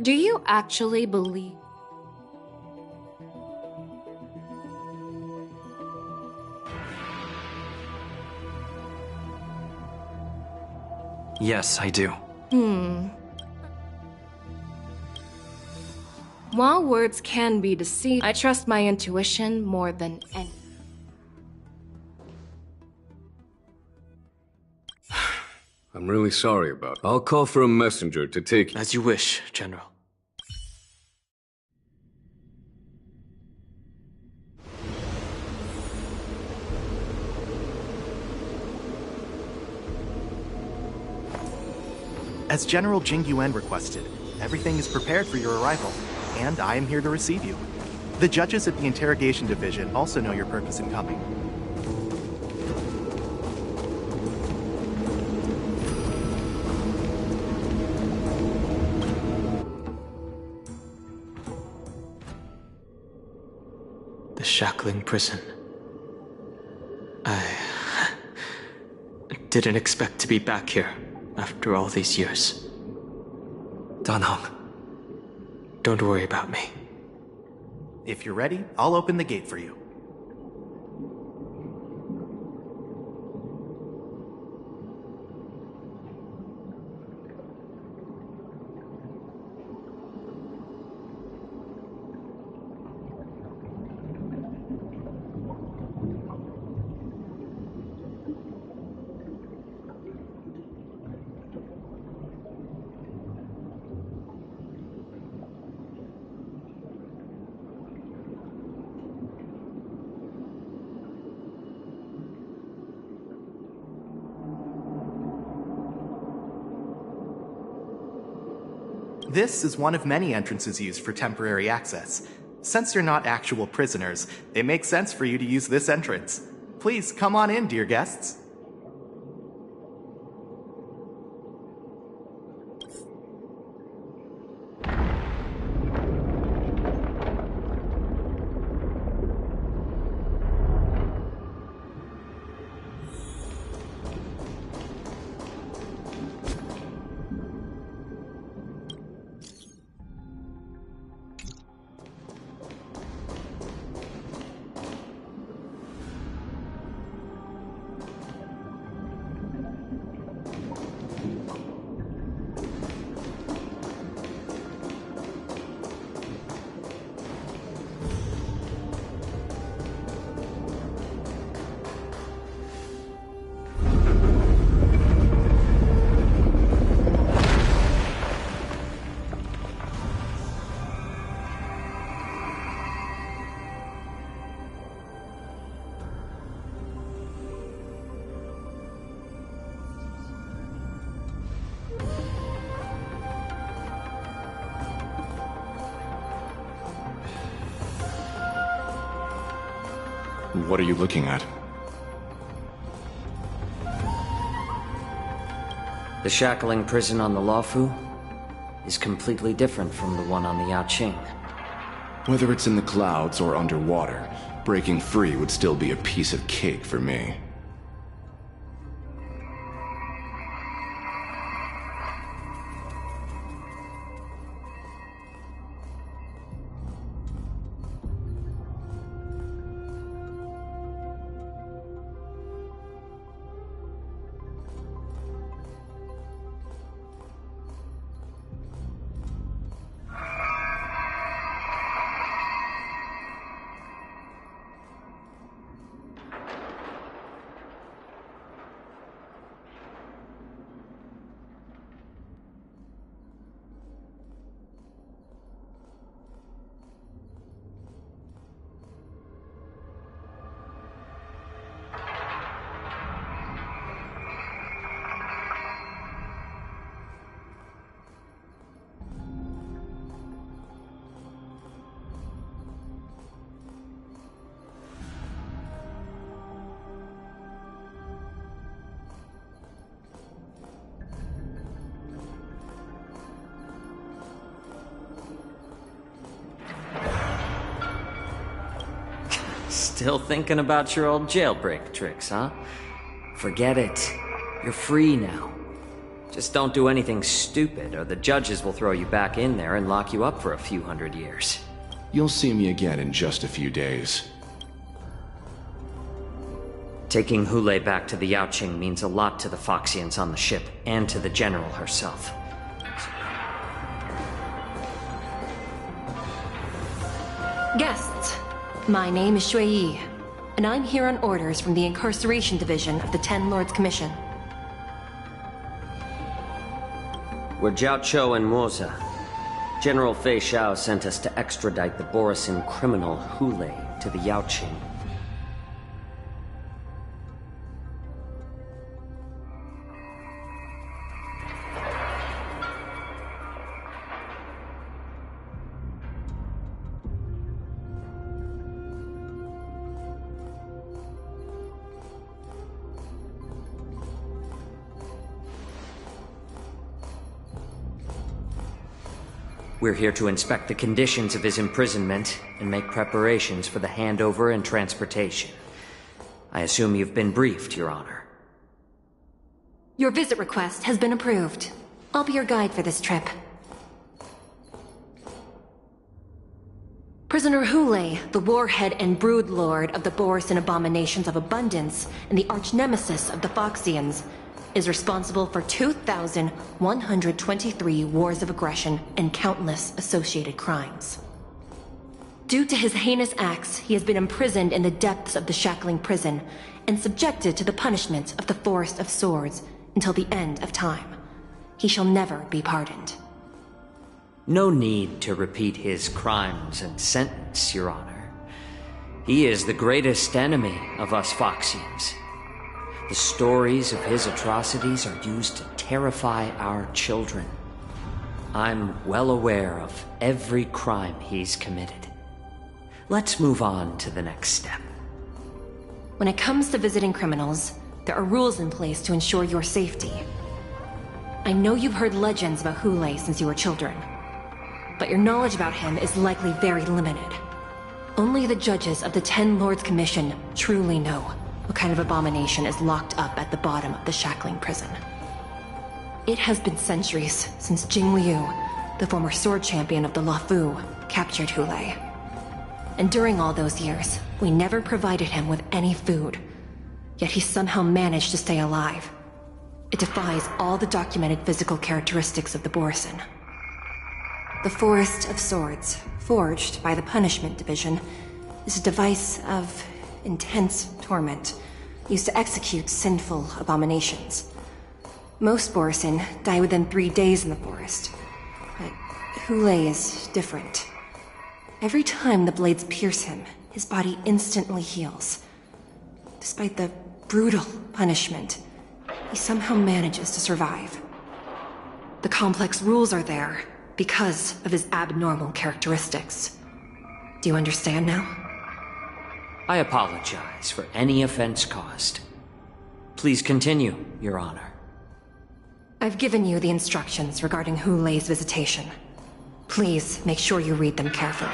Do you actually believe... Yes, I do. While words can be deceiving, I trust my intuition more than any. I'm really sorry about it. I'll call for a messenger to take you. As you wish, General. As General Jing Yuan requested, everything is prepared for your arrival, and I am here to receive you. The judges at the Interrogation Division also know your purpose in coming. The Shackling prison. I didn't expect to be back here after all these years. Dan Heng. Don't worry about me. If you're ready, I'll open the gate for you. This is one of many entrances used for temporary access. Since you're not actual prisoners, it makes sense for you to use this entrance. Please come on in, dear guests. What are you looking at? The Shackling prison on the Luofu is completely different from the one on the Yaoqing. Whether it's in the clouds or underwater, breaking free would still be a piece of cake for me. Still thinking about your old jailbreak tricks, huh? Forget it. You're free now. Just don't do anything stupid, or the judges will throw you back in there and lock you up for a few hundred years. You'll see me again in just a few days. Taking Hule back to the Yaoqing means a lot to the Foxians on the ship, and to the General herself. Guests, my name is Shui Yi, and I'm here on orders from the Incarceration Division of the Ten Lords Commission. We're Jiao Cho and Moza. General Fei Xiao sent us to extradite the Borisin criminal Hule to the Yaoqing. We're here to inspect the conditions of his imprisonment and make preparations for the handover and transportation. I assume you've been briefed, Your Honor. Your visit request has been approved. I'll be your guide for this trip. Prisoner Hule, the warhead and brood lord of the Borisin Abominations of Abundance and the arch-nemesis of the Foxians, is responsible for 2,123 wars of aggression and countless associated crimes. Due to his heinous acts, he has been imprisoned in the depths of the Shackling prison and subjected to the punishment of the Forest of Swords until the end of time. He shall never be pardoned. No need to repeat his crimes and sentence, Your Honor. He is the greatest enemy of us Foxians. The stories of his atrocities are used to terrify our children. I'm well aware of every crime he's committed. Let's move on to the next step. When it comes to visiting criminals, there are rules in place to ensure your safety. I know you've heard legends about Hule since you were children, but your knowledge about him is likely very limited. Only the judges of the Ten Lords Commission truly know what kind of abomination is locked up at the bottom of the Shackling prison. It has been centuries since Jing Liu, the former sword champion of the Luofu, captured Hule. And during all those years, we never provided him with any food. Yet he somehow managed to stay alive. It defies all the documented physical characteristics of the Borisin. The Forest of Swords, forged by the Punishment Division, is a device of intense torment, used to execute sinful abominations. Most Borisin die within 3 days in the forest, but Hule is different. Every time the blades pierce him, his body instantly heals. Despite the brutal punishment, he somehow manages to survive. The complex rules are there because of his abnormal characteristics. Do you understand now? I apologize for any offense caused. Please continue, Your Honor. I've given you the instructions regarding Hule's visitation. Please make sure you read them carefully.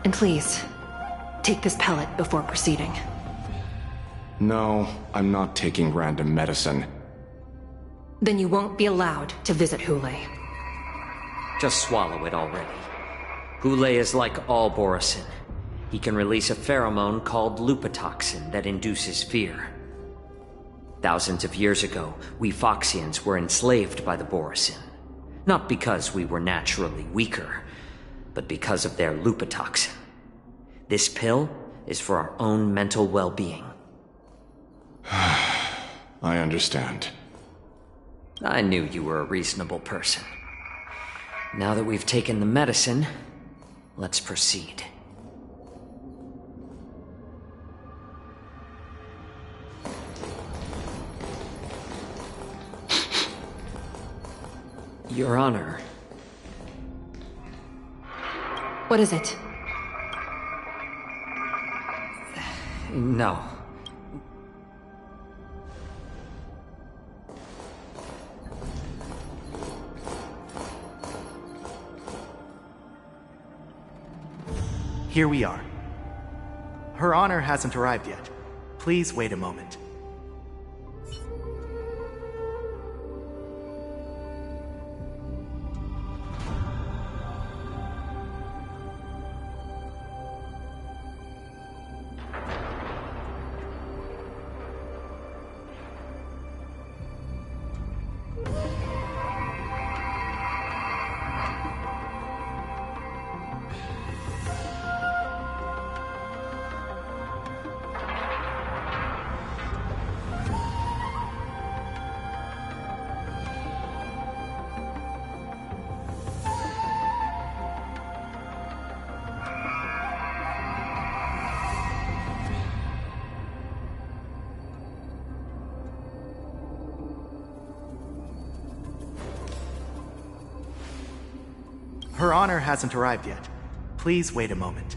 And please, take this pellet before proceeding. No, I'm not taking random medicine. Then you won't be allowed to visit Hule. Just swallow it already. Hule is like all Borisin. He can release a pheromone called lupatoxin that induces fear. Thousands of years ago, we Foxians were enslaved by the Borisin. Not because we were naturally weaker, but because of their lupatoxin. This pill is for our own mental well-being. I understand. I knew you were a reasonable person. Now that we've taken the medicine, let's proceed. Your Honor. What is it? No. Here we are. Her Honor hasn't arrived yet. Please wait a moment. Her Honor hasn't arrived yet. Please wait a moment.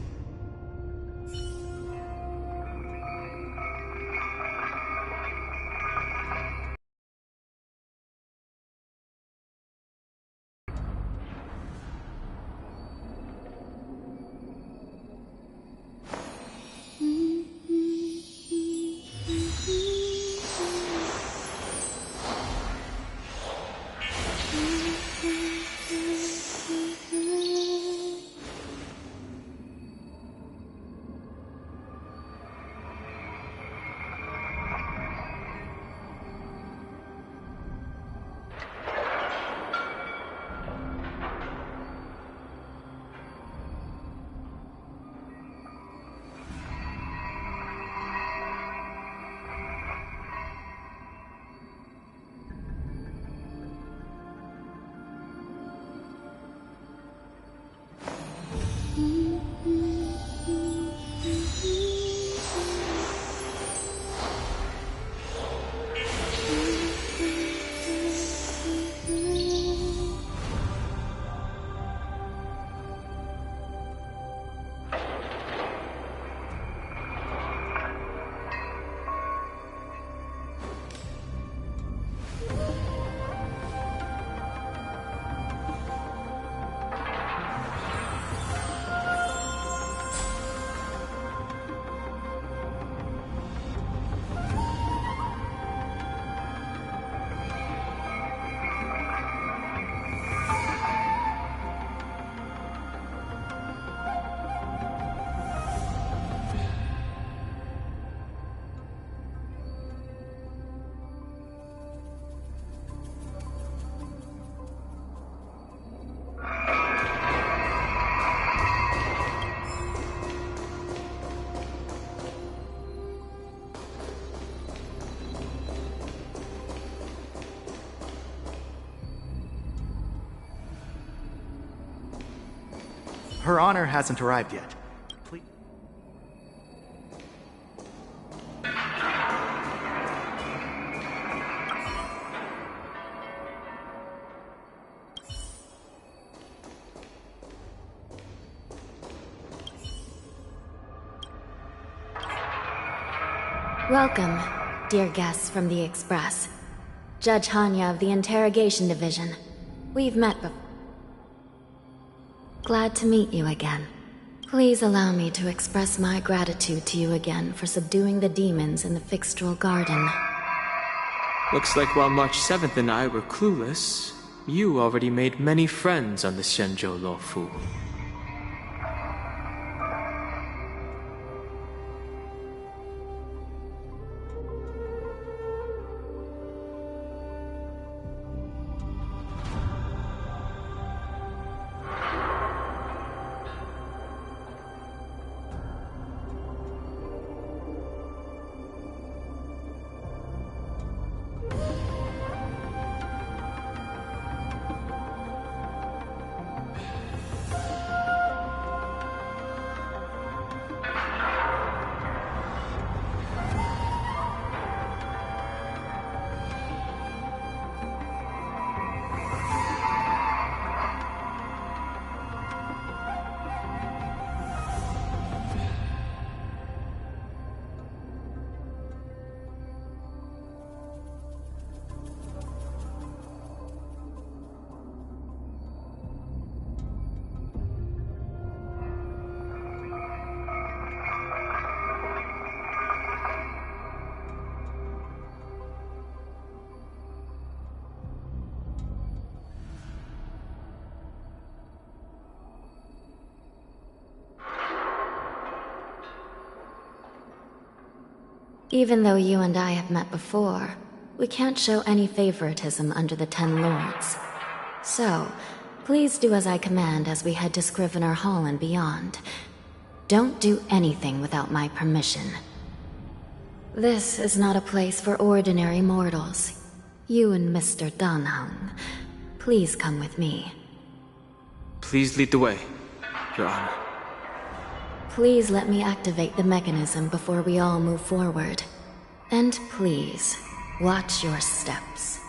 Her Honor hasn't arrived yet. Please. Welcome, dear guests from the Express. Judge Hanya of the Interrogation Division. We've met before. Glad to meet you again. Please allow me to express my gratitude to you again for subduing the demons in the Fixtral Garden. Looks like while March 7th and I were clueless, you already made many friends on the Shenzhou Luofu. Even though you and I have met before, we can't show any favoritism under the Ten Lords. So, please do as I command as we head to Scrivener Hall and beyond. Don't do anything without my permission. This is not a place for ordinary mortals. You and Mr. Danheng, please come with me. Please lead the way, Your Honor. Please let me activate the mechanism before we all move forward. And please, watch your steps.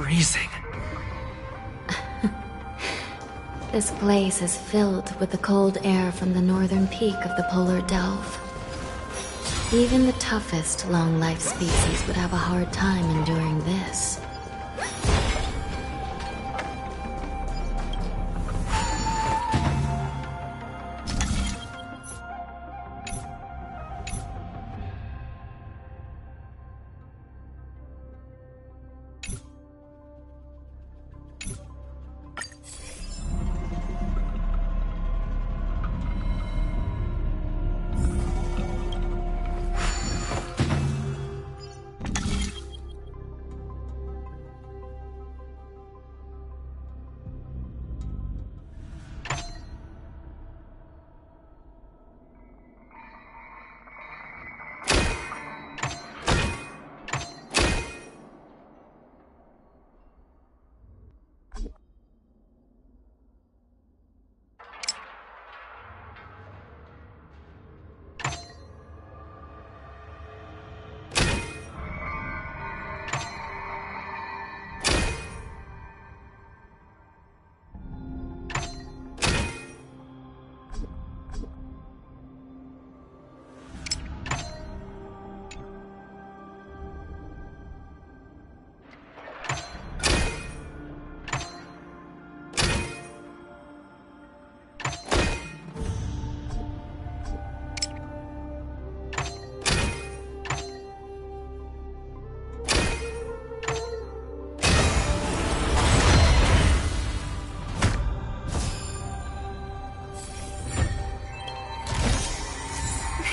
freezing. This place is filled with the cold air from the northern peak of the polar delve. Even the toughest long-life species would have a hard time enduring this.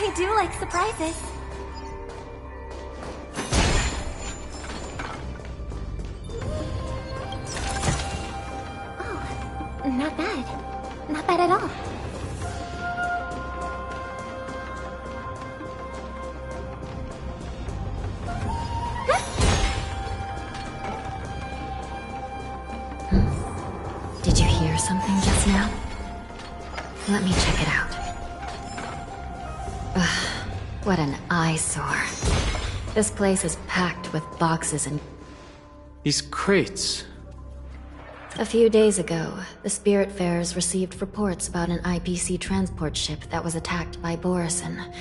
I do like surprises. Oh, not bad. Not bad at all. Did you hear something just now? Let me check it out. Ugh, what an eyesore. This place is packed with boxes and... These crates. A few days ago, the Spiritfarers received reports about an IPC transport ship that was attacked by Borison.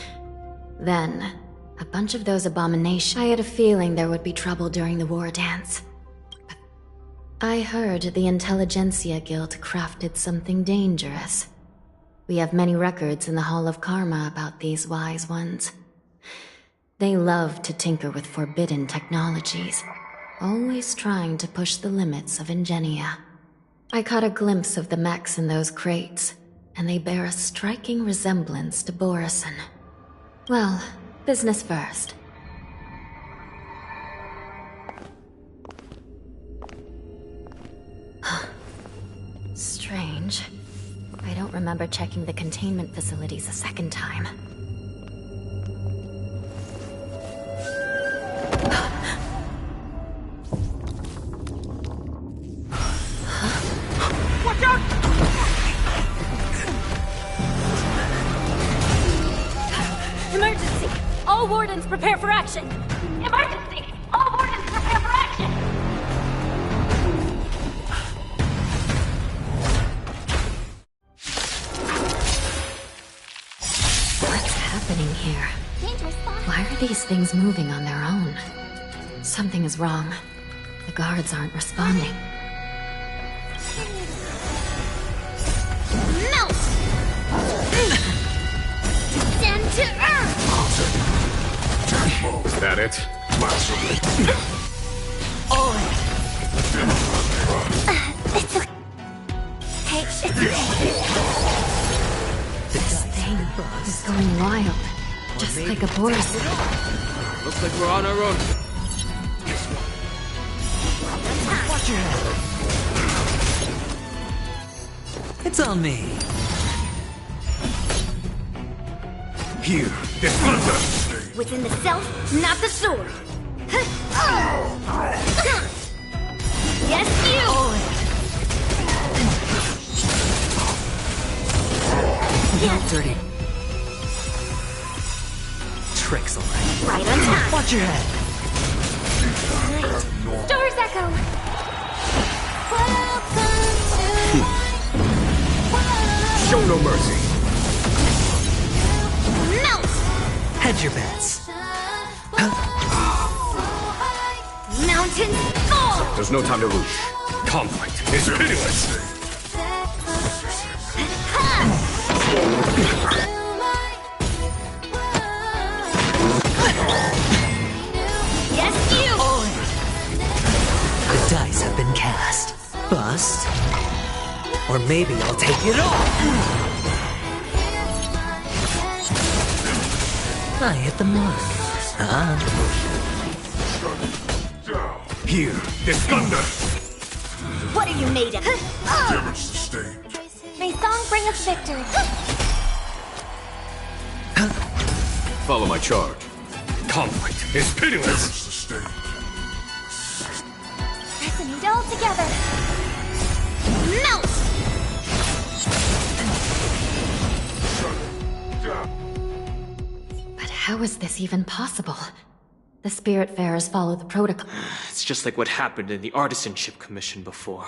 Then, a bunch of those abominations... I had a feeling there would be trouble during the war dance. But I heard the Intelligentsia Guild crafted something dangerous. We have many records in the Hall of Karma about these wise ones. They love to tinker with forbidden technologies, always trying to push the limits of Ingenia. I caught a glimpse of the mechs in those crates, and they bear a striking resemblance to Borison. Well, business first. Strange. I don't remember checking the containment facilities a second time. Watch out! Emergency! All wardens prepare for action! Emergency! All wardens prepare for action! What's happening here? Dangerous spot. Why are these things moving on their own? Something is wrong. The guards aren't responding. Melt! Descend to earth! Is that it? It's okay. Hey, it's okay. This thing is going wild, just like a Borison. Looks like we're on our own. Watch your head. It's on me. Here, this Within the self, not the sword. Yes, you! Not dirty. Tricks, alright. Right on time. Watch your head. Stars echo! Show no mercy. Melt! Hedge your bets. Mountains fall! There's no time to lose. Conflict is pitiless. Yes, you! The dice have been cast. Bust. Or maybe I'll take it all. I hit the mark. Here, this thunder. What are you made of? Damage sustained. May song bring us victory. Follow my charge. Conflict is pitiless. Resonate all together. Melt! But how is this even possible? The Spiritfarers follow the protocol. It's just like what happened in the Artisanship Commission before.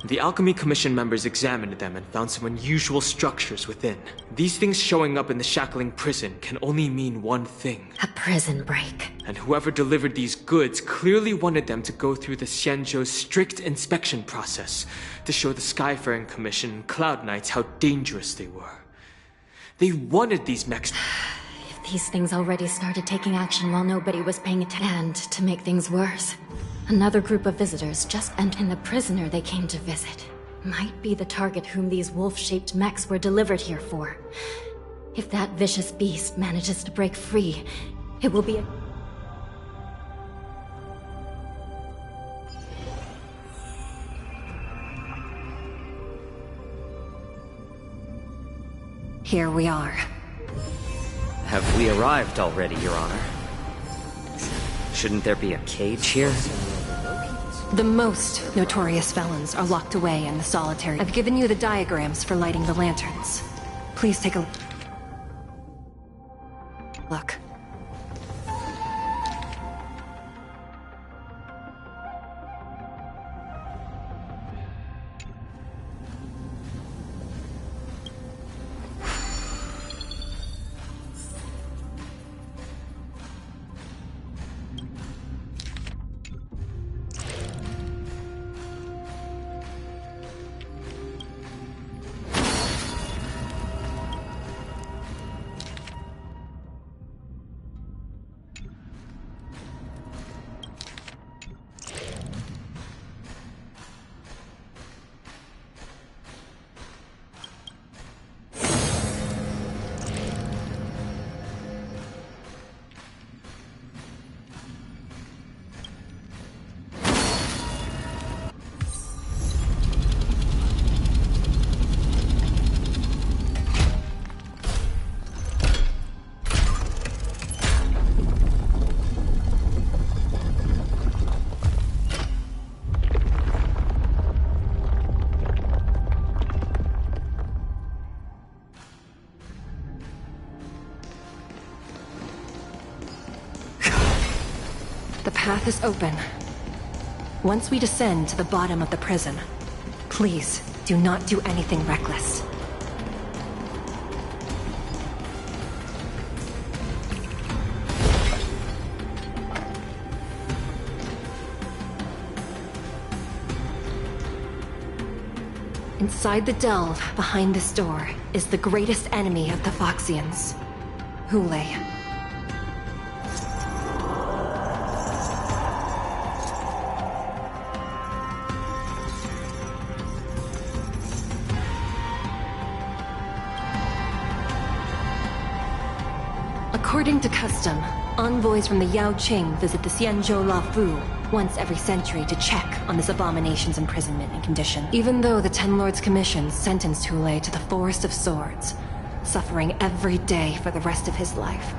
The Alchemy Commission members examined them and found some unusual structures within. These things showing up in the Shackling prison can only mean one thing. A prison break. And whoever delivered these goods clearly wanted them to go through the Xianzhou's strict inspection process to show the Skyfaring Commission and Cloud Knights how dangerous they were. They wanted these mechs. These things already started taking action while nobody was paying attention. And to make things worse, another group of visitors just entered the prisoner they came to visit. Might be the target whom these wolf-shaped mechs were delivered here for. If that vicious beast manages to break free, it will be a... Here we are. Have we arrived already, Your Honor? Shouldn't there be a cage here? The most notorious felons are locked away in the solitary. I've given you the diagrams for lighting the lanterns. Please take a look. The path is open. Once we descend to the bottom of the prison, please do not do anything reckless. Inside the delve, behind this door, is the greatest enemy of the Foxians, Hule. According to custom, envoys from the Yao Qing visit the Xianzhou La Fu once every century to check on this abomination's imprisonment and condition. Even though the Ten Lords Commission sentenced Hule to the Forest of Swords, suffering every day for the rest of his life,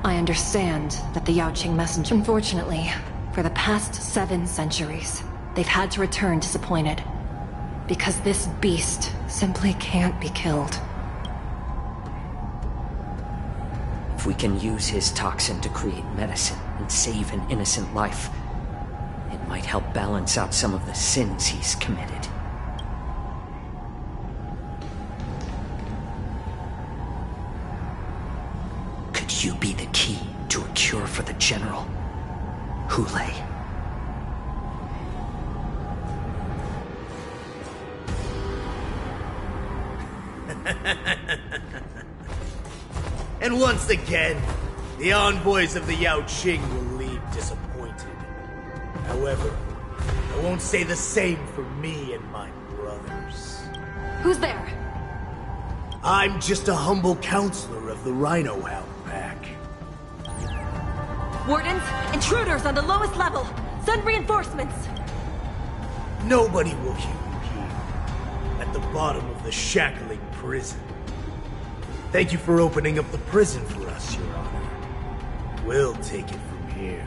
I understand that the Yao Qing messenger... Unfortunately, for the past 7 centuries, they've had to return disappointed. Because this beast simply can't be killed. If we can use his toxin to create medicine and save an innocent life, it might help balance out some of the sins he's committed. you be the key to a cure for the General, Hule. And once again, the envoys of the Yao Qing will leave disappointed. However, I won't say the same for me and my brothers. Who's there? I'm just a humble counselor of the Rhino Hound Pack. Wardens, intruders on the lowest level. Send reinforcements. Nobody will hear you here, at the bottom of the Shackling prison. Thank you for opening up the prison for us, Your Honor. We'll take it from here.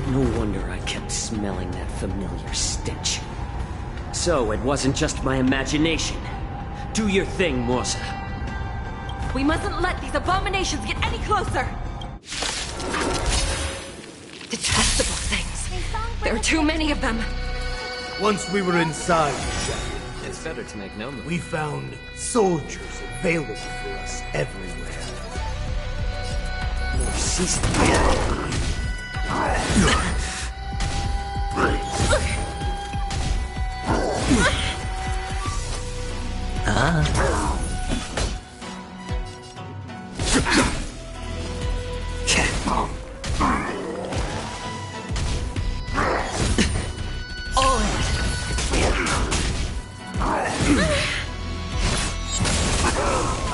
No wonder I kept smelling that familiar stench. So it wasn't just my imagination. Do your thing, Morsa. We mustn't let these abominations get any closer! Detestable things. There are too many of them. Once we were inside the Shackling, it's better to make no move. We found soldiers available for us everywhere. More season.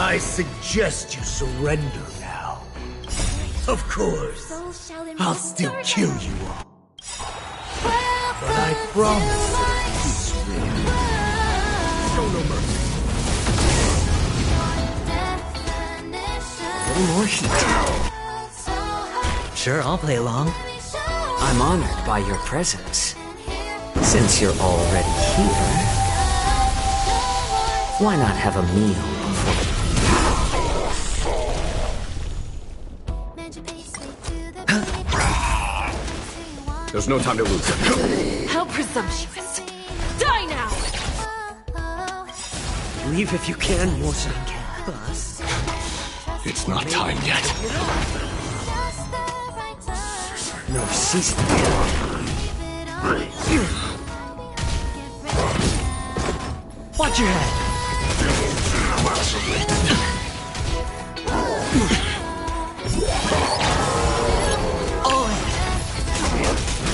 I suggest you surrender now. Of course, I'll still kill you all. But I promise it'll be swift. Show no mercy. A little more heat. Sure, I'll play along. I'm honored by your presence. Since you're already here, why not have a meal before you? There's no time to lose. How presumptuous! Die now! Leave if you can, Morsa. It's not time yet. No season. Watch your head.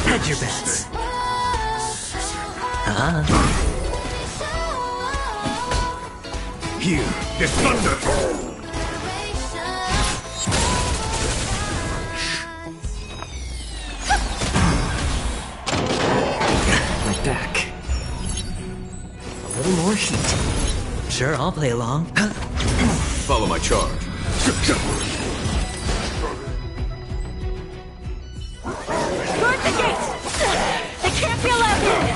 Hedge your bets. Here, the thunder! My back. A little more heat. Sure, I'll play along. Follow my charge. Guard the gate! They can't be allowed in!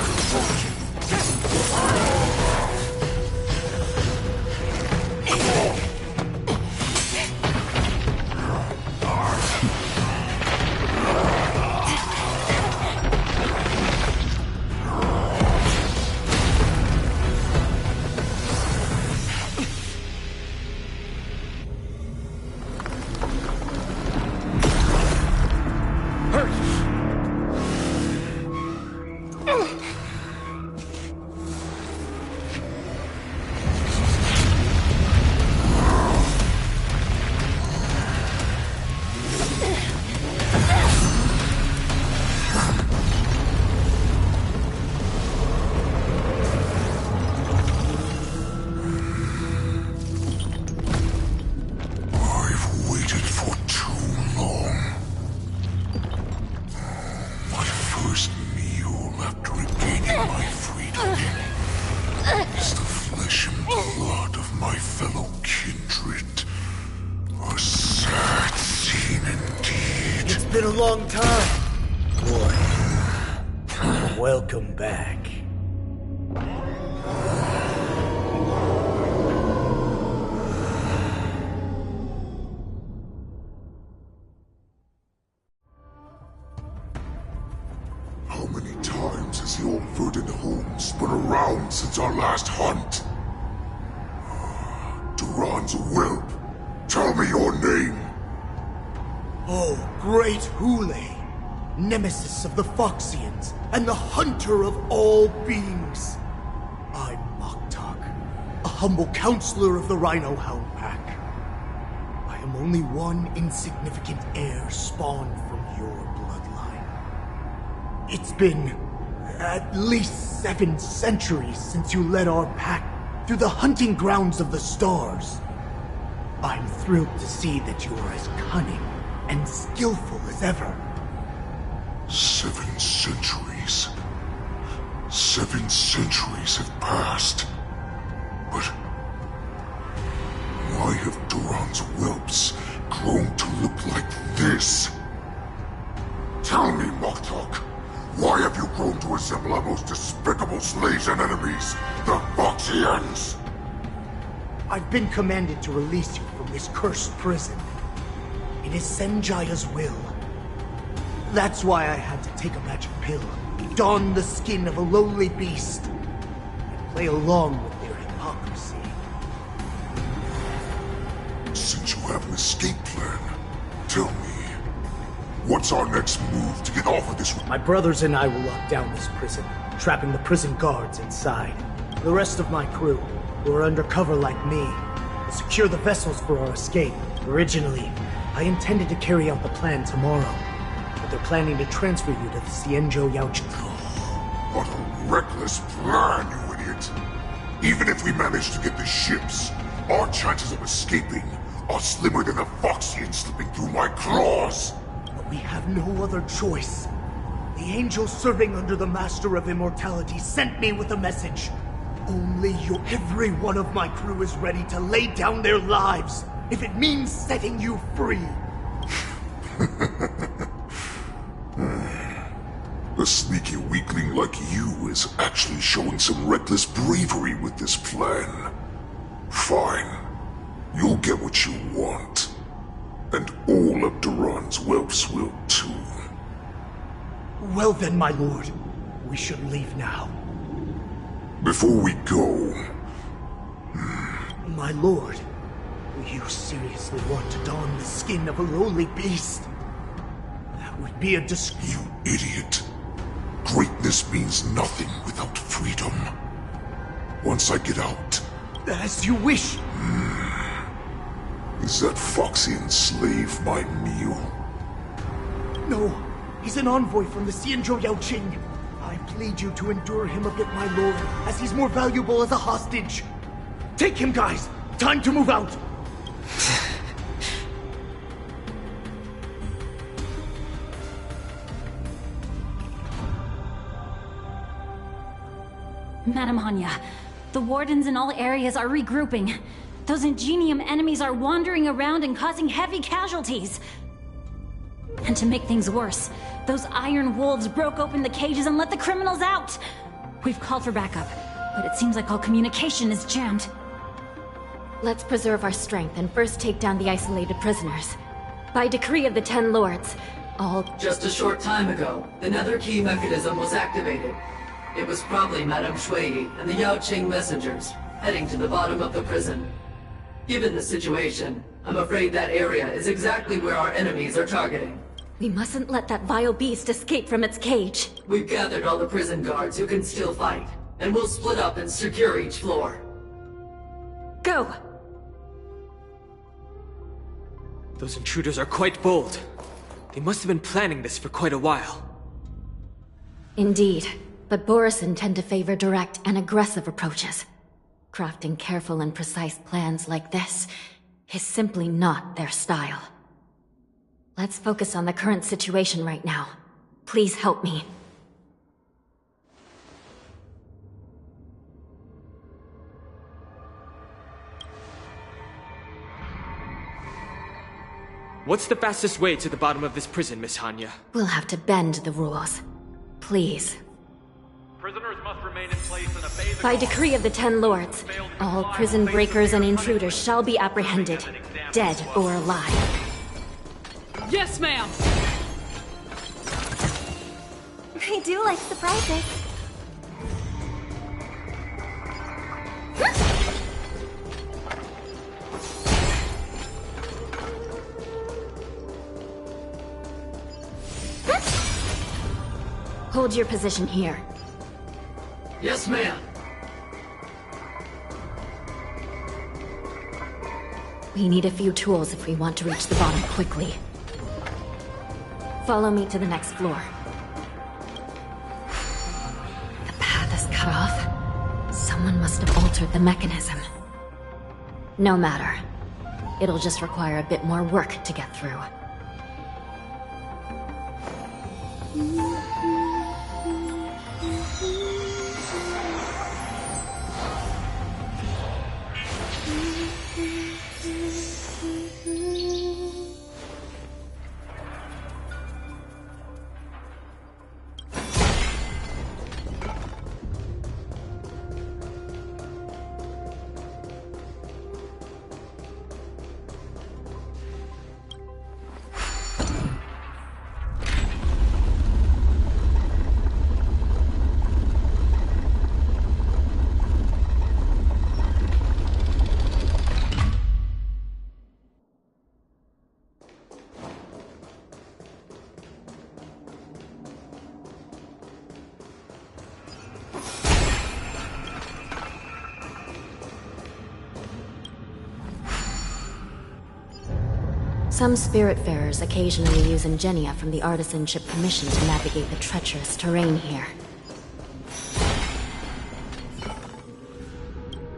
Been a long time, boy. Welcome back. How many times has the old verdant home spun around since our last hunt? Do Duran's whelp? Tell me your name! Oh, great Hule, nemesis of the Foxians, and the hunter of all beings. I'm Moktok, a humble counselor of the Rhino Hound Pack. I am only one insignificant heir spawned from your bloodline. It's been at least 7 centuries since you led our pack through the hunting grounds of the stars. I'm thrilled to see that you are as cunning and skillful as ever. 7 centuries. 7 centuries have passed. But why have Duran's whelps grown to look like this? Tell me, Moktok, why have you grown to resemble our most despicable slaves and enemies, the Foxians? I've been commanded to release you from this cursed prison. It is Senjaya's will. That's why I had to take a magic pill, don the skin of a lowly beast, and play along with their hypocrisy. Since you have an escape plan, tell me, what's our next move to get off of this? My brothers and I will lock down this prison, trapping the prison guards inside. The rest of my crew, who are undercover like me, will secure the vessels for our escape. Originally, I intended to carry out the plan tomorrow, but they're planning to transfer you to the Xianzhou Yaoqing. What a reckless plan, you idiot! Even if we manage to get the ships, our chances of escaping are slimmer than a Foxian slipping through my claws! But we have no other choice. The angel serving under the Master of Immortality sent me with a message. Only every one of my crew is ready to lay down their lives if it means setting you free. A sneaky weakling like you is actually showing some reckless bravery with this plan. Fine. You'll get what you want. And all of Duran's whelps will too. Well then, my lord. We should leave now. Before we go... My lord, do you seriously want to don the skin of a lowly beast? That would be a You idiot. Greatness means nothing without freedom. Once I get out... As you wish. Is that Foxian slave my meal? No, he's an envoy from the Xianzhou Yaoqing. I plead you to endure him a bit, my lord, as he's more valuable as a hostage. Take him, guys! Time to move out! Madam Hanya, the wardens in all areas are regrouping. Those Ingenium enemies are wandering around and causing heavy casualties. And to make things worse, those iron wolves broke open the cages and let the criminals out. We've called for backup, but it seems like all communication is jammed. Let's preserve our strength and first take down the isolated prisoners. By decree of the 10 Lords, all... Just a short time ago, the nether key mechanism was activated. It was probably Madame Shui and the Yaoqing messengers, heading to the bottom of the prison. Given the situation, I'm afraid that area is exactly where our enemies are targeting. We mustn't let that vile beast escape from its cage. We've gathered all the prison guards who can still fight, and we'll split up and secure each floor. Go! Those intruders are quite bold. They must have been planning this for quite a while. Indeed, but Borisin tend to favor direct and aggressive approaches. Crafting careful and precise plans like this is simply not their style. Let's focus on the current situation right now. Please help me. What's the fastest way to the bottom of this prison, Miss Hanya? We'll have to bend the rules. Please. Prisoners must remain in place and obey the By decree of the 10 Lords, all prison breakers and intruders shall be apprehended, dead or alive. Yes, ma'am! I do like surprises. Hold your position here. Yes, ma'am. We need a few tools if we want to reach the bottom quickly. Follow me to the next floor. The path is cut off. Someone must have altered the mechanism. No matter. It'll just require a bit more work to get through. Some Spiritfarers occasionally use ingenia from the Artisanship Commission to navigate the treacherous terrain here.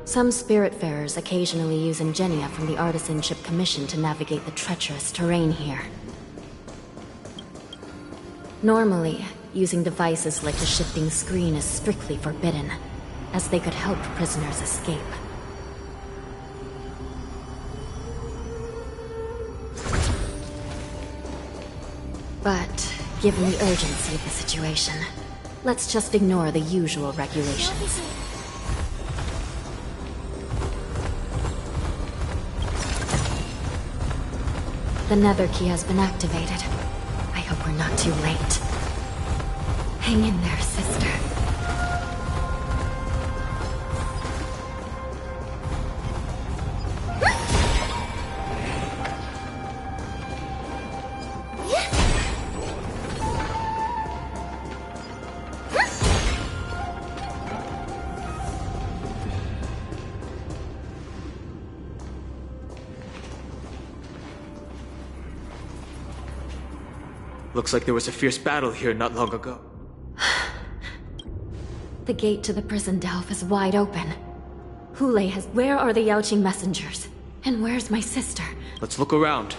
Some Spiritfarers occasionally use ingenia from the Artisanship Commission to navigate the treacherous terrain here. Normally, using devices like the shifting screen is strictly forbidden, as they could help prisoners escape. But, given the urgency of the situation, let's just ignore the usual regulations. The Nether Key has been activated. I hope we're not too late. Hang in there, sister. Looks like there was a fierce battle here not long ago. The gate to the prison delve is wide open. Where are the Yaoqing messengers? And where's my sister? Let's look around.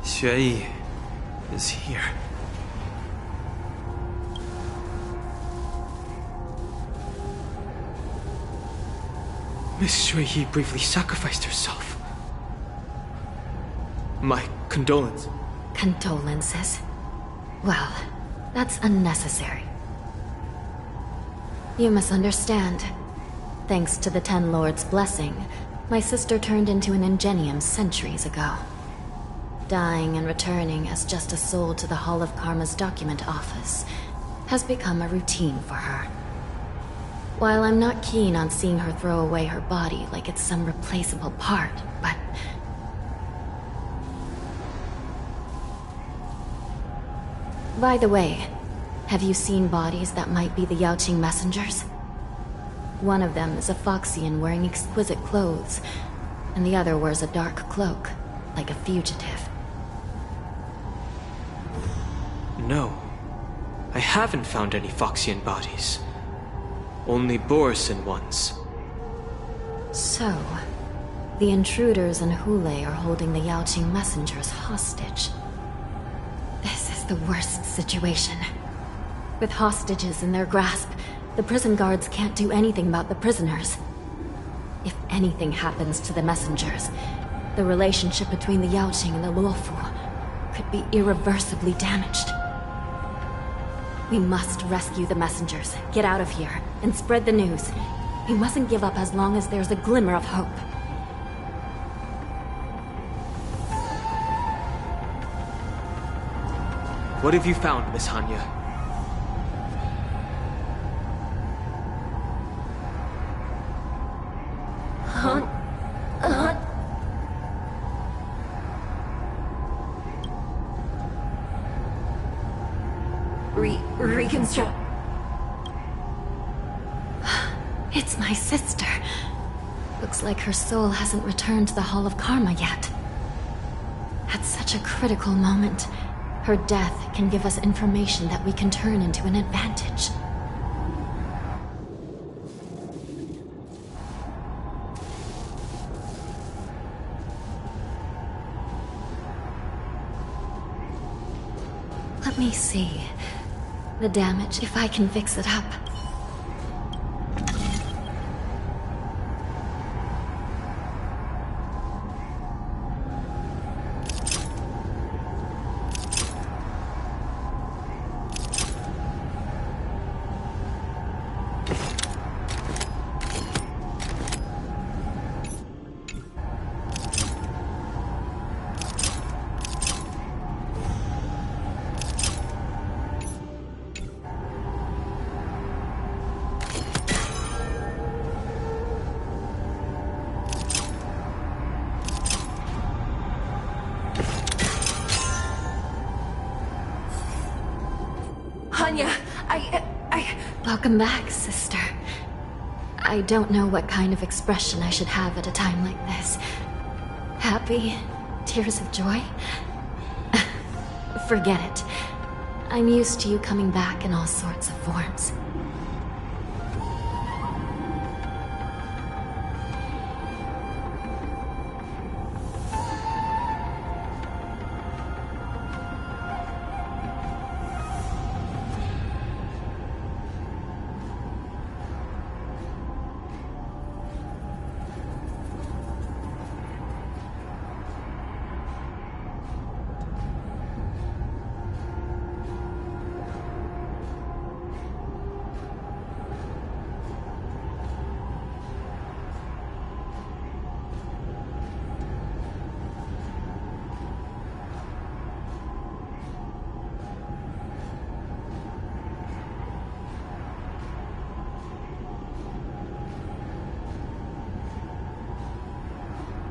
Xueyi is here. Miss Xueyi briefly sacrificed herself. My condolences. Condolences? Well, that's unnecessary. You misunderstand. Thanks to the Ten Lords' blessing, my sister turned into an Ingenium centuries ago. Dying and returning as just a soul to the Hall of Karma's document office has become a routine for her. While I'm not keen on seeing her throw away her body like it's some replaceable part, but... By the way, have you seen bodies that might be the Yaoqing messengers? One of them is a Foxian wearing exquisite clothes, and the other wears a dark cloak, like a fugitive. No. I haven't found any Foxian bodies. Only Borisin ones. So, the intruders and Hule are holding the Yaoqing messengers hostage. This is the worst situation. With hostages in their grasp, the prison guards can't do anything about the prisoners. If anything happens to the messengers, the relationship between the Yaoqing and the Luofu could be irreversibly damaged. We must rescue the messengers, get out of here, and spread the news. We mustn't give up as long as there's a glimmer of hope. What have you found, Miss Hanya? Reconstruct. It's my sister. Looks like her soul hasn't returned to the Hall of Karma yet. At such a critical moment, her death can give us information that we can turn into an advantage. Let me see. The damage, if I can fix it up. Hanya, Welcome back, sister. I don't know what kind of expression I should have at a time like this. Happy? Tears of joy? Forget it. I'm used to you coming back in all sorts of forms.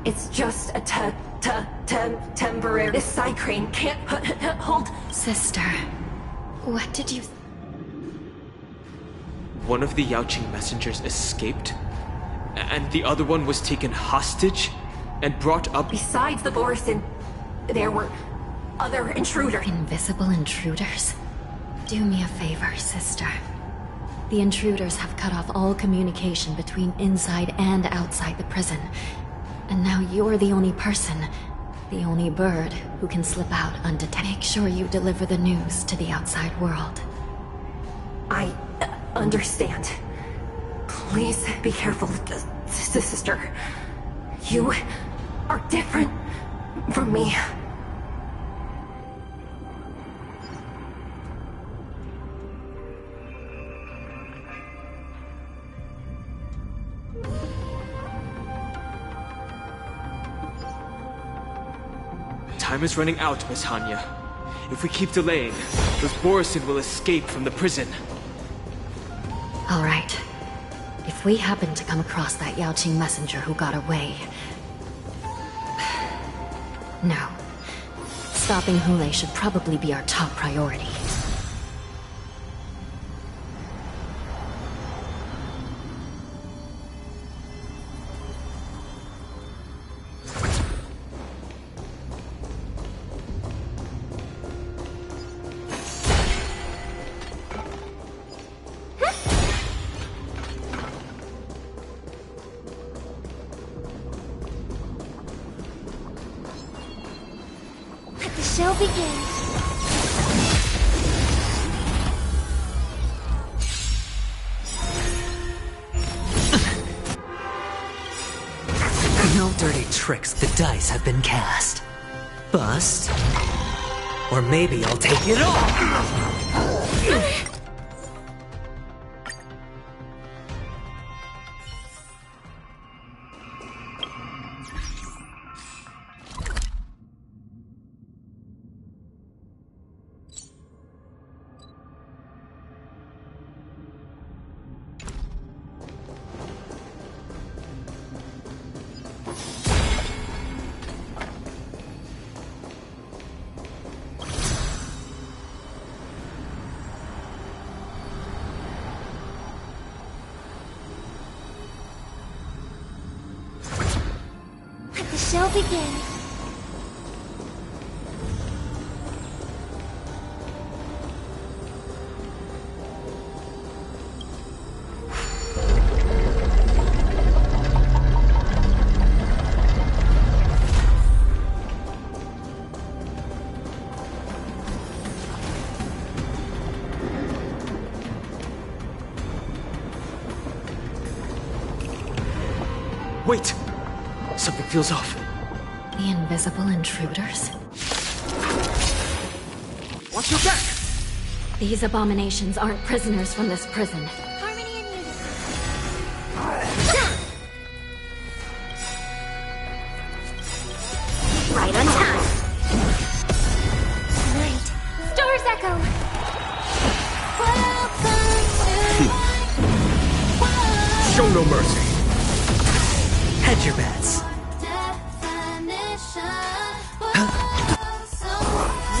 It's just a temporary. This side crane can't hold. Sister, what did you... One of the Yaoqing messengers escaped, and the other one was taken hostage and brought up... Besides the Borisin, there were other intruders. Invisible intruders? Do me a favor, sister. The intruders have cut off all communication between inside and outside the prison. And now you're the only person, the only bird, who can slip out undetected. Make sure you deliver the news to the outside world. I understand. Please be careful, sister. You are different from me. Time is running out, Miss Hanya. If we keep delaying, those Borisin will escape from the prison. All right. If we happen to come across that Yaoqing messenger who got away... No. Stopping Hule should probably be our top priority. Show begins. No dirty tricks, the dice have been cast. Bust. Or maybe I'll take it all! The show begins. Wait! Something feels off. The invisible intruders? Watch your back! These abominations aren't prisoners from this prison. Harmony and unity. Right on time. Tonight, Stars Echo. Show no mercy. Hedge your bets.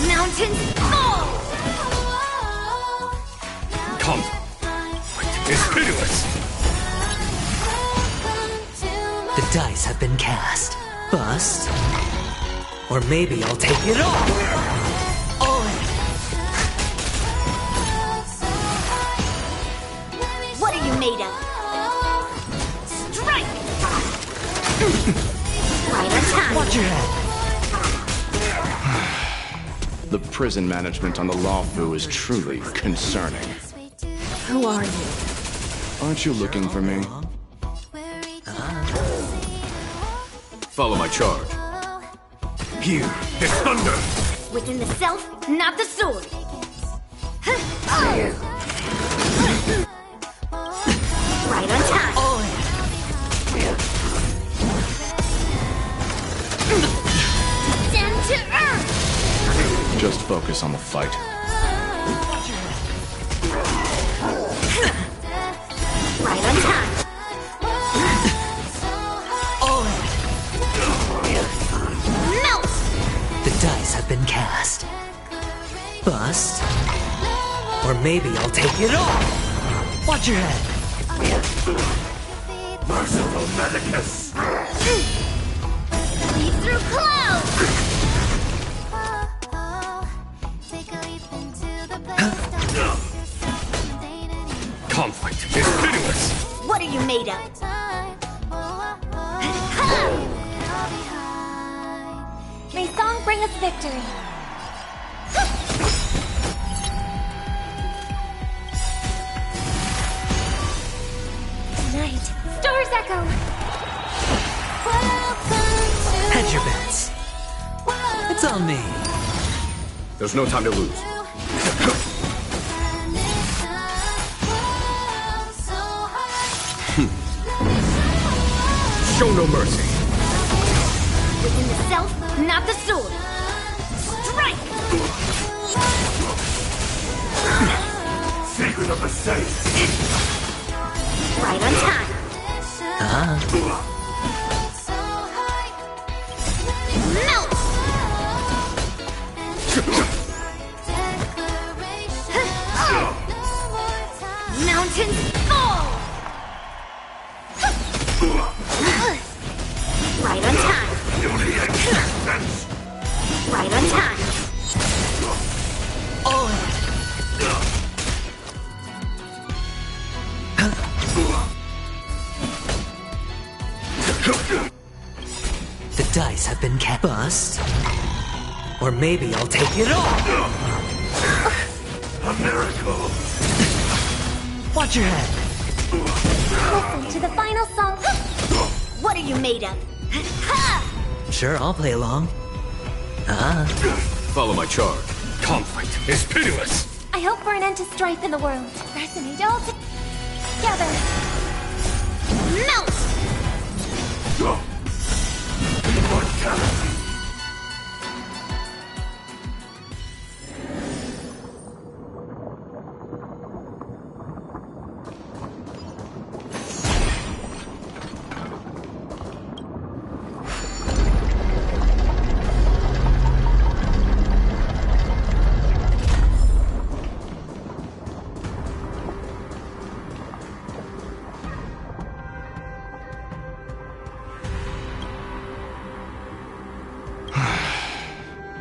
Mountains fall. Conflict is pitiless. The dice have been cast. Bust. Or maybe I'll take it all! All in! What are you made of? Strike! Right on time. Watch your head! The prison management on the Lawfu is truly concerning. Who are you? Aren't you looking for me? Follow my charge. Here, there's thunder! Within the self, not the sword. Right on time. All in! Descend to earth. Just focus on the fight. Right on time. All in! Melt. The dice have been cast. Bust. Or maybe I'll take it all! Watch your head! Merciful Medicus! Leap through clouds. Conflict is pitiless! What are you made of? May song bring us victory. Tonight, Stars Echo. Hedge your bets. It's on me. There's no time to lose. Show no mercy. Within the self, not the sword. Secret of the safe. Right on time. Melt! Mountains fall! Right on time. Right on time. The dice have been cast. Bust. Or maybe I'll take it all. A miracle. Watch your head. Listen to the final song. What are you made of? Sure, I'll play along. Follow my charge. Conflict is pitiless. I hope for an end to strife in the world. Resonate all together. Melt! Immortality.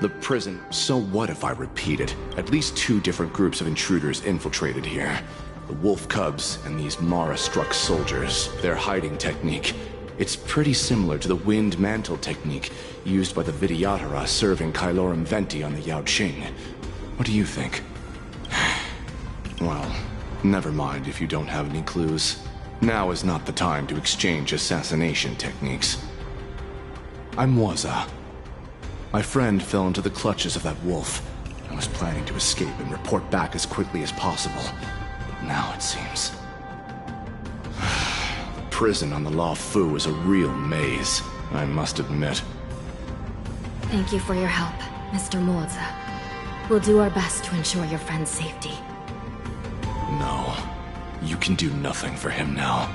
The prison. So what if I repeat it? At least 2 different groups of intruders infiltrated here. The wolf cubs and these Mara-struck soldiers. Their hiding technique. It's pretty similar to the wind mantle technique used by the Vidyadhara serving Kailorum Venti on the Yao Qing. What do you think? Well, never mind if you don't have any clues. Now is not the time to exchange assassination techniques. I'm Waza. My friend fell into the clutches of that wolf. I was planning to escape and report back as quickly as possible. But now it seems... The prison on the Law Fu is a real maze, I must admit. Thank you for your help, Mr. Moza. We'll do our best to ensure your friend's safety. No. You can do nothing for him now.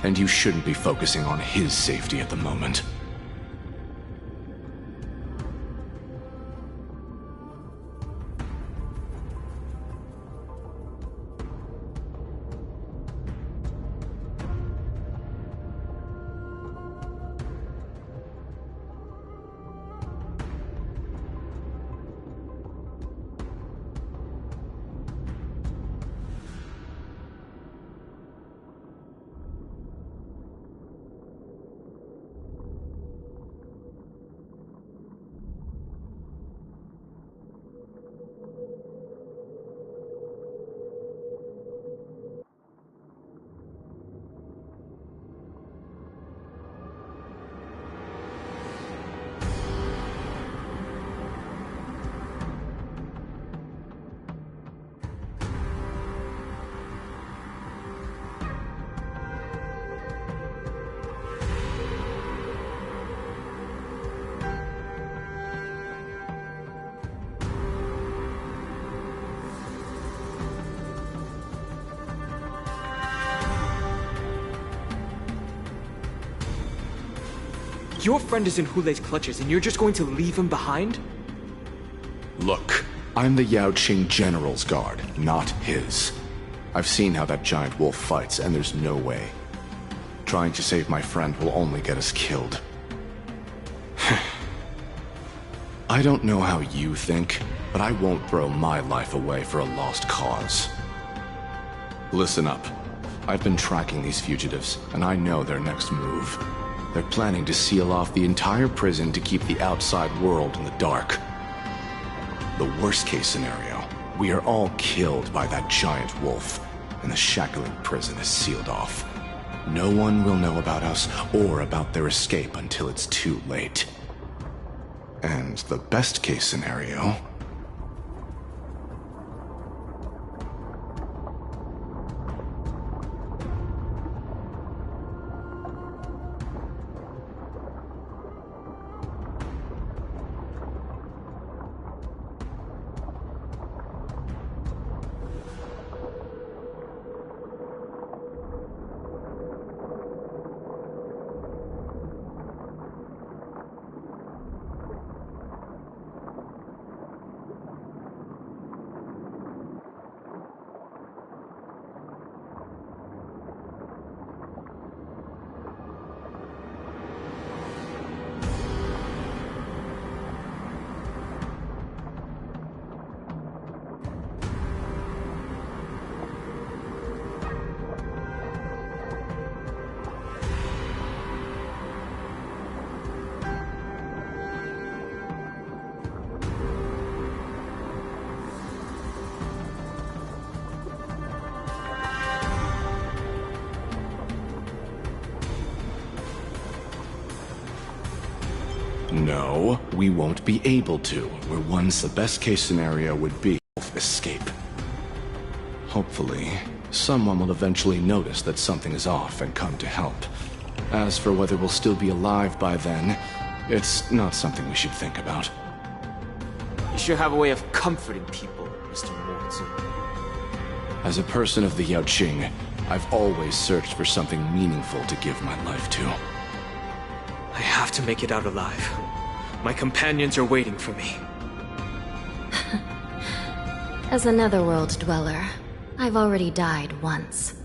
And you shouldn't be focusing on his safety at the moment. Your friend is in Hule's clutches and you're just going to leave him behind? Look, I'm the Yao Qing General's guard, not his. I've seen how that giant wolf fights, and there's no way. Trying to save my friend will only get us killed. I don't know how you think, but I won't throw my life away for a lost cause. Listen up. I've been tracking these fugitives, and I know their next move. They're planning to seal off the entire prison to keep the outside world in the dark. The worst case scenario, we are all killed by that giant wolf, and the Shackling prison is sealed off. No one will know about us or about their escape until it's too late. And the best case scenario... No, we won't be able to, where once the best case scenario would be escape. Hopefully, someone will eventually notice that something is off and come to help. As for whether we'll still be alive by then, it's not something we should think about. You sure have a way of comforting people, Mr. Mortson. As a person of the Yaoqing, I've always searched for something meaningful to give my life to. I have to make it out alive. My companions are waiting for me. As a netherworld dweller, I've already died once.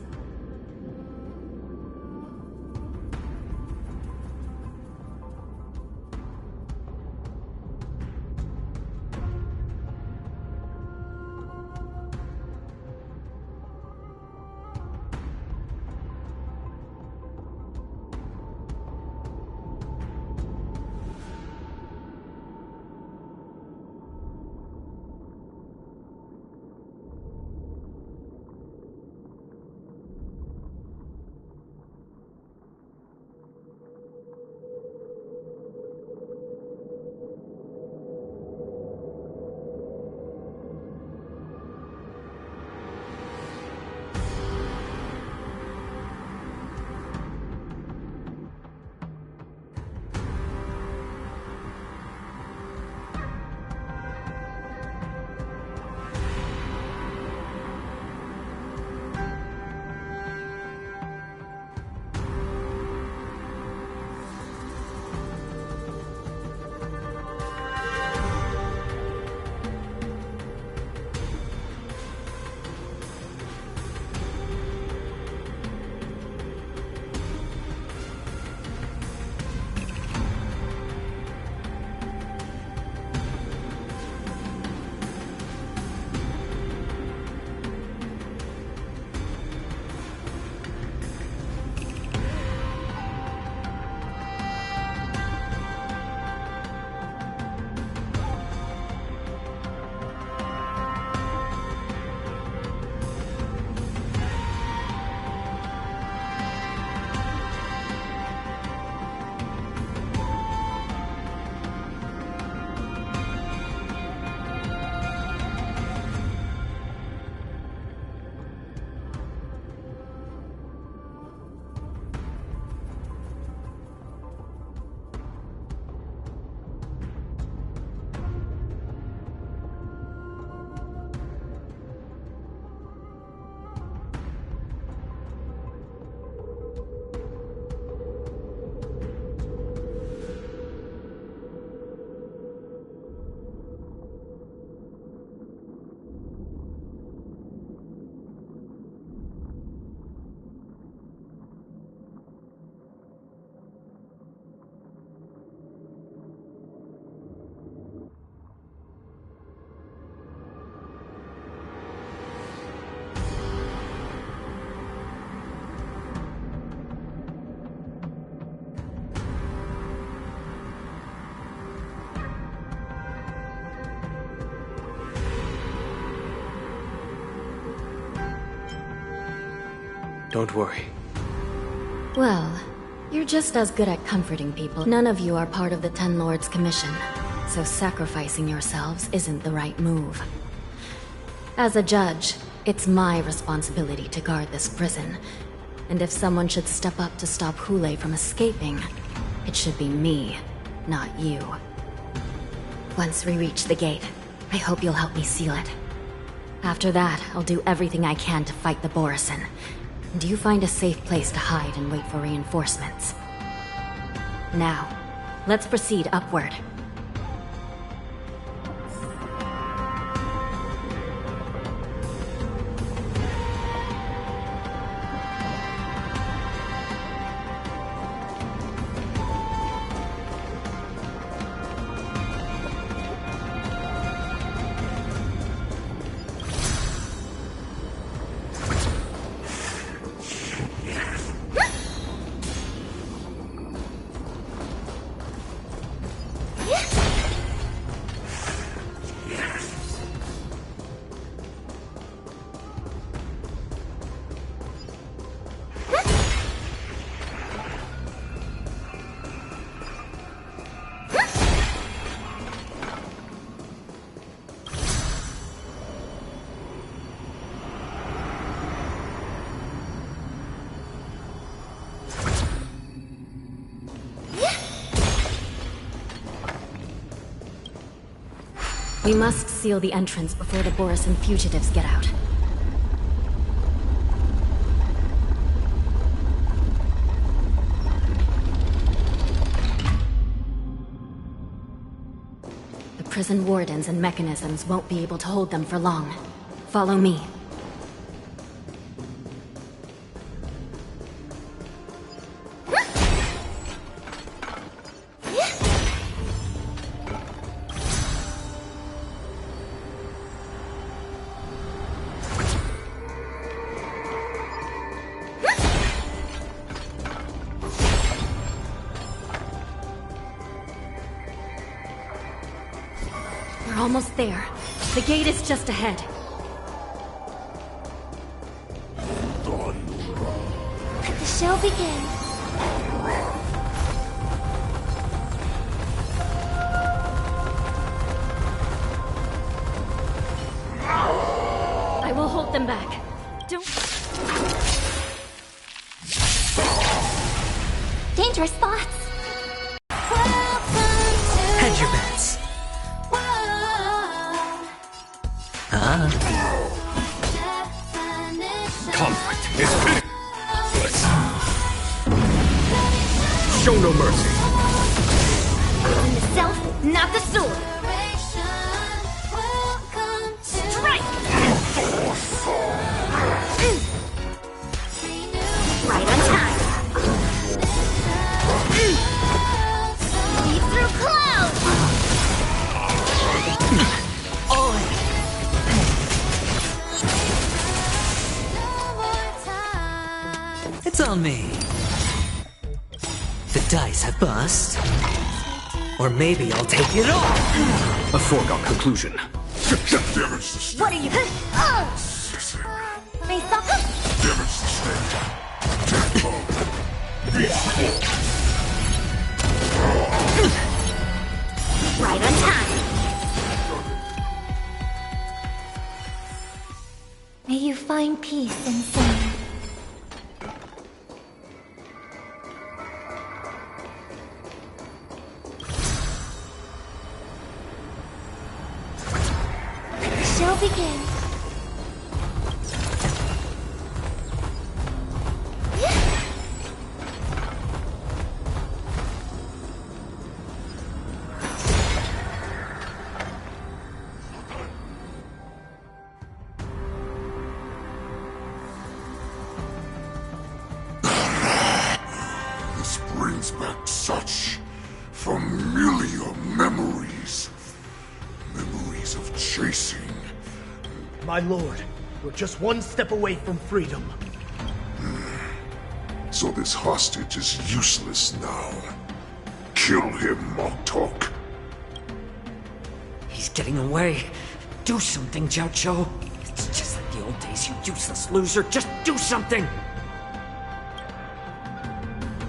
Don't worry. Well, you're just as good at comforting people. None of you are part of the Ten Lords' commission, so sacrificing yourselves isn't the right move. As a judge, it's my responsibility to guard this prison, and if someone should step up to stop Hule from escaping, it should be me, not you. Once we reach the gate, I hope you'll help me seal it. After that, I'll do everything I can to fight the Borisin. And you find a safe place to hide and wait for reinforcements. Now, let's proceed upward. We must seal the entrance before the Borisin fugitives get out. The prison wardens and mechanisms won't be able to hold them for long. Follow me. We're almost there. The gate is just ahead. Let the show begin. I will hold them back. Don't... Dangerous thoughts. Hedge your bets. Conflict is pitiless. Show no mercy. In the self, not the sword. Strike! Right on time. Leap through clouds! It's on me. The dice have bust. Or maybe I'll take it all. A foregone conclusion. What are you? Face up! Right on time. May you find peace in sin. Show begin. This brings back such familiar memories. Memories of chasing. My lord, we're just one step away from freedom. So this hostage is useless now. Kill him, Moktok. He's getting away. Do something, Jiao. It's just like the old days, you useless loser. Just do something!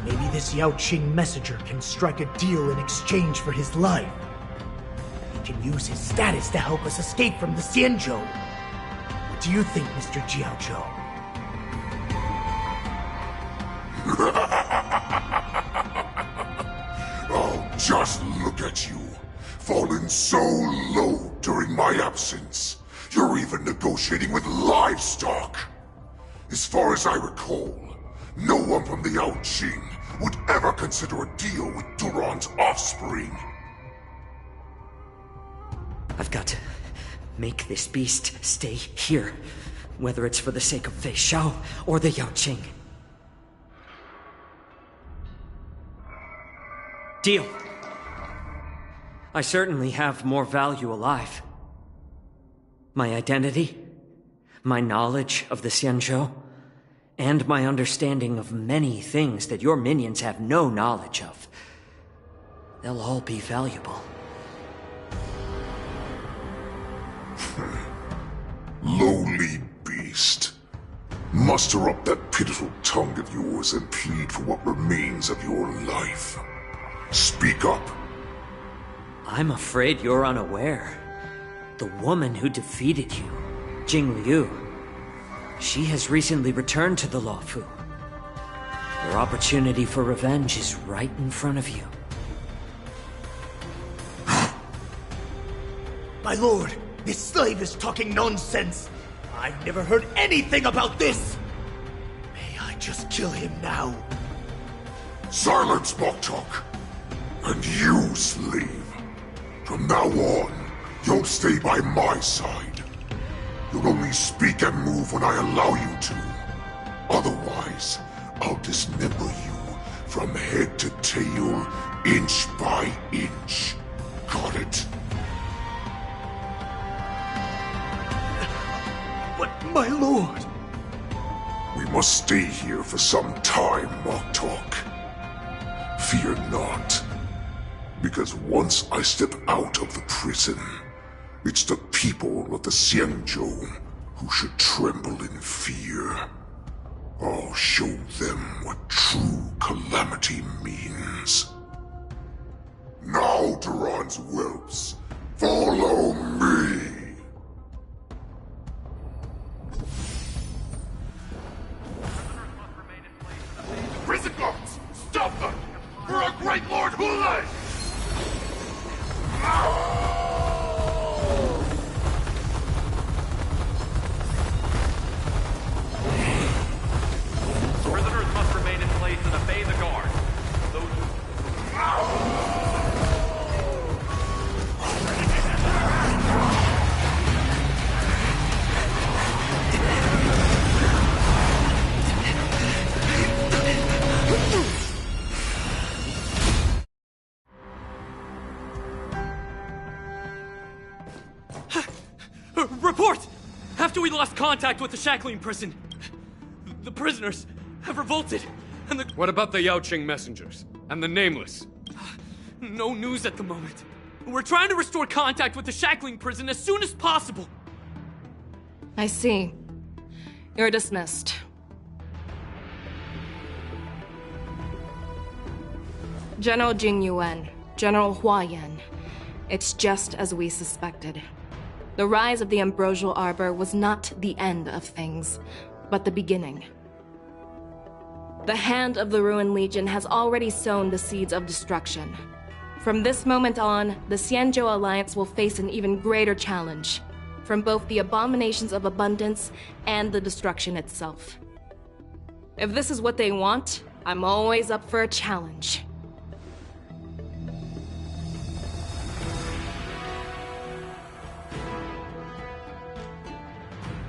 Maybe this Yao Qing messenger can strike a deal in exchange for his life. He can use his status to help us escape from the Xianzhou. What do you think, Mr. Jiao? Oh, just look at you. Fallen so low during my absence. You're even negotiating with livestock. As far as I recall, no one from the Yao Qing would ever consider a deal with Duran's offspring. I've got to make this beast stay here, whether it's for the sake of Fei Shao or the Yao Qing. Deal. I certainly have more value alive. My identity, my knowledge of the Xianzhou, and my understanding of many things that your minions have no knowledge of. They'll all be valuable. Lowly beast. Muster up that pitiful tongue of yours and plead for what remains of your life. Speak up. I'm afraid you're unaware. The woman who defeated you, Jing Liu, she has recently returned to the Luofu. Your opportunity for revenge is right in front of you. My lord, this slave is talking nonsense. I've never heard anything about this. May I just kill him now? Silence, Moktok. And you, slave. From now on, you'll stay by my side. You'll only speak and move when I allow you to. Otherwise, I'll dismember you from head to tail, inch by inch. Got it? But, my lord... We must stay here for some time, Moktok. Fear not. Because once I step out of the prison, it's the people of the Xianzhou who should tremble in fear. I'll show them what true calamity means. Now, Duran's whelps, follow me! Prison guards! Stop them! For our great Lord Hule! Prisoners must remain in place and obey the guard. Those Report! After we lost contact with the Shackling prison, the prisoners have revolted, and the... What about the Yaoqing messengers? And the Nameless? No news at the moment. We're trying to restore contact with the Shackling prison as soon as possible. I see. You're dismissed. General Jing Yuan, General Hua Yan. It's just as we suspected. The rise of the Ambrosial Arbor was not the end of things, but the beginning. The hand of the Ruined Legion has already sown the seeds of destruction. From this moment on, the Xianzhou Alliance will face an even greater challenge, from both the abominations of abundance and the destruction itself. If this is what they want, I'm always up for a challenge.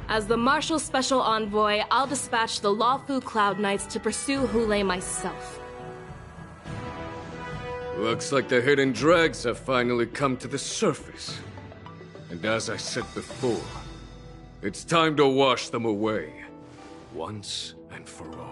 As the Marshal Special Envoy, I'll dispatch the Lawfu Cloud Knights to pursue Hule myself. Looks like the hidden dregs have finally come to the surface. And as I said before, it's time to wash them away, once and for all.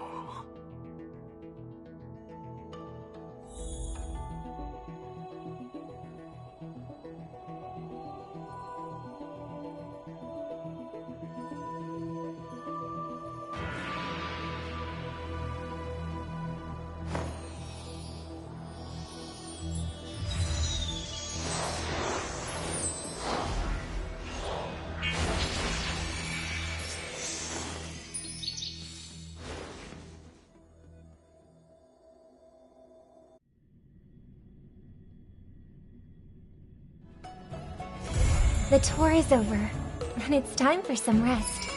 The tour is over, and it's time for some rest.